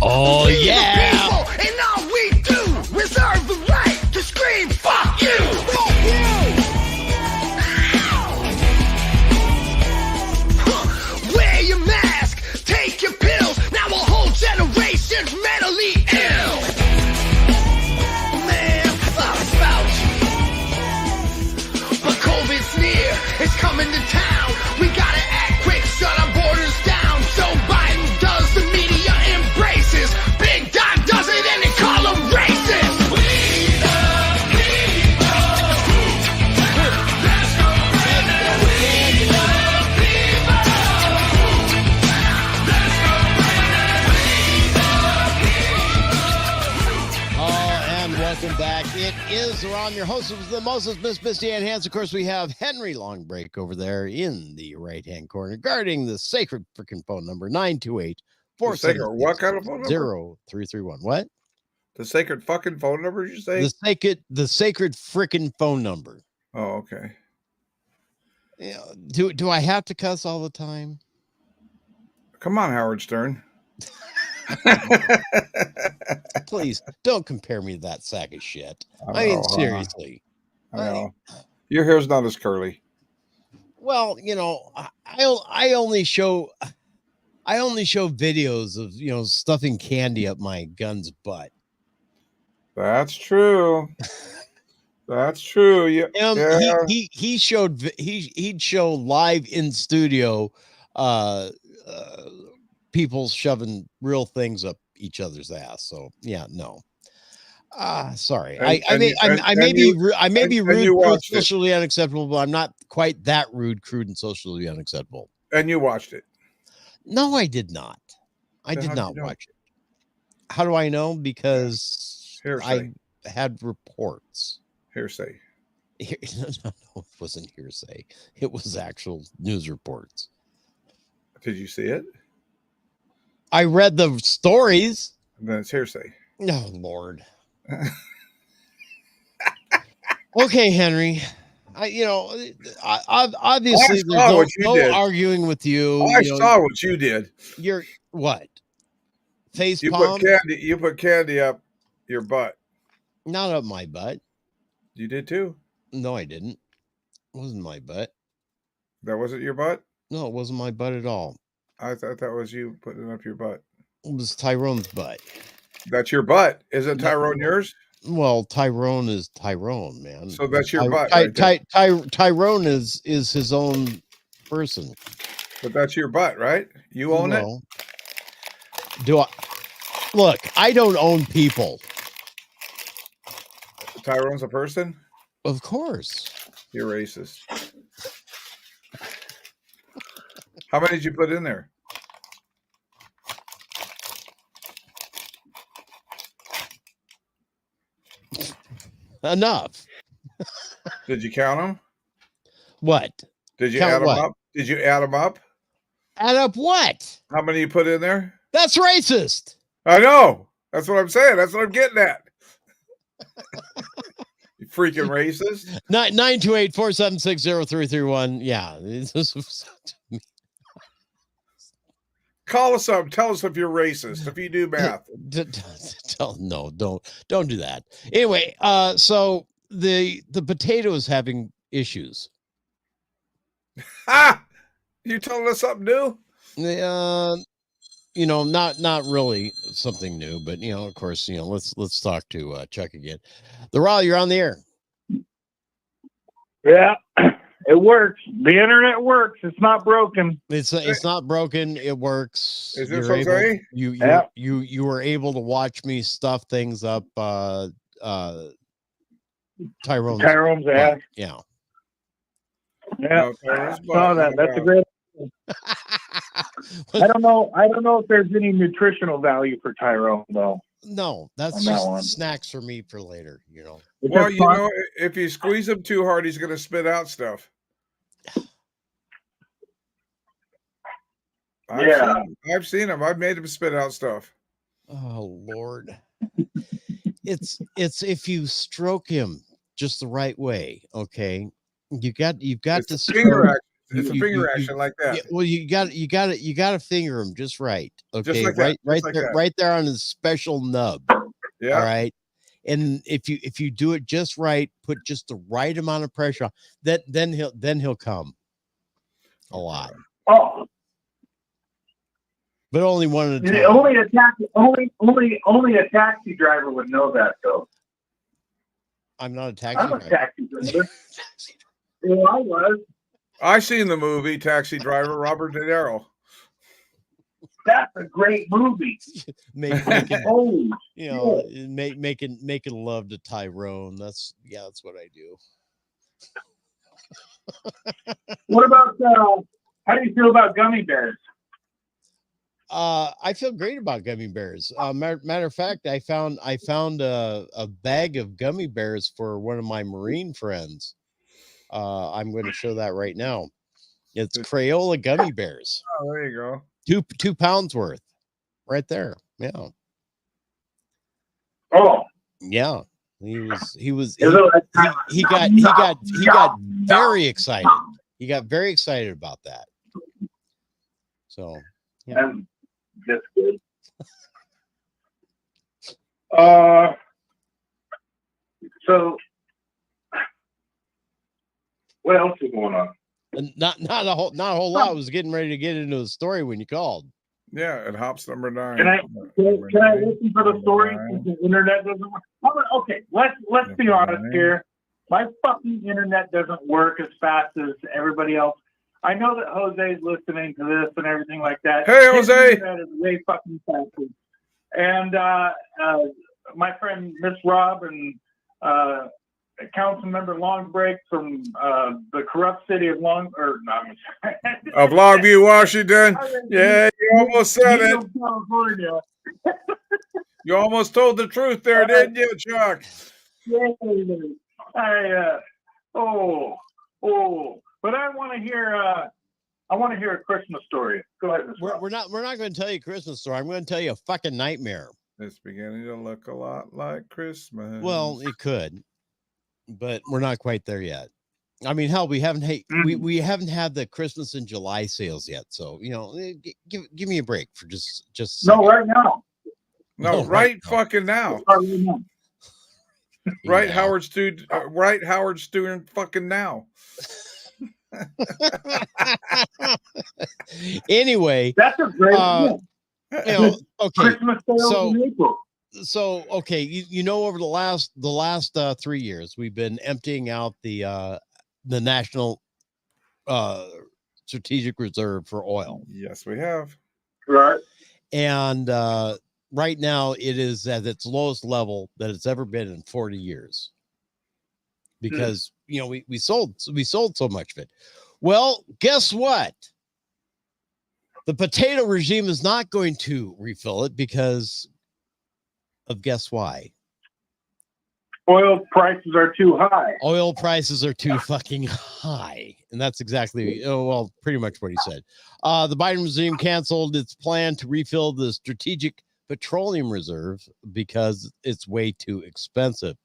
H: Oh, yeah!
D: And all we do, reserve the right to scream, fuck you! Fuck you! Wear your mask, take your pills, now a whole generation's mentally ill. Man, fuck about you. But COVID's near, it's coming to town. We gotta act quick, shut our borders down. Joe Biden does, the media embraces. Big Doc does it and they call them racist. We the people. Let's go, Brandon. We the people. Let's go, Brandon.
H: And welcome back. It is Ron, your host of the Moses, Miss Misty Ann Hands. Of course, we have Henry Longbreak over there in the right-hand corner, guarding the sacred freaking phone number, 928
F: What kind of phone number?
H: 0331. What?
F: The sacred fucking phone number, you say?
H: The sacred freaking phone number.
F: Oh, okay.
H: Yeah. Do I have to cuss all the time?
F: Come on, Howard Stern.
H: Please don't compare me to that sack of shit. I
F: know,
H: mean, seriously.
F: I know. Your hair's not as curly.
H: Well, I only show videos of stuffing candy up my gun's butt.
F: That's true. That's true. Yeah.
H: He'd show live in studio people shoving real things up each other's ass. So yeah, no. Sorry. I may be rude, crude, socially unacceptable, but I'm not quite that rude, crude, and socially unacceptable.
F: And you watched it?
H: No, I did not. I did not watch it. How do I know? Because I had reports.
F: Hearsay.
H: No, it wasn't hearsay. It was actual news reports.
F: Did you see it?
H: I read the stories.
F: Then it's hearsay.
H: No, Lord. Okay, Henry. Obviously there's no arguing with you.
F: I saw what you did.
H: You're what? Face
F: you
H: palm?
F: You put candy up your butt.
H: Not up my butt.
F: You did too.
H: No, I didn't. It wasn't my butt.
F: That wasn't your butt?
H: No, it wasn't my butt at all.
F: I thought that was you putting it up your butt.
H: It was Tyrone's butt.
F: That's your butt. Isn't Tyrone yours?
H: Well, Tyrone is Tyrone, man.
F: So that's your butt.
H: Tyrone is his own person.
F: But that's your butt, right? You own it?
H: Do I? Look, I don't own people.
F: Tyrone's a person?
H: Of course.
F: You're racist. How many did you put in there?
H: Enough.
F: Did you count them?
H: What?
F: Did you
H: count
F: add them
H: what?
F: up? Did you add them up?
H: Add up what?
F: How many you put in there?
H: That's racist.
F: I know. That's what I'm saying. That's what I'm getting at. You freaking racist.
H: 928-476-0331. Yeah.
F: Call us up. Tell us if you're racist. If you do math.
H: No, don't do that. Anyway, so the potato is having issues.
F: You telling us something new?
H: Not really something new, but of course, let's talk to Chuck again. The Raw, you're on the air.
G: Yeah, it works. The internet works. It's not broken.
H: It's not broken. It works.
F: Is this
H: You're
F: Jose?
H: able, you were able to watch me stuff things up. Tyrone's
G: ass.
H: Yeah.
G: Yeah,
F: Tyrone's
G: saw
F: butt,
G: that.
F: no
G: That's a
F: doubt.
G: great. I don't know if there's any nutritional value for Tyrone though.
H: No, that's
G: On that
H: just
G: one.
H: snacks for me for later. You know.
F: Well, you know, if you squeeze him too hard, he's going to spit out stuff. I've seen him. I've made him spit out stuff.
H: Oh Lord. It's if you stroke him just the right way, okay. You've got to
F: Finger
H: stroke.
F: action. It's a finger action like that.
H: Yeah, well, you got to finger him just right. Okay,
F: like that,
H: right
F: like
H: there,
F: that.
H: right there on his special nub.
F: Yeah.
H: All right. And if you do it just right, put just the right amount of pressure on, then he'll come a lot.
G: Oh,
H: But only one at a time.
G: only a taxi driver would know that though.
H: I'm not a taxi
G: I'm a
H: driver.
G: taxi driver. Well, I was.
F: I seen the movie Taxi Driver, Robert De Niro.
G: That's a great movie.
H: Making
G: Holy
H: you know,
G: shit.
H: making love to Tyrone. That's what I do.
G: What about how do you feel about gummy bears?
H: I feel great about gummy bears. Matter of fact, I found a bag of gummy bears for one of my Marine friends. I'm going to show that right now. It's Crayola gummy bears.
F: Oh, there you go.
H: 2 pounds worth, right there. Yeah.
G: Oh.
H: Yeah. He got very excited. He got very excited about that. So yeah.
G: That's good. So what else is going on?
H: And not a whole lot. I was getting ready to get into the story when you called.
F: Yeah, it hops number 9.
G: Can I listen for the story? The internet doesn't work. Okay, let's be honest here. My fucking internet doesn't work as fast as everybody else. I know that Jose's listening to this and everything like that.
F: Hey, Jose!
G: That is way fucking faster. And my friend Miss Rob and Council Member Longbreak from the corrupt city of
F: of Longview, Washington. Yeah, you almost said it.
G: California.
F: You almost told the truth there, didn't you, Chuck?
G: Yeah, but I want to hear a Christmas story. Go ahead, Miss Rob.
H: We're not going to tell you a Christmas story. I'm going to tell you a fucking nightmare.
F: It's beginning to look a lot like Christmas.
H: Well, it could, but we're not quite there yet. I mean, hell, we haven't we haven't had the Christmas in July sales yet. So give me a break for just
G: no, right now.
F: No, right fucking now. Right, Howard Stewart. Right, Howard Stewart. Fucking now.
H: Anyway,
G: that's a great.
H: Okay.
G: Christmas sales in April.
H: So okay, you know, over the last 3 years, we've been emptying out the National Strategic Reserve for oil.
F: Yes, we have.
G: Right.
H: And right now, it is at its lowest level that it's ever been in 40 years. Because we sold so much of it. Well, guess what? The potato regime is not going to refill it because of guess why?
G: Oil prices are too high.
H: Oil prices are too fucking high. And that's exactly, pretty much what he said. The Biden regime canceled its plan to refill the Strategic Petroleum Reserve because it's way too expensive.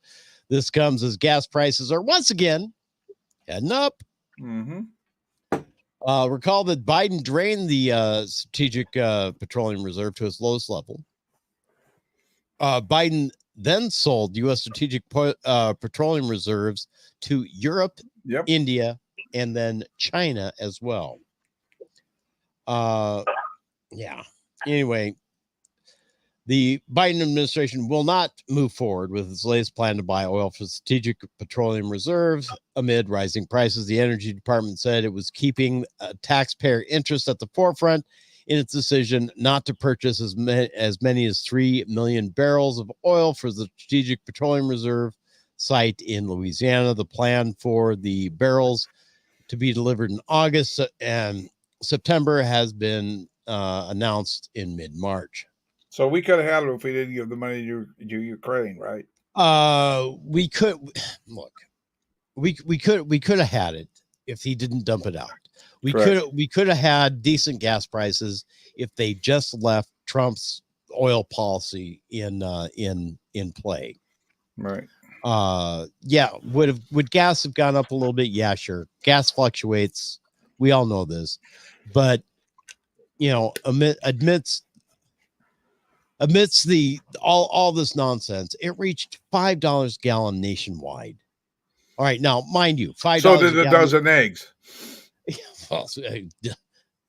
H: This comes as gas prices are once again heading up.
F: Mm-hmm.
H: Recall that Biden drained the Strategic Petroleum Reserve to its lowest level. Biden then sold U.S. Strategic Petroleum Reserves to Europe, India, and then China as well. Yeah. Anyway, The Biden administration will not move forward with its latest plan to buy oil for strategic petroleum reserves amid rising prices. The Energy Department said it was keeping taxpayer interest at the forefront in its decision not to purchase as many as 3 million barrels of oil for the Strategic Petroleum Reserve site in Louisiana. The plan for the barrels to be delivered in August and September has been announced in mid-March.
F: So we could have had it if we didn't give the money to Ukraine, right?
H: We could look. We could have had it if he didn't dump it out. We could have had decent gas prices if they just left Trump's oil policy in play.
F: Right.
H: Yeah. Would gas have gone up a little bit? Yeah, sure. Gas fluctuates. We all know this, but amidst the all this nonsense, it reached $5 a gallon nationwide. All right, now mind you, $5.
F: So did a dozen eggs.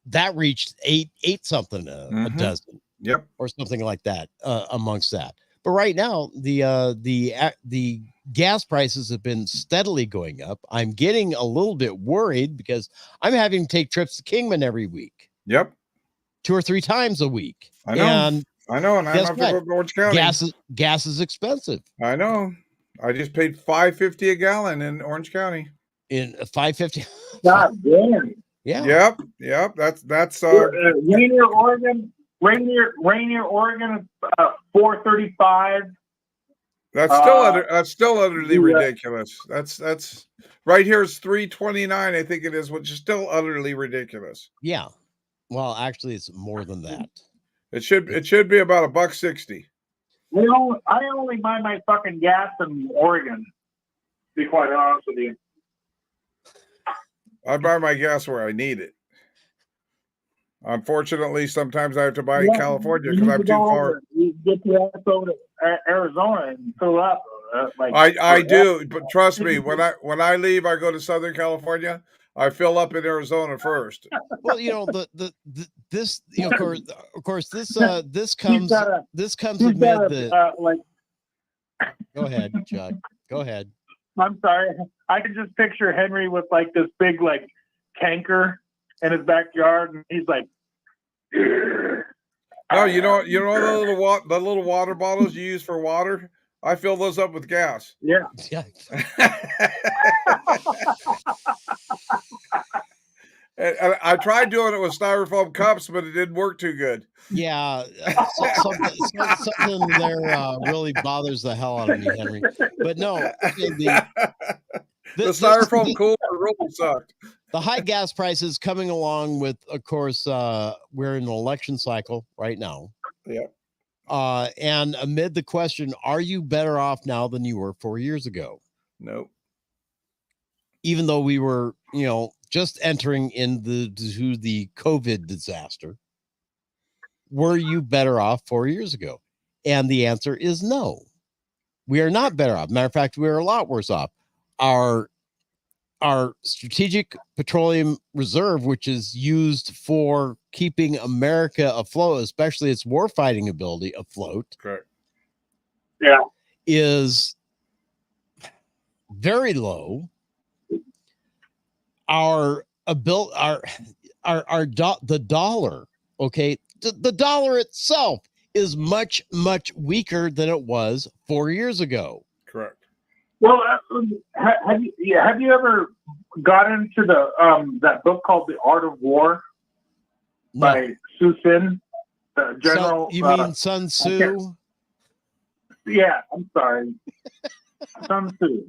H: That reached eight something a dozen.
F: Yep,
H: or something like that amongst that. But right now, the gas prices have been steadily going up. I'm getting a little bit worried because I'm having to take trips to Kingman every week.
F: Yep,
H: 2 or 3 times a week.
F: I know. And I have to go to Orange County.
H: Gas is expensive.
F: I know. I just paid $5.50 a gallon in Orange County.
H: In $5.50.
G: God damn.
H: Yeah.
F: Yep. That's
G: Rainier, Oregon. Rainier, Oregon, $4.35.
F: That's still utterly ridiculous. That's right here is $3.29. I think it is, which is still utterly ridiculous.
H: Yeah. Well, actually, it's more than that.
F: It should be about $1.60.
G: I only buy my fucking gas in Oregon, to be quite honest with you.
F: I buy my gas where I need it. Unfortunately, sometimes I have to buy in California because I'm too far.
G: You get the ass over to Arizona and fill up.
F: I do, but trust me, when I leave, I go to Southern California. I fill up in Arizona first.
H: Well, this of course this comes amid the. Go ahead, Chuck. Go ahead.
G: I'm sorry. I can just picture Henry with like this big tanker in his backyard, and he's like.
F: No, you know the little water bottles you use for water. I fill those up with gas.
G: Yeah.
F: And I tried doing it with styrofoam cups, but it didn't work too good.
H: Yeah, something there really bothers the hell out of me, Henry. But no,
F: the styrofoam cooler really sucked.
H: The high gas prices coming along with, of course, we're in an election cycle right now.
F: Yeah.
H: And amid the question, are you better off now than you were 4 years ago?
F: No.
H: Even though we were, just entering into the COVID disaster, were you better off 4 years ago? And the answer is no. We are not better off. Matter of fact, we are a lot worse off. Our Strategic Petroleum Reserve, which is used for keeping America afloat, especially its warfighting ability afloat,
F: correct,
H: is very low. The dollar, okay, the dollar itself is much, much weaker than it was 4 years ago.
F: Correct.
G: Well, have you ever got into that book called The Art of War by Su Sin, the general?
H: You mean Sun Tzu?
G: Yeah, I'm sorry, Sun Tzu.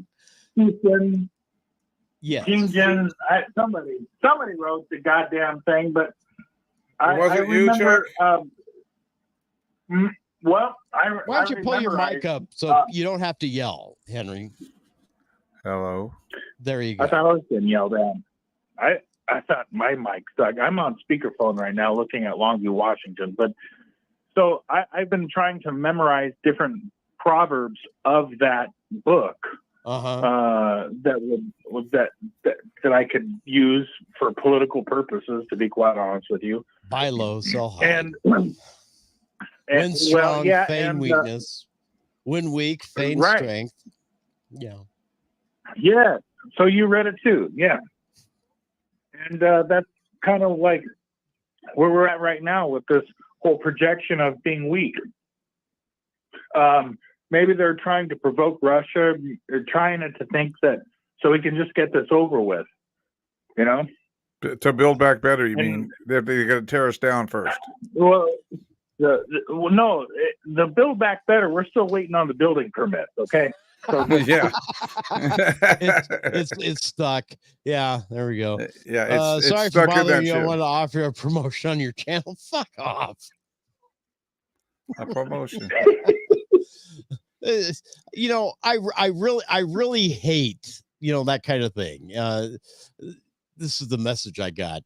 G: Su Sin.
H: Yeah,
G: Jin. Somebody wrote the goddamn thing, but I remember. Why
H: don't you pull your mic up so you don't have to yell, Henry?
F: Hello.
H: There you go.
G: I thought I was getting yelled at. I thought my mic stuck. I'm on speakerphone right now looking at Longview, Washington. But so I've been trying to memorize different proverbs of that book. That I could use for political purposes, to be quite honest with you.
H: Buy low, sell high. When strong, feign
G: and,
H: weakness. When weak, feign
G: right.
H: strength. Yeah.
G: Yeah. So you read it too. Yeah. And that's kind of like where we're at right now with this whole projection of being weak. Maybe they're trying to provoke Russia. They're trying to think that so we can just get this over with, you know?
F: To build back better, you mean? They're going to tear us down first.
G: Well, no, the build back better. We're still waiting on the building permit. Okay. So,
F: yeah.
H: it's stuck. Yeah, there we go.
F: Yeah, it's
H: sorry
F: stuck
H: for
F: in that
H: bothering you. I
F: shit.
H: want to offer a promotion on your channel. Fuck off.
F: A promotion.
H: You know, I really hate, you know, that kind of thing. This is the message I got.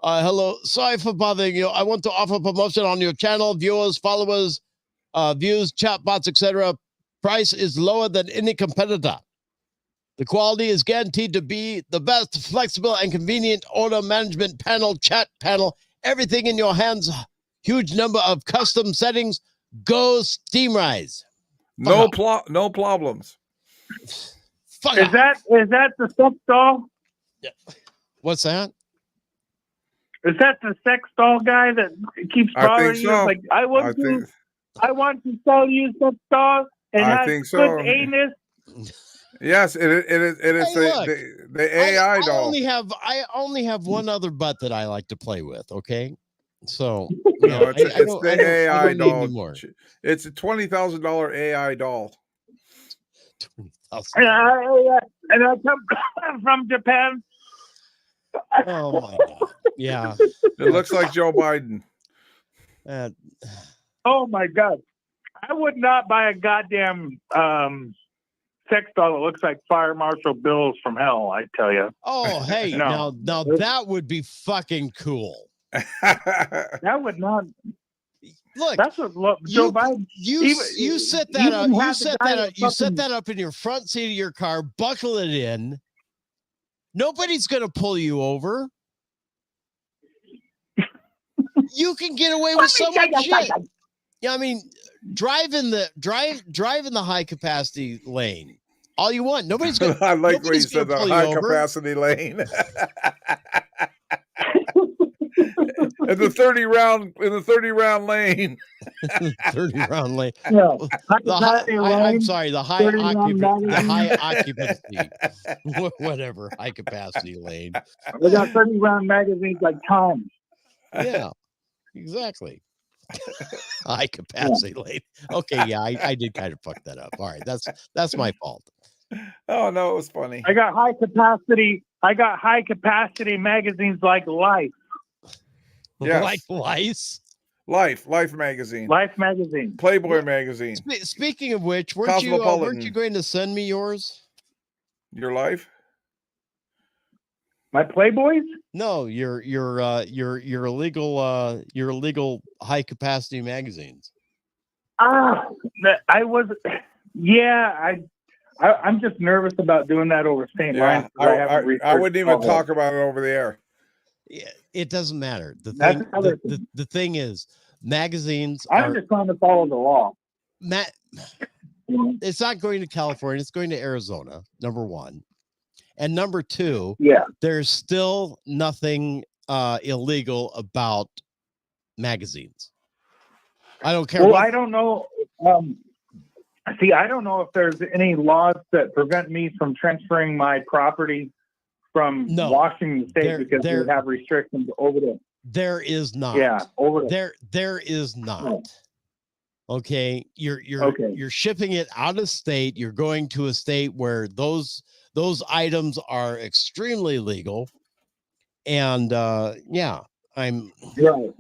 H: Hello, sorry for bothering you. I want to offer promotion on your channel. Viewers, followers, views, chat bots, etc. Price is lower than any competitor. The quality is guaranteed to be the best, flexible and convenient order management panel, chat panel, everything in your hands. Huge number of custom settings. Go Steamrise.
F: No problems.
G: is that the sex doll?
H: Yeah. What's that?
G: Is that the sex doll guy that keeps bothering you?
F: so.
G: Like I want to sell you sex doll and
F: I
G: have
F: think
G: good
F: so.
G: anus.
F: Yes, it is the AI doll.
H: I only have one other butt that I like to play with. Okay, so
F: No, it's the AI
H: need
F: doll.
H: any more.
F: It's a $20,000 AI doll.
G: And I come from Japan.
H: Oh my God! Yeah,
F: it looks like Joe Biden.
G: Oh my God! I would not buy a goddamn sex doll that looks like Fire Marshal Bills from hell. I tell you.
H: Oh hey,
G: No.
H: now that would be fucking cool.
G: That would not.
H: Look,
G: that's what Joe Biden.
H: You set that up. You set that up in your front seat of your car. Buckle it in. Nobody's going to pull you over. You can get away with so much shit. Yeah, I mean, drive in the high capacity lane. All you want. Nobody's going.
F: I like where you said the high capacity lane. In the 30 round lane.
H: 30 round lane.
G: Yeah.
H: I'm sorry, the high occupancy. Whatever, high capacity lane.
G: We got 30 round magazines like Time.
H: Yeah, exactly. High capacity lane. Okay, yeah, I did kind of fuck that up. All right, that's my fault.
F: Oh no, it was funny.
G: I got high capacity magazines like Life.
F: Yes.
H: Like Lice?
F: Life magazine.
G: Life magazine.
F: Playboy magazine.
H: Speaking of which, weren't you going to send me yours?
F: Your Life?
G: My Playboys?
H: No, your illegal high capacity magazines.
G: I was. Yeah, I'm just nervous about doing that over state lines.
F: I wouldn't even talk about it over the air.
H: Yeah, it doesn't matter. The thing is, magazines.
G: I'm just trying to follow the law.
H: It's not going to California. It's going to Arizona. Number one, and number two.
G: Yeah,
H: there's still nothing illegal about magazines. I don't care.
G: Well, I don't know. I don't know if there's any laws that prevent me from transferring my property from Washington State because they have restrictions over there.
H: There is not.
G: Yeah, over there.
H: There is not. Okay, you're shipping it out of state. You're going to a state where those items are extremely legal, and I'm
G: right.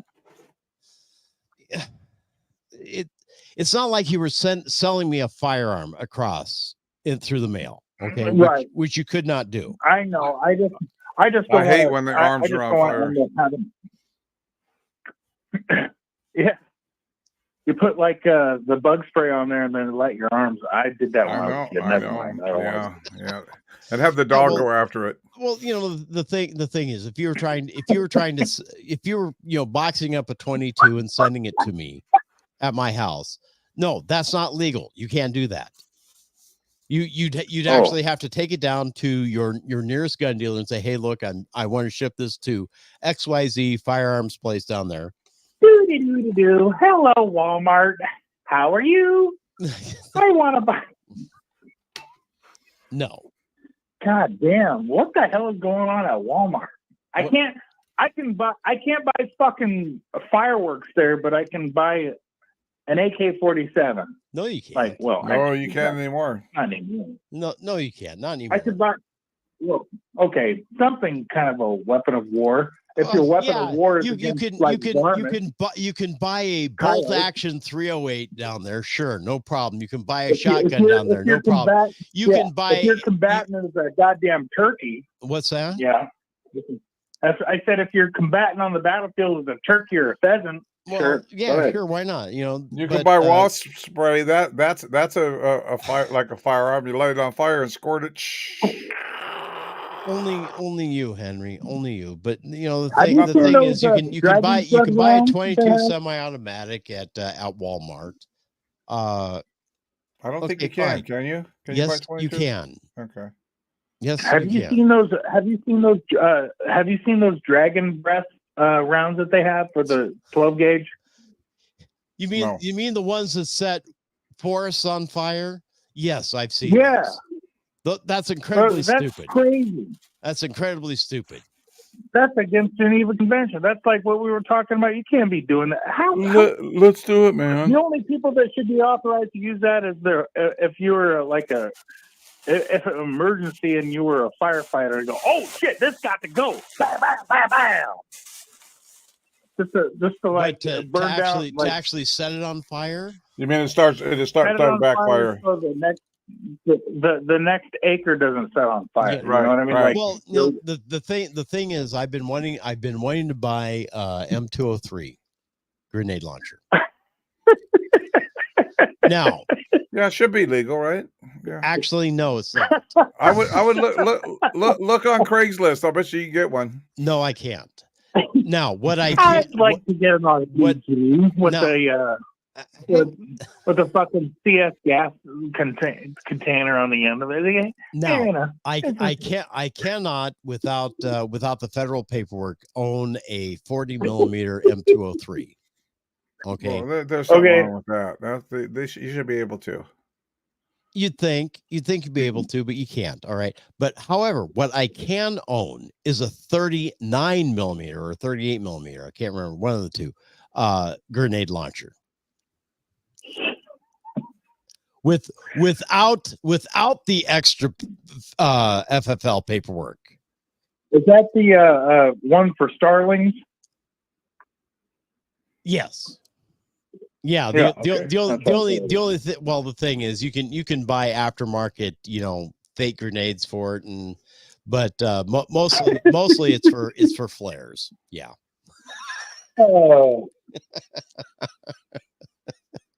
H: It's not like you were selling me a firearm across through the mail. Okay,
G: right,
H: which you could not do.
G: I know. I just
F: I hate when the arms are on
G: fire. Yeah, you put like the bug spray on there and then light your arms. I did that when I was a kid. Never mind.
F: Yeah, and have the dog go after it.
H: Well, you know the thing is, if you were boxing up a 22 and sending it to me at my house. No, that's not legal. You can't do that. You'd actually have to take it down to your nearest gun dealer and say, hey, look, I want to ship this to XYZ firearms place down there.
G: Hello, Walmart. How are you? I want to buy.
H: No.
G: God damn! What the hell is going on at Walmart? I can't buy fucking fireworks there, but I can buy an AK-47.
H: No, you can't.
G: Like, well,
F: No, you can't anymore.
G: Not anymore.
H: No, you can't. Not anymore.
G: I could buy. Well, okay, something kind of a weapon of war. If your weapon of war is
H: you can buy a bolt action 308 down there. Sure, no problem. You can buy a shotgun down there. No problem. You can buy.
G: If your combatant is a goddamn turkey.
H: What's that?
G: Yeah. I said if your combatant on the battlefield is a turkey or a pheasant.
H: Well,
G: sure.
H: Yeah, sure. Why not? You
F: can buy wasp spray. That's a fire, like a firearm. You light it on fire and squirt it.
H: Only you, Henry. Only you. But the thing is, you can buy a 22 semi-automatic at Walmart.
F: I don't think you can.
H: Fine.
F: Can you? Can
H: yes,
F: you buy 22?
H: you can.
F: Okay.
H: Yes.
G: Have you seen those? Have you seen those dragon breath rounds that they have for the 12 gauge?
H: You mean the ones that set forests on fire? Yes, I've seen.
G: Yeah.
H: Those. That's incredibly
G: that's
H: stupid.
G: Crazy.
H: That's incredibly stupid.
G: That's against Geneva Convention. That's like what we were talking about. You can't be doing that.
F: Let's do it, man.
G: The only people that should be authorized to use that is if you were if an emergency and you were a firefighter and go, oh shit, this got to go. Bam, bam, bam, bam. Just to burn down.
H: To actually set it on fire.
F: You mean it starts backfire?
G: So the next acre doesn't set on fire.
H: Yeah,
G: you know what I mean?
F: Right.
H: Well, the thing is, I've been wanting to buy M203 grenade launcher. Now,
F: yeah, it should be legal, right? Yeah.
H: Actually, no, it's not.
F: I would look on Craigslist. I bet you can get one.
H: No, I can't. Now, what I'd
G: like to get it on with the fucking CS gas container on the end of it.
H: No, I cannot without the federal paperwork own a 40 millimeter M203. Okay,
F: well, there's something wrong with that. You should be able to.
H: You'd think you'd be able to, but you can't. All right. But however, what I can own is a 39 millimeter or 38 millimeter. I can't remember, one of the two, grenade launcher. Without the extra FFL paperwork.
G: Is that the one for Starlings?
H: Yes. Yeah. The only thing. Well, the thing is, you can buy aftermarket, fake grenades for it, but mostly it's for flares. Yeah.
G: Oh.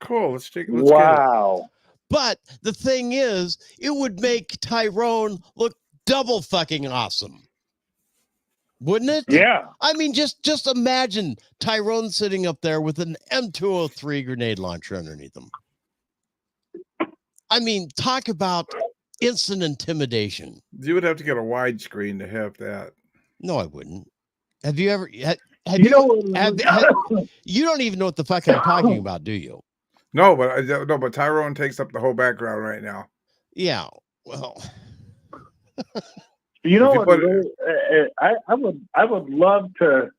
F: Cool. Let's
G: wow.
F: Get it.
H: But the thing is, it would make Tyrone look double fucking awesome. Wouldn't it?
G: Yeah.
H: I mean, just imagine Tyrone sitting up there with an M203 grenade launcher underneath him. I mean, talk about instant intimidation.
F: You would have to get a widescreen to have that.
H: No, I wouldn't. Have you ever? You don't even know what the fuck I'm talking about, do you?
F: No, but Tyrone takes up the whole background right now.
H: Yeah. Well.
G: You know what? I would love to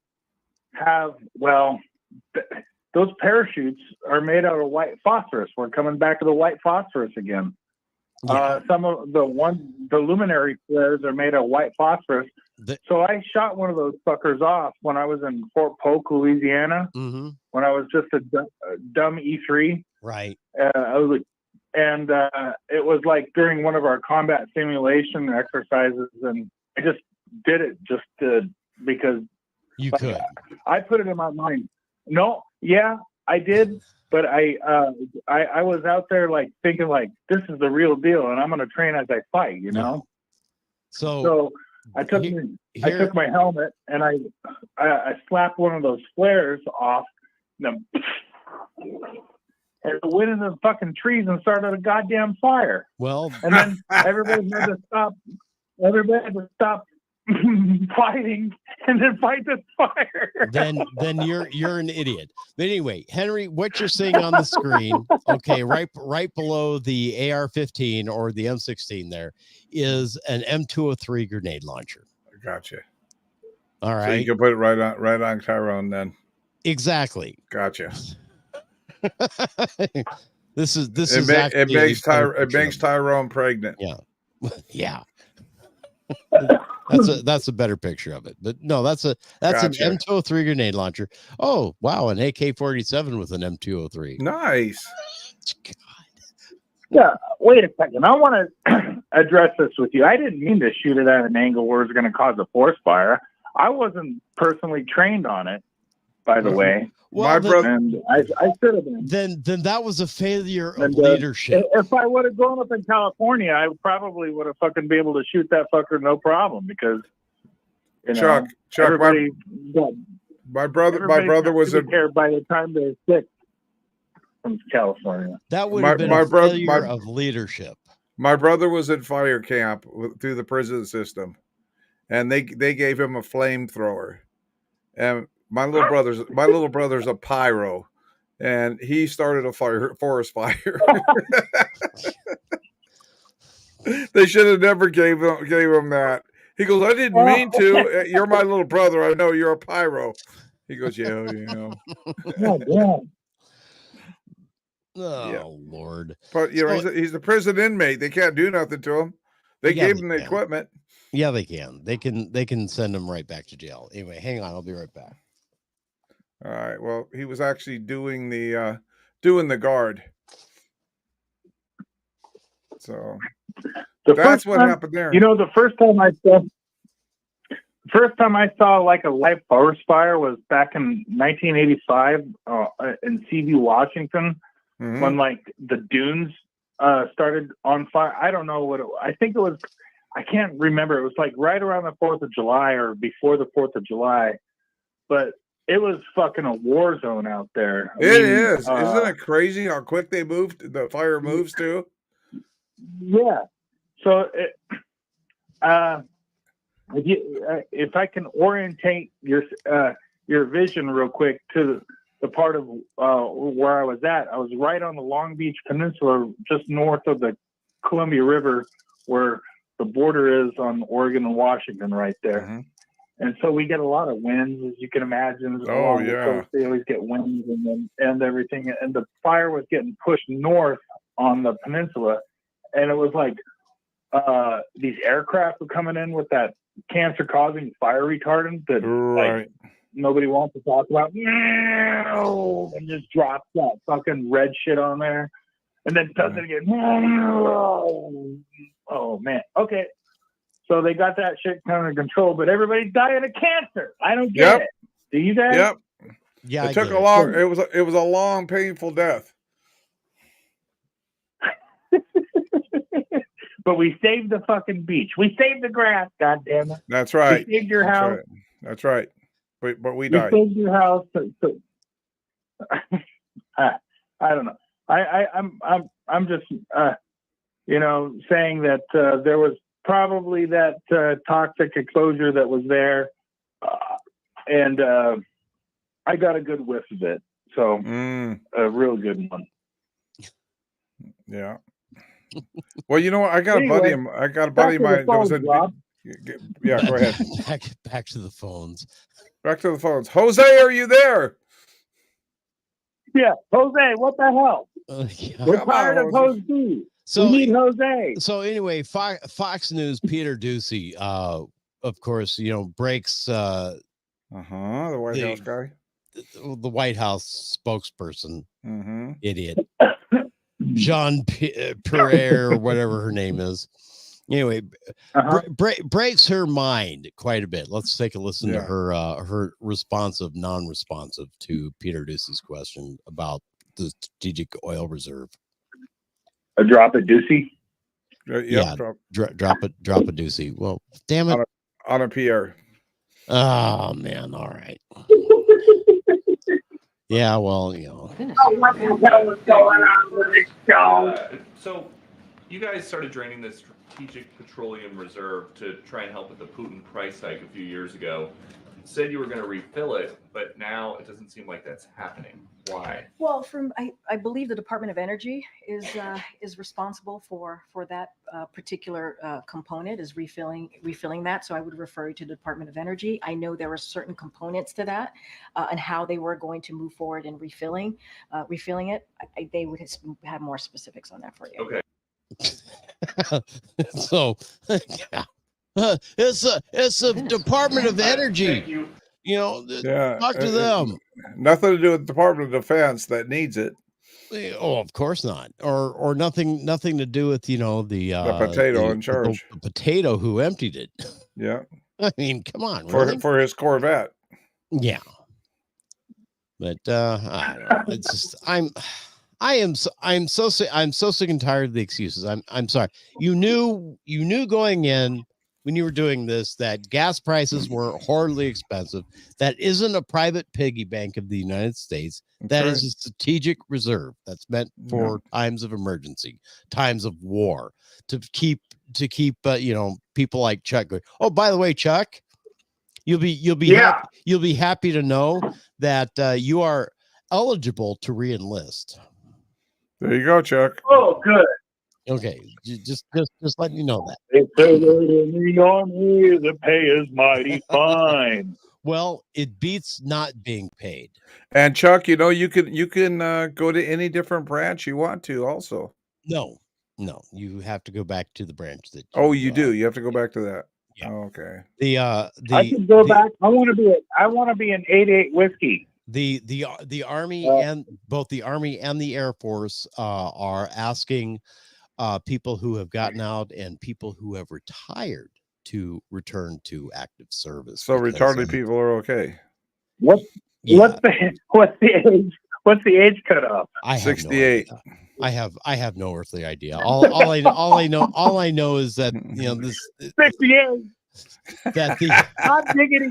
G: have. Well, those parachutes are made out of white phosphorus. We're coming back to the white phosphorus again. Yeah. Some of the luminary flares are made of white phosphorus. So I shot one of those fuckers off when I was in Fort Polk, Louisiana.
H: Mm-hmm.
G: When I was just a dumb E3.
H: Right.
G: It was like during one of our combat simulation exercises, and I just did it because
H: you could.
G: I put it in my mind. No, yeah, I did, but I was out there like thinking like this is the real deal, and I'm going to train as I fight, So I took my helmet and I slapped one of those flares off. and it went into the fucking trees and started a goddamn fire.
H: Well,
G: And then everybody had to stop. Everybody had to stop fighting and then fight this fire.
H: then you're an idiot. But anyway, Henry, what you're seeing on the screen, okay, right below the AR-15 or the M16 there is an M203 grenade launcher.
F: Gotcha.
H: All right.
F: So you can put it right on Tyrone then.
H: Exactly.
F: Gotcha.
H: This is
F: it makes Tyrone pregnant.
H: Yeah. Yeah. That's a better picture of it. But no, that's
F: Gotcha.
H: an M203 grenade launcher. Oh, wow, an AK-47 with an M203.
F: Nice.
G: Yeah, wait a second. I want to address this with you. I didn't mean to shoot it at an angle where it's going to cause a force fire. I wasn't personally trained on it, by the way.
H: Well,
F: my brother,
G: and I should have been.
H: Then that was a failure of leadership.
G: If I would have grown up in California, I probably would have fucking been able to shoot that fucker no problem because
F: Chuck,
G: everybody
F: my brother was in
G: there by the time they're 6 from California.
H: That would have been a failure of leadership.
F: My brother was in fire camp through the prison system, and they gave him a flamethrower, and my little brother's a pyro, and he started a forest fire. They should have never gave him that. He goes, I didn't mean to. You're my little brother. I know you're a pyro. He goes, yeah, you know.
H: Oh,
F: yeah.
H: Lord.
F: But, you know, he's a prison inmate. They can't do nothing to him. They gave him the equipment.
H: Yeah, they can. They can send him right back to jail. Anyway, hang on. I'll be right back.
F: All right. Well, he was actually doing the guard. So that's what happened there.
G: You know, the first time I saw like a live forest fire was back in 1985 in Seaview, Washington, when like the dunes started on fire. I don't know what I think it was. I can't remember. It was like right around the 4th of July or before the 4th of July, but it was fucking a war zone out there.
F: It is. Isn't it crazy how quick they moved? The fire moves too.
G: Yeah. So, if I can orientate your vision real quick to the part of where I was at, I was right on the Long Beach Peninsula, just north of the Columbia River, where the border is on Oregon and Washington, right there. And so we get a lot of winds, as you can imagine.
F: Oh,
G: along the
F: yeah.
G: coast, they always get winds and everything. And the fire was getting pushed north on the peninsula. And it was like these aircraft were coming in with that cancer-causing fire retardant that like nobody wants to talk about. And just drops that fucking red shit on there. And then does it again. Oh, man. Okay. So they got that shit under control, but everybody's dying of cancer. I don't get it. Do you guys?
F: Yep.
H: Yeah.
F: It took a long. It was a long, painful death.
G: But we saved the fucking beach. We saved the grass. God damn it.
F: That's right.
G: We saved your house.
F: That's right. But we
G: We
F: died.
G: saved your house. I don't know. I'm just saying that there was probably that toxic exposure that was there, and I got a good whiff of it. So a real good one.
F: Yeah. Well, you know what? I got a buddy of mine that was in. Yeah, go ahead.
H: Back to the phones.
F: Back to the phones. Jose, are you there?
G: Yeah, Jose, what the hell?
H: Yeah.
G: We're tired of Jose. We need Jose.
H: So anyway, Fox News, Peter Ducey, of course, breaks
F: the White House guy,
H: the White House spokesperson, idiot. Jean Pierre, or whatever her name is. Anyway, breaks her mind quite a bit. Let's take a listen to her responsive, non-responsive to Peter Ducey's question about the strategic oil reserve.
G: A drop at Ducey?
H: Yeah, drop a Ducey. Well, damn it.
F: On a Pierre.
H: Oh, man. All right. Yeah, well, you know.
S: Oh, what the hell is going on with this show?
T: So, you guys started draining the Strategic Petroleum Reserve to try and help with the Putin price hike a few years ago. You said you were going to refill it, but now it doesn't seem like that's happening. Why?
U: Well, I believe the Department of Energy is responsible for that particular component, is refilling that. So I would refer you to the Department of Energy. I know there are certain components to that, and how they were going to move forward in refilling it. They would have more specifics on that for you.
T: Okay.
H: So, yeah. It's a Department of Energy. You know, talk to them.
F: Nothing to do with the Department of Defense that needs it.
H: Oh, of course not. Or nothing to do with, you know, the
F: potato in charge.
H: The potato who emptied it.
F: Yeah.
H: I mean, come on. Really?
F: For his Corvette.
H: Yeah. But I don't know. It's just I'm so sick and tired of the excuses. I'm sorry. You knew going in when you were doing this that gas prices were horribly expensive. That isn't a private piggy bank of the United States. That is a strategic reserve that's meant for times of emergency, times of war, to keep you know, people like Chuck going, oh, by the way, Chuck, you'll be happy to know that you are eligible to re-enlist.
F: There you go, Chuck.
G: Oh, good.
H: Okay, just letting you know that.
G: They say that in the army, the pay is mighty fine.
H: Well, it beats not being paid.
F: And Chuck, you know, you can go to any different branch you want to. Also,
H: no, you have to go back to the branch that.
F: You do. You have to go back to that. Yeah. Oh, okay.
G: I can go back. I want to be an 88 whiskey.
H: The Army and both the Army and the Air Force are asking people who have gotten out and people who have retired to return to active service.
F: So retarded people are okay.
G: What's the age cutoff?
F: 68.
H: I have no earthly idea. All I know is that, you know, this
G: 68.
H: That the
G: diggity.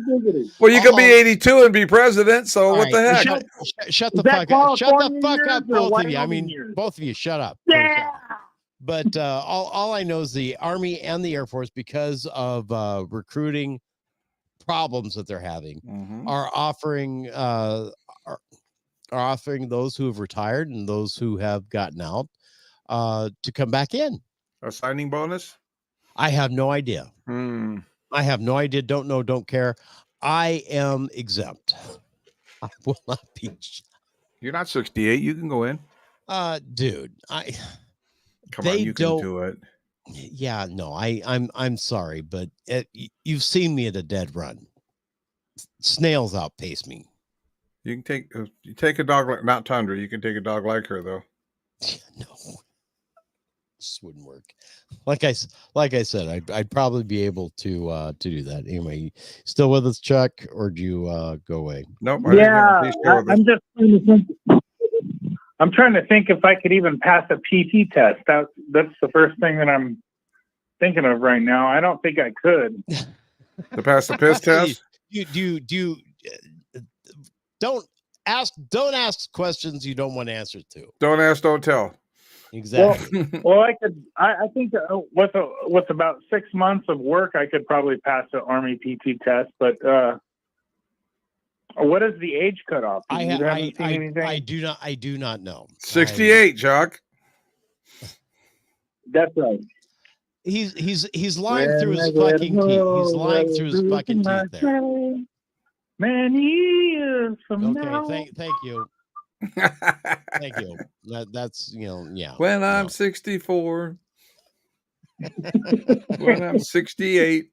F: Well, you can be 82 and be president. So what the heck?
H: Shut the fuck up! Shut the fuck up, both of you. I mean, both of you, shut up.
G: Yeah.
H: But all I know is the Army and the Air Force, because of recruiting problems that they're having, are offering those who have retired and those who have gotten out to come back in.
F: A signing bonus?
H: I have no idea. I have no idea. Don't know. Don't care. I am exempt. I will not be.
F: You're not 68. You can go in.
H: Dude,
F: Come on, you can do it.
H: Yeah, no, I'm sorry, but you've seen me at a dead run. Snails outpace me.
F: You can take a dog like, not Tundra. You can take a dog like her though.
H: No, this wouldn't work. Like I said, I'd probably be able to do that. Anyway, still with us, Chuck, or do you go away?
F: Nope.
G: I'm just trying to think. I'm trying to think if I could even pass a PT test. That's the first thing that I'm thinking of right now. I don't think I could.
F: To pass the piss test?
H: Don't ask questions you don't want answers to.
F: Don't ask, don't tell.
H: Exactly.
G: Well, I could. I think with about 6 months of work, I could probably pass the Army PT test. But what is the age cutoff?
H: I do not know.
F: 68, Chuck.
G: That's right.
H: He's lying through his fucking teeth. He's lying through his fucking teeth there.
G: Many years from now.
H: Okay, thank you. Thank you. That's, you know, yeah.
F: When I'm 64. When I'm 68.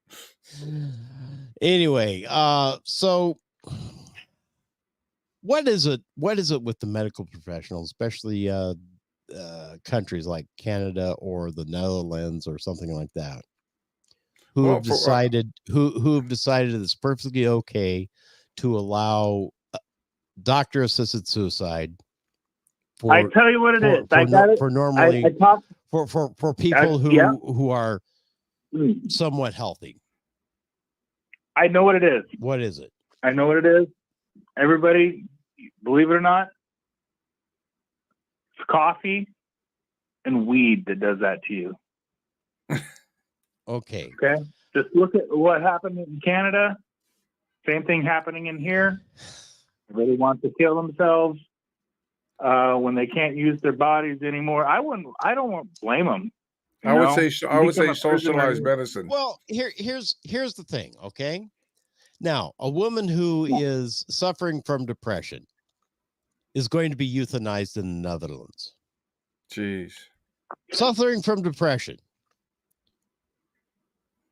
H: Anyway, so what is it with the medical professionals, especially countries like Canada or the Netherlands or something like that, who have decided that it's perfectly okay to allow doctor-assisted suicide?
G: I tell you what it is. I got it.
H: For normally, for people who are somewhat healthy.
G: I know what it is.
H: What is it?
G: I know what it is. Everybody, believe it or not, it's coffee and weed that does that to you.
H: Okay.
G: Okay. Just look at what happened in Canada. Same thing happening in here. Everybody wants to kill themselves when they can't use their bodies anymore. I don't blame them.
F: I would say socialized medicine.
H: Well, here's the thing, okay? Now, a woman who is suffering from depression is going to be euthanized in the Netherlands.
F: Jeez.
H: Suffering from depression.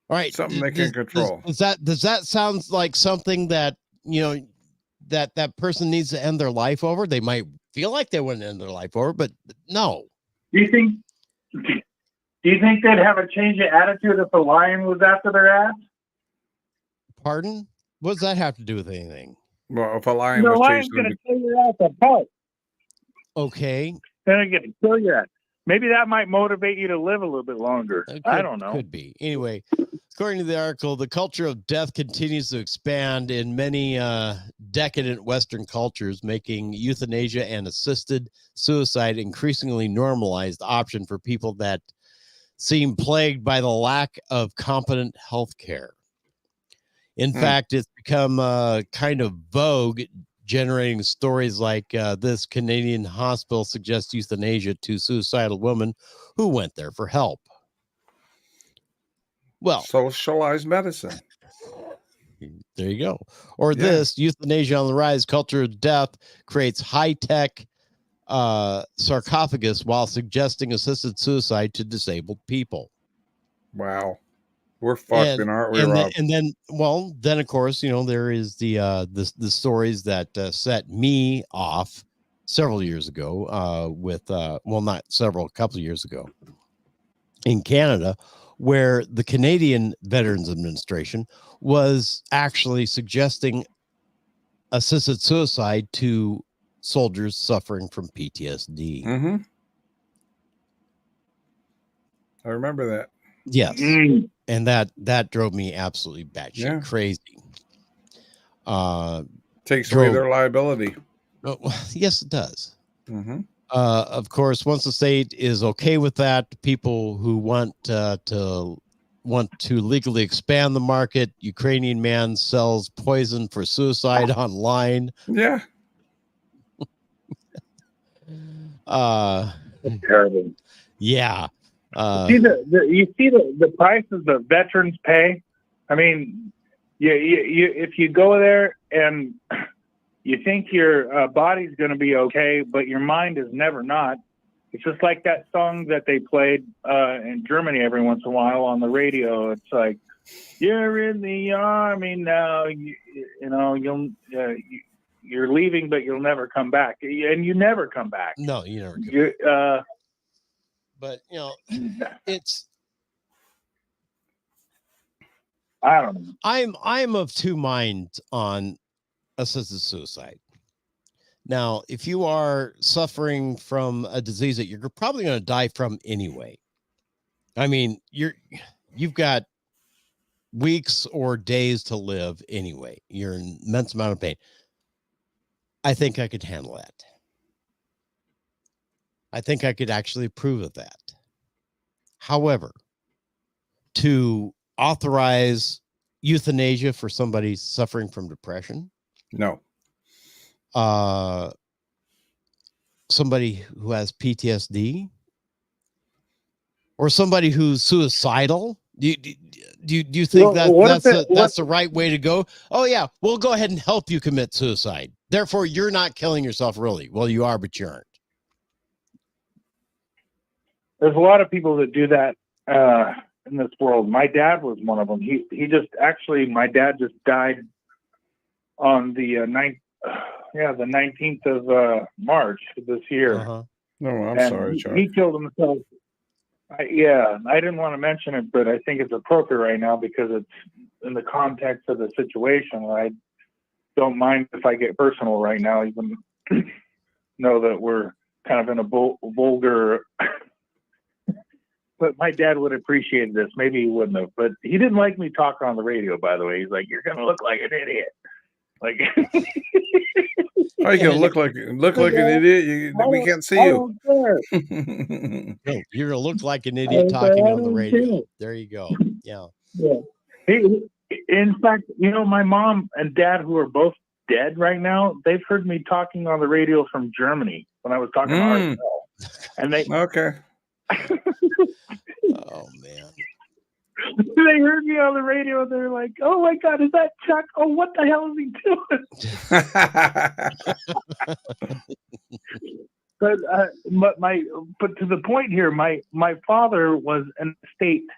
H: All right.
F: Something they can control.
H: Does that sound like something that, that person needs to end their life over? They might feel like they wouldn't end their life over, but no.
G: Do you think they'd have a change of attitude if a lion was after their ass?
H: Pardon? What does that have to do with anything?
F: Well, if a lion
G: The
F: was
G: lion's
F: chasing
G: going to tear your ass apart.
H: Okay.
G: They're going to kill your ass. Maybe that might motivate you to live a little bit longer. I don't know.
H: Could be. Anyway, according to the article, the culture of death continues to expand in many decadent Western cultures, making euthanasia and assisted suicide increasingly normalized option for people that seem plagued by the lack of competent health care. In fact, it's become kind of vogue, generating stories like this Canadian hospital suggests euthanasia to suicidal women who went there for help. Well,
F: socialized medicine.
H: There you go. Or this euthanasia on the rise, culture of death creates high-tech sarcophagus while suggesting assisted suicide to disabled people.
F: Wow. We're fucked, aren't we, Rob?
H: Then of course, there is the stories that set me off several years ago a couple of years ago in Canada, where the Canadian Veterans Administration was actually suggesting assisted suicide to soldiers suffering from PTSD.
F: Mm-hmm. I remember that.
H: Yes. And that drove me absolutely batshit crazy.
F: Takes away their liability.
H: Oh, yes, it does.
F: Mm-hmm.
H: Of course, once the state is okay with that, people who want to legally expand the market, Ukrainian man sells poison for suicide online.
F: Yeah.
G: Terrible.
H: Yeah.
G: You see the prices that veterans pay. I mean, you if you go there and you think your body's going to be okay, but your mind is never not. It's just like that song that they played in Germany every once in a while on the radio. It's like, you're in the army now. You're leaving, but you'll never come back, and you never come back.
H: No, you never come back. But it's.
G: I don't know.
H: I'm of two minds on assisted suicide. Now, if you are suffering from a disease that you're probably going to die from anyway, I mean, you've got weeks or days to live anyway. You're in immense amount of pain. I think I could handle that. I think I could actually approve of that. However, to authorize euthanasia for somebody suffering from depression,
F: no.
H: Somebody who has PTSD, or somebody who's suicidal, do you think that's the right way to go? Oh yeah, we'll go ahead and help you commit suicide. Therefore, you're not killing yourself, really. Well, you are, but you aren't.
G: There's a lot of people that do that in this world. My dad was one of them. My dad just died on the 19th of March this year.
H: Uh-huh.
F: No, I'm sorry,
G: Charlie. He killed himself. I didn't want to mention it, but I think it's appropriate right now because it's in the context of the situation. I don't mind if I get personal right now, even know that we're kind of in a vulgar. But my dad would appreciate this. Maybe he wouldn't have, but he didn't like me talking on the radio, by the way. He's like, you're going to look like an idiot. Like,
F: Oh, you can look like an idiot. We can't see you.
H: No, you're gonna look like an idiot talking on the radio. There you go. Yeah.
G: Yeah. In fact, my mom and dad, who are both dead right now, they've heard me talking on the radio from Germany when I was talking to RSL. And they
F: okay.
H: Oh man.
G: They heard me on the radio and they're like, "Oh my God, is that Chuck? Oh, what the hell is he doing?" But but to the point here, my father was in a state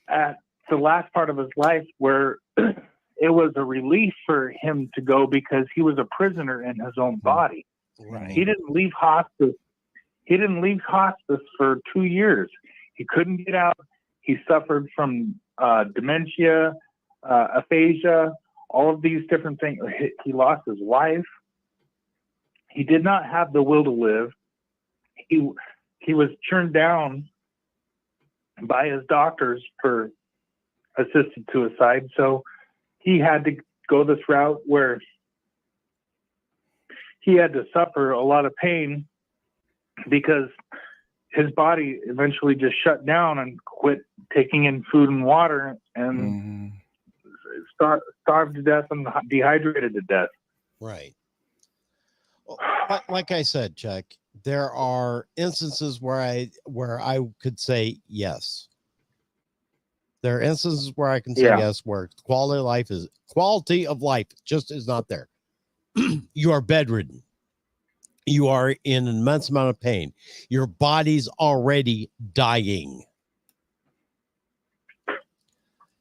G: at the last part of his life where it was a relief for him to go because he was a prisoner in his own body.
H: Right.
G: He didn't leave hospice. He didn't leave hospice for 2 years. He couldn't get out. He suffered from dementia, aphasia, all of these different things. He lost his wife. He did not have the will to live. He was turned down by his doctors for assisted suicide. So he had to go this route where he had to suffer a lot of pain because his body eventually just shut down and quit taking in food and water and starved to death and dehydrated to death.
H: Right. Well, like I said, Chuck, there are instances where I could say yes. There are instances where I can say yes, where quality of life just is not there. You are bedridden. You are in an immense amount of pain. Your body's already dying.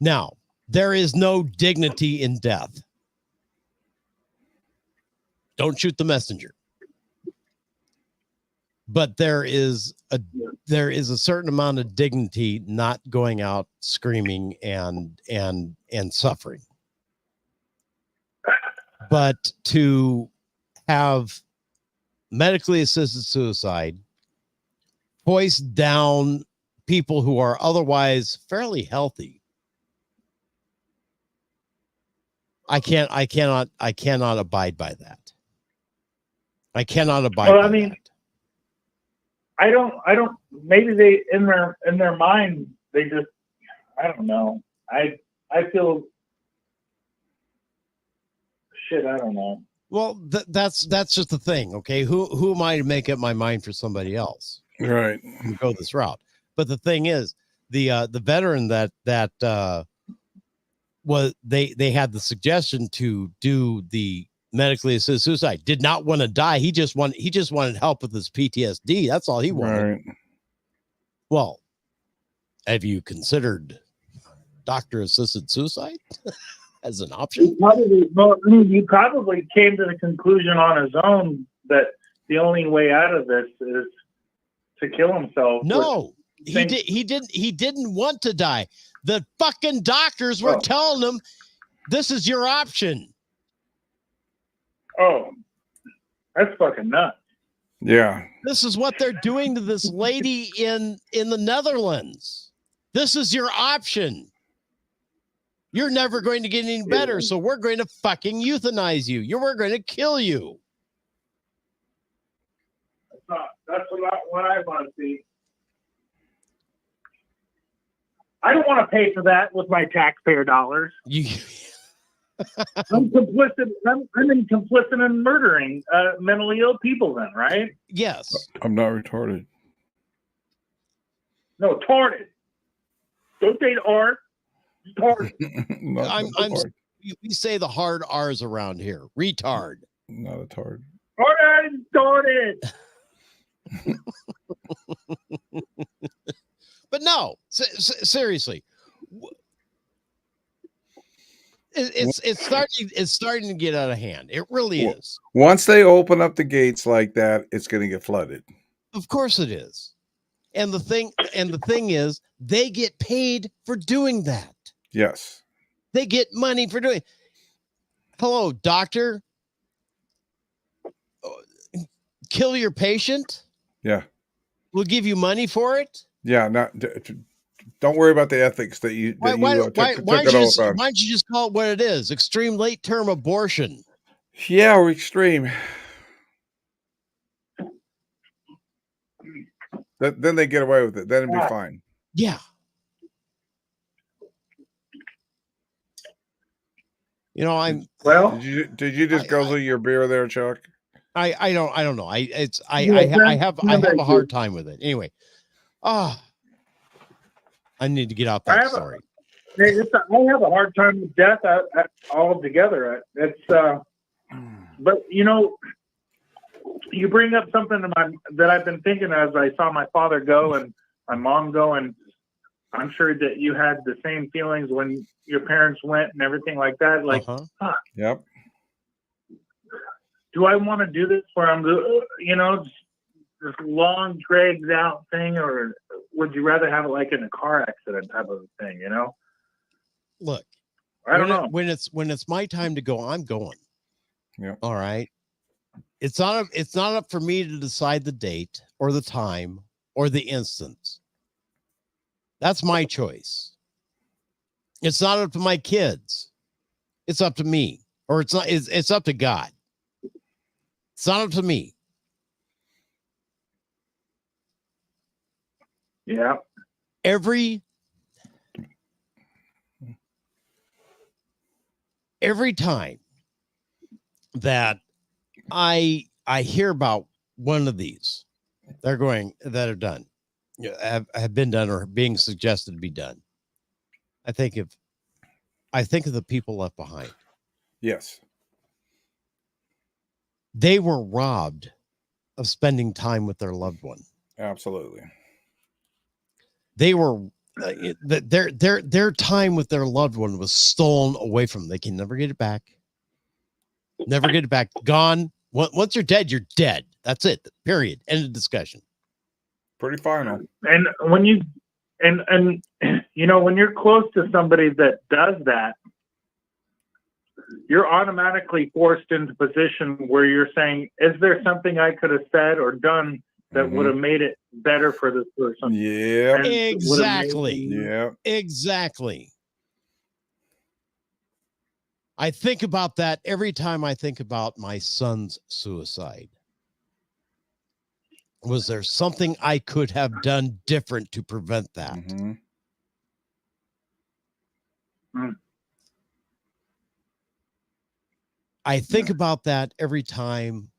H: Now, there is no dignity in death. Don't shoot the messenger. But there is a certain amount of dignity not going out screaming and suffering. But to have medically assisted suicide hoist down people who are otherwise fairly healthy, I cannot abide by that. I cannot abide by that.
G: I don't, maybe they, in their mind, they just, I don't know. I feel shit. I don't know.
H: Well, that's just the thing. Okay. Who am I to make up my mind for somebody else?
F: Right.
H: Go this route. But the thing is, the veteran that was, they had the suggestion to do the medically assisted suicide, did not want to die. He just wanted help with his PTSD. That's all he wanted.
F: Right.
H: Well, have you considered doctor assisted suicide as an option?
G: He probably came to the conclusion on his own that the only way out of this is to kill himself.
H: No, he didn't want to die. The fucking doctors were telling him, this is your option.
G: Oh, that's fucking nuts.
F: Yeah.
H: This is what they're doing to this lady in the Netherlands. This is your option. You're never going to get any better, so we're going to fucking euthanize you. We're going to kill you.
G: That's what I want to see. I don't want to pay for that with my taxpayer dollars. I'm complicit. I'm complicit in murdering mentally ill people. Then, right?
H: Yes.
F: I'm not retarded.
G: No, retarded. Don't say R. Retarded.
H: We say the hard R's around here. Retard.
F: Not a tard.
G: Retarded.
H: But no, seriously. It's starting to get out of hand. It really is.
F: Once they open up the gates like that, it's going to get flooded.
H: Of course it is. And the thing is, they get paid for doing that.
F: Yes.
H: They get money for doing. Hello, doctor. Kill your patient.
F: Yeah.
H: We'll give you money for it.
F: Yeah. Not Don't worry about the ethics that you took
H: Why
F: an
H: don't
F: oath on.
H: you just call it what it is? Extreme late term abortion.
F: Yeah, we're extreme. Then they get away with it. Then it'd be fine.
H: Yeah. You know,
F: Did you just guzzle your beer there, Chuck?
H: I don't know. I have a hard time with it. Anyway. I need to get out that story.
G: I have a hard time with death altogether. It's but you know, you bring up something that I've been thinking as I saw my father go and my mom go, and I'm sure that you had the same feelings when your parents went and everything like that. Like, fuck.
F: Yep.
G: Do I want to do this where I'm, this long dragged out thing, or would you rather have it like in a car accident type of thing? You know.
H: Look,
G: I don't know.
H: When it's my time to go, I'm going.
F: Yeah.
H: All right. It's not up for me to decide the date or the time or the instance. That's my choice. It's not up to my kids. It's up to me. Or it's up to God. It's not up to me.
G: Yeah.
H: Every time that I hear about one of these, that are done, have been done or being suggested to be done, I think of the people left behind.
F: Yes.
H: They were robbed of spending time with their loved one.
F: Absolutely.
H: They were their time with their loved one was stolen away from them. They can never get it back. Never get it back. Gone. Once you're dead, you're dead. That's it. Period. End of discussion.
F: Pretty final.
G: And when you when you're close to somebody that does that, you're automatically forced into a position where you're saying, is there something I could have said or done that would have made it better for this person?
F: Yeah.
H: Exactly.
F: Yeah.
H: Exactly. I think about that every time I think about my son's suicide. Was there something I could have done different to prevent that? I think about that every time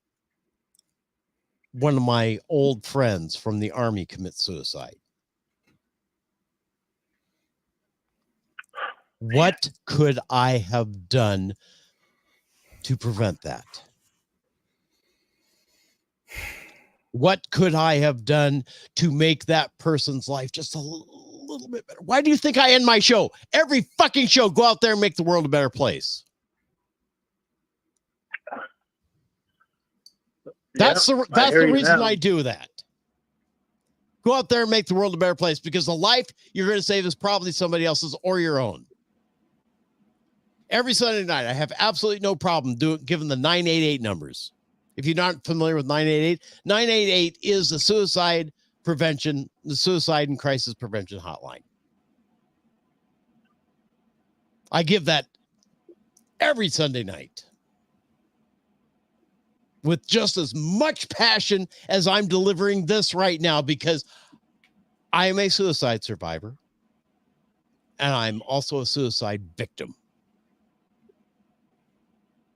H: one of my old friends from the Army commits suicide. What could I have done to prevent that? What could I have done to make that person's life just a little bit better? Why do you think I end my show? Every fucking show, go out there and make the world a better place. That's the reason I do that. Go out there and make the world a better place, because the life you're going to save is probably somebody else's or your own. Every Sunday night, I have absolutely no problem giving the 988 numbers. If you're not familiar with 988, 988 is the suicide and crisis prevention hotline. I give that every Sunday night with just as much passion as I'm delivering this right now, because I am a suicide survivor and I'm also a suicide victim.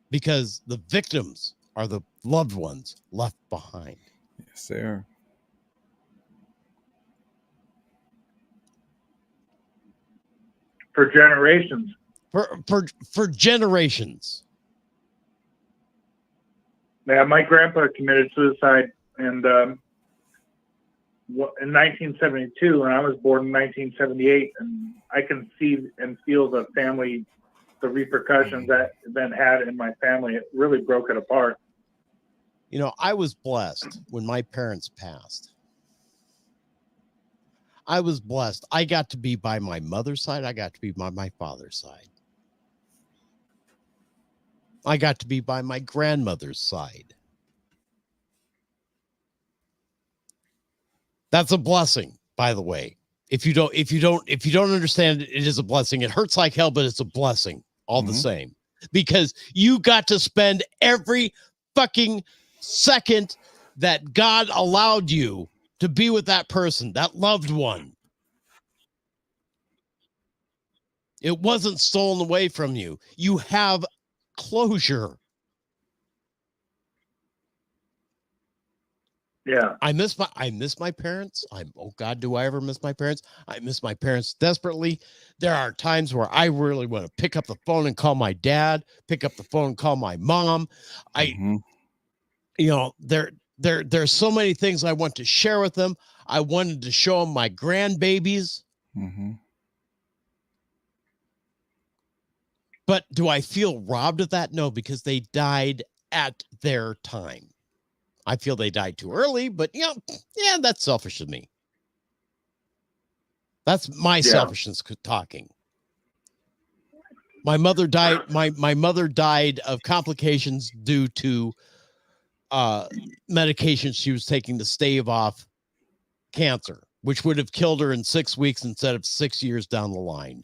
H: Because the victims are the loved ones left behind.
F: Yes, they are.
G: For generations.
H: For generations.
G: Yeah, my grandpa committed suicide, and in 1972, and I was born in 1978, and I can see and feel the repercussions that event had in my family. It really broke it apart.
H: You know, I was blessed when my parents passed. I was blessed. I got to be by my mother's side. I got to be by my father's side. I got to be by my grandmother's side. That's a blessing, by the way. If you don't understand it, it is a blessing. It hurts like hell, but it's a blessing all the same, because you got to spend every fucking second that God allowed you to be with that person, that loved one. It wasn't stolen away from you. You have closure.
G: Yeah.
H: I miss my parents. Oh God, do I ever miss my parents? I miss my parents desperately. There are times where I really want to pick up the phone and call my dad, pick up the phone and call my mom. There's so many things I want to share with them. I wanted to show them my grandbabies. But do I feel robbed of that? No, because they died at their time. I feel they died too early, but that's selfish of me. That's my selfishness talking. My mother died. My mother died of complications due to medication she was taking to stave off cancer, which would have killed her in 6 weeks instead of 6 years down the line.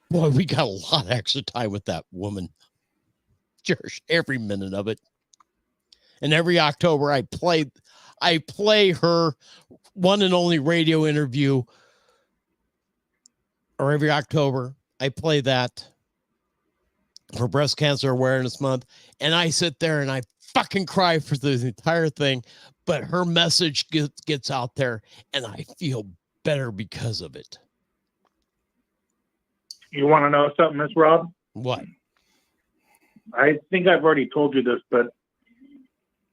H: Boy, we got a lot of extra time with that woman. Cherish every minute of it. And every October I play her one and only radio interview, or every October I play that for Breast Cancer Awareness Month. And I sit there and I fucking cry for the entire thing, but her message gets out there and I feel better because of it.
G: You want to know something, Miss Rob?
H: What?
G: I think I've already told you this, but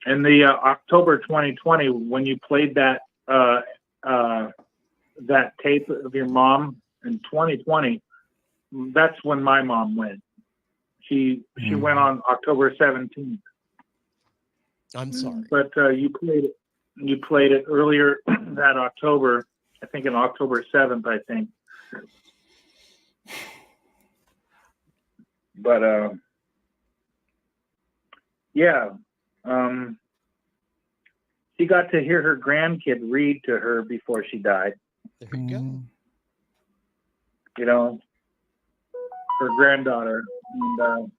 G: in the October 2020, when you played that that tape of your mom in 2020, that's when my mom went. She went on October 17th.
H: I'm sorry,
G: but you played it earlier that October. I think in October 7th. I think. But yeah. She got to hear her grandkid read to her before she died.
H: There you go.
G: You know, her granddaughter. And,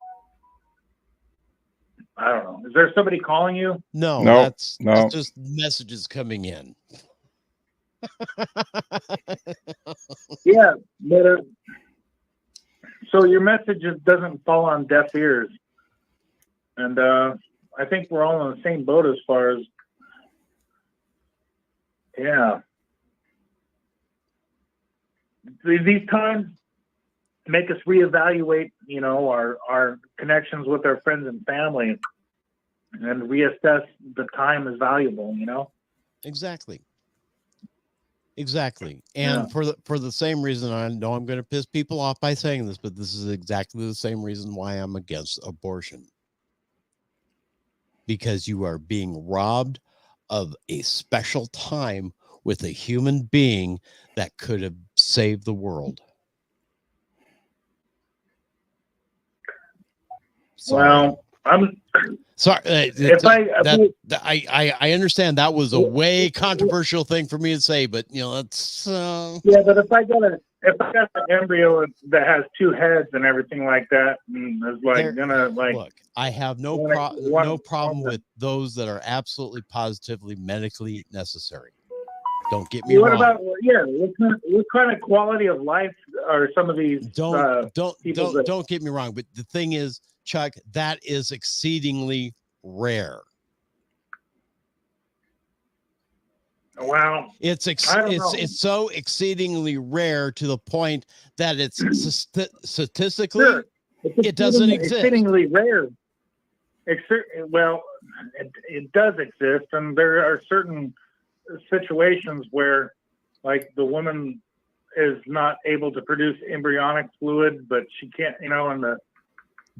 G: I don't know. Is there somebody calling you?
H: No,
F: No,
H: that's just messages coming in.
G: Yeah, but so your message doesn't fall on deaf ears, and I think we're all in the same boat as far as these times make us reevaluate, you know, our connections with our friends and family, and reassess the time as valuable. You know.
H: Exactly. And for the same reason, I know I'm going to piss people off by saying this, but this is exactly the same reason why I'm against abortion. Because you are being robbed of a special time with a human being that could have saved the world.
G: Well, I'm
H: sorry. I understand that was a way controversial thing for me to say, but you know, that's
G: yeah. But if I got an embryo that has two heads and everything like that, and is like gonna like
H: look, I have no problem with those that are absolutely positively medically necessary. Don't get me wrong.
G: What kind of quality of life are some of these?
H: Don't get me wrong, but the thing is, Chuck, that is exceedingly rare.
G: Well,
H: it's so exceedingly rare to the point that it's statistically it doesn't exist.
G: Exceedingly rare. Well, it does exist, and there are certain situations where, like, the woman is not able to produce embryonic fluid, but she can't, you know, and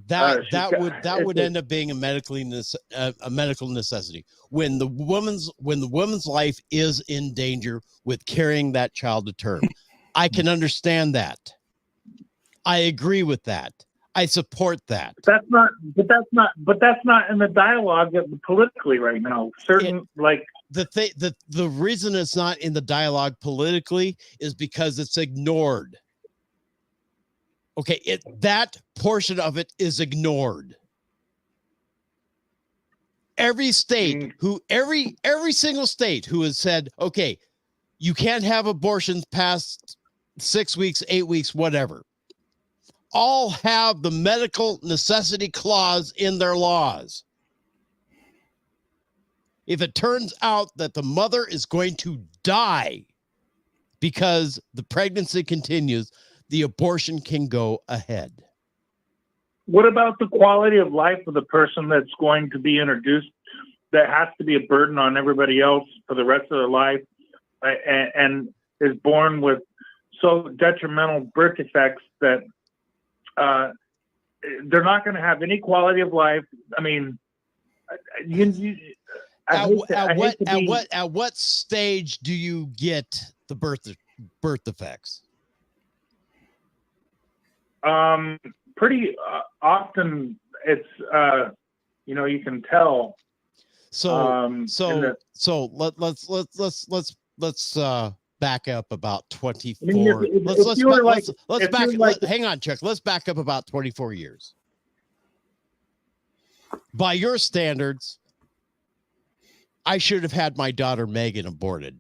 H: that would end up being a medical necessity when the woman's life is in danger with carrying that child to term. I can understand that. I agree with that. I support that.
G: But that's not in the dialogue politically right now.
H: the reason it's not in the dialogue politically is because it's ignored. Okay, that portion of it is ignored. Every state every single state who has said, okay, you can't have abortions past 6 weeks, 8 weeks, whatever, all have the medical necessity clause in their laws. If it turns out that the mother is going to die because the pregnancy continues, the abortion can go ahead.
G: What about the quality of life of the person that's going to be introduced that has to be a burden on everybody else for the rest of their life and is born with so detrimental birth defects that they're not going to have any quality of life? I mean,
H: at what stage do you get the birth defects?
G: Pretty often it's you can tell.
H: Let's back up about 24. Hang on, Chuck. Let's back up about 24 years. By your standards, I should have had my daughter Megan aborted.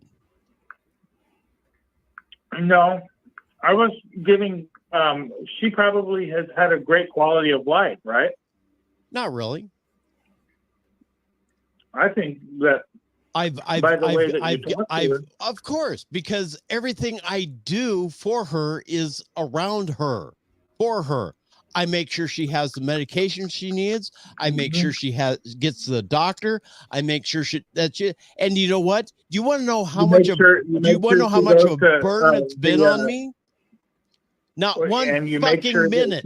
G: No, I was giving. She probably has had a great quality of life, right?
H: Not really.
G: I think that.
H: Of course, because everything I do for her is around her, for her. I make sure she has the medication she needs. I make sure she gets to the doctor. I make sure and you know what? Do you want to know how much of a burden it's been on me? Not one fucking minute.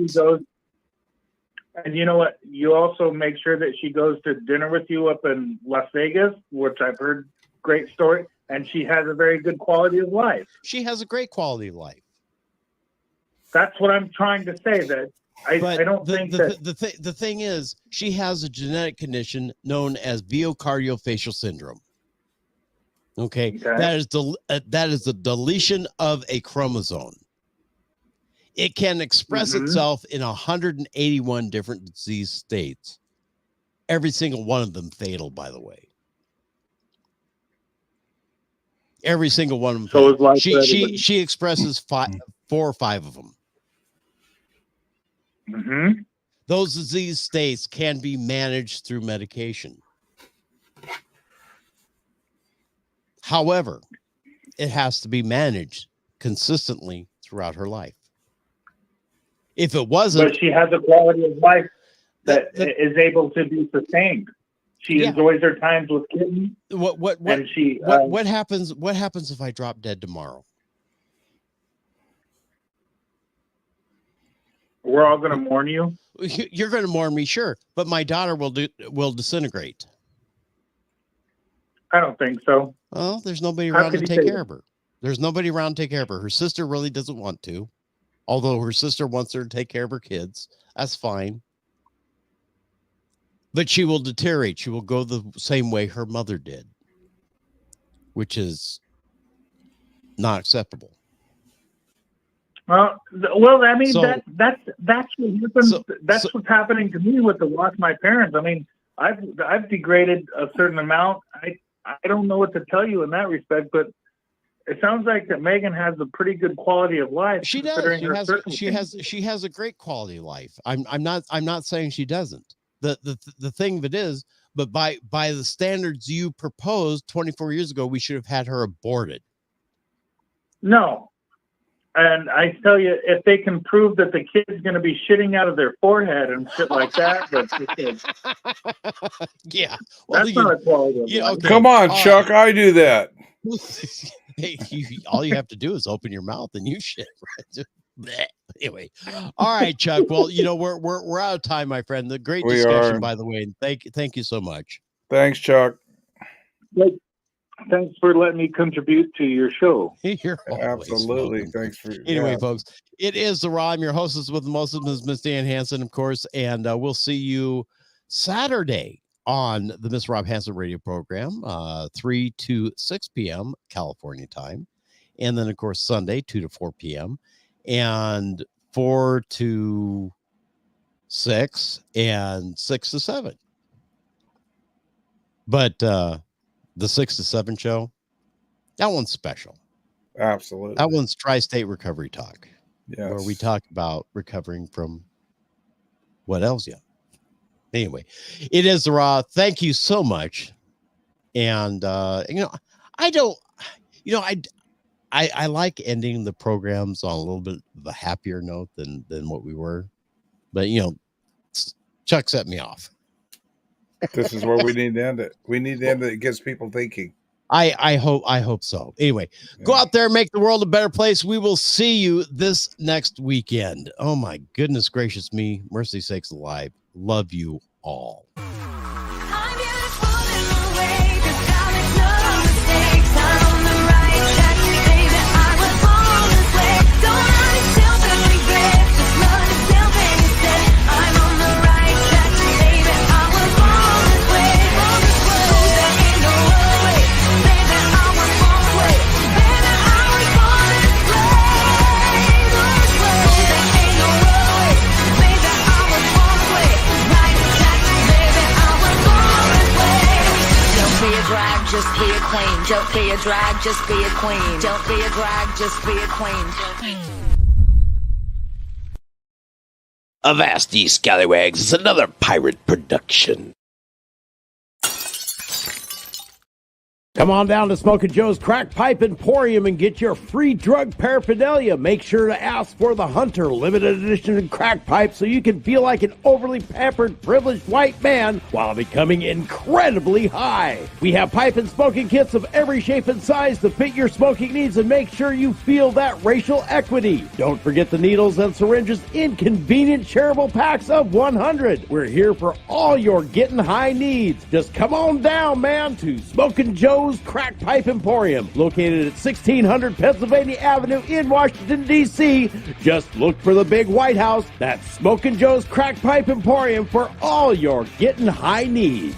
G: And you know what? You also make sure that she goes to dinner with you up in Las Vegas, which I've heard great story, and she has a very good quality of life.
H: She has a great quality of life.
G: That's what I'm trying to say. That I don't think that
H: the thing is, she has a genetic condition known as veocardial syndrome. Okay, that is the deletion of a chromosome. It can express itself in 181 different disease states. Every single one of them fatal, by the way. Every single one of them.
G: So like
H: she expresses 4 or 5 of them.
G: Mm-hmm.
H: Those disease states can be managed through medication. However, it has to be managed consistently throughout her life. If it wasn't,
G: but she has a quality of life that is able to be sustained. She enjoys her times with kittens.
H: What happens? What happens if I drop dead tomorrow?
G: We're all going to mourn you.
H: You're going to mourn me, sure, but my daughter will disintegrate.
G: I don't think so.
H: Well, there's nobody around to take care of her. There's nobody around to take care of her. Her sister really doesn't want to. Although her sister wants her to take care of her kids, that's fine. But she will deteriorate. She will go the same way her mother did, which is not acceptable.
G: Well, I mean, that's what happens. That's what's happening to me with the Lost My Parents. I mean, I've degraded a certain amount. I don't know what to tell you in that respect, but it sounds like that Megan has a pretty good quality of life.
H: She does. She has a great quality of life. I'm not saying she doesn't. The thing of it is, but by the standards you proposed 24 years ago, we should have had her aborted.
G: No. And I tell you, if they can prove that the kid's going to be shitting out of their forehead and shit like that,
H: yeah,
G: well, that's not a quality of life.
F: Okay. Come on, Chuck, I do that.
H: Hey, all you have to do is open your mouth and you shit. Right? Anyway, all right, Chuck. Well, we're out of time, my friend. The great discussion, by the way. And thank you so much.
F: Thanks, Chuck.
G: Thanks for letting me contribute to your show.
H: You're
F: absolutely
H: welcome.
F: Thanks for
H: anyway, folks. It is the Raw. I'm your hostess with the most of them is Miss Dan Hansen, of course, and we'll see you Saturday on the Miss Rob Hanson radio program, 3 to 6 p.m. California time. And then, of course, Sunday, 2 to 4 p.m. And 4 to 6 and 6 to 7. But the 6 to 7 show, that one's special.
F: Absolutely.
H: That one's Tri-State Recovery Talk.
F: Yes.
H: Where we talk about recovering from what else? Yeah. Anyway, it is the Raw. Thank you so much. And, I like ending the programs on a little bit of a happier note than what we were. But, Chuck set me off.
F: This is where we need to end it. We need to end it. It gets people thinking.
H: I hope so. Anyway, go out there, make the world a better place. We will see you this next weekend. Oh my goodness gracious me. Mercy sakes alive. Love you all.
E: Just be a queen. Don't be a drag, just be a queen. Don't be a drag, just be a queen.
A: Avast ye scallywags is another pirate production. Come on down to Smokin' Joe's Crack Pipe Emporium and get your free drug paraphernalia. Make sure to ask for the Hunter limited edition crack pipe so you can feel like an overly pampered, privileged white man while becoming incredibly high. We have pipe and smoking kits of every shape and size to fit your smoking needs and make sure you feel that racial equity. Don't forget the needles and syringes in convenient shareable packs of 100. We're here for all your getting high needs. Just come on down, man, to Smokin' Joe's Crack Pipe Emporium, located at 1600 Pennsylvania Avenue in Washington, D.C. Just look for the big White House. That's Smokin' Joe's Crack Pipe Emporium for all your getting high needs.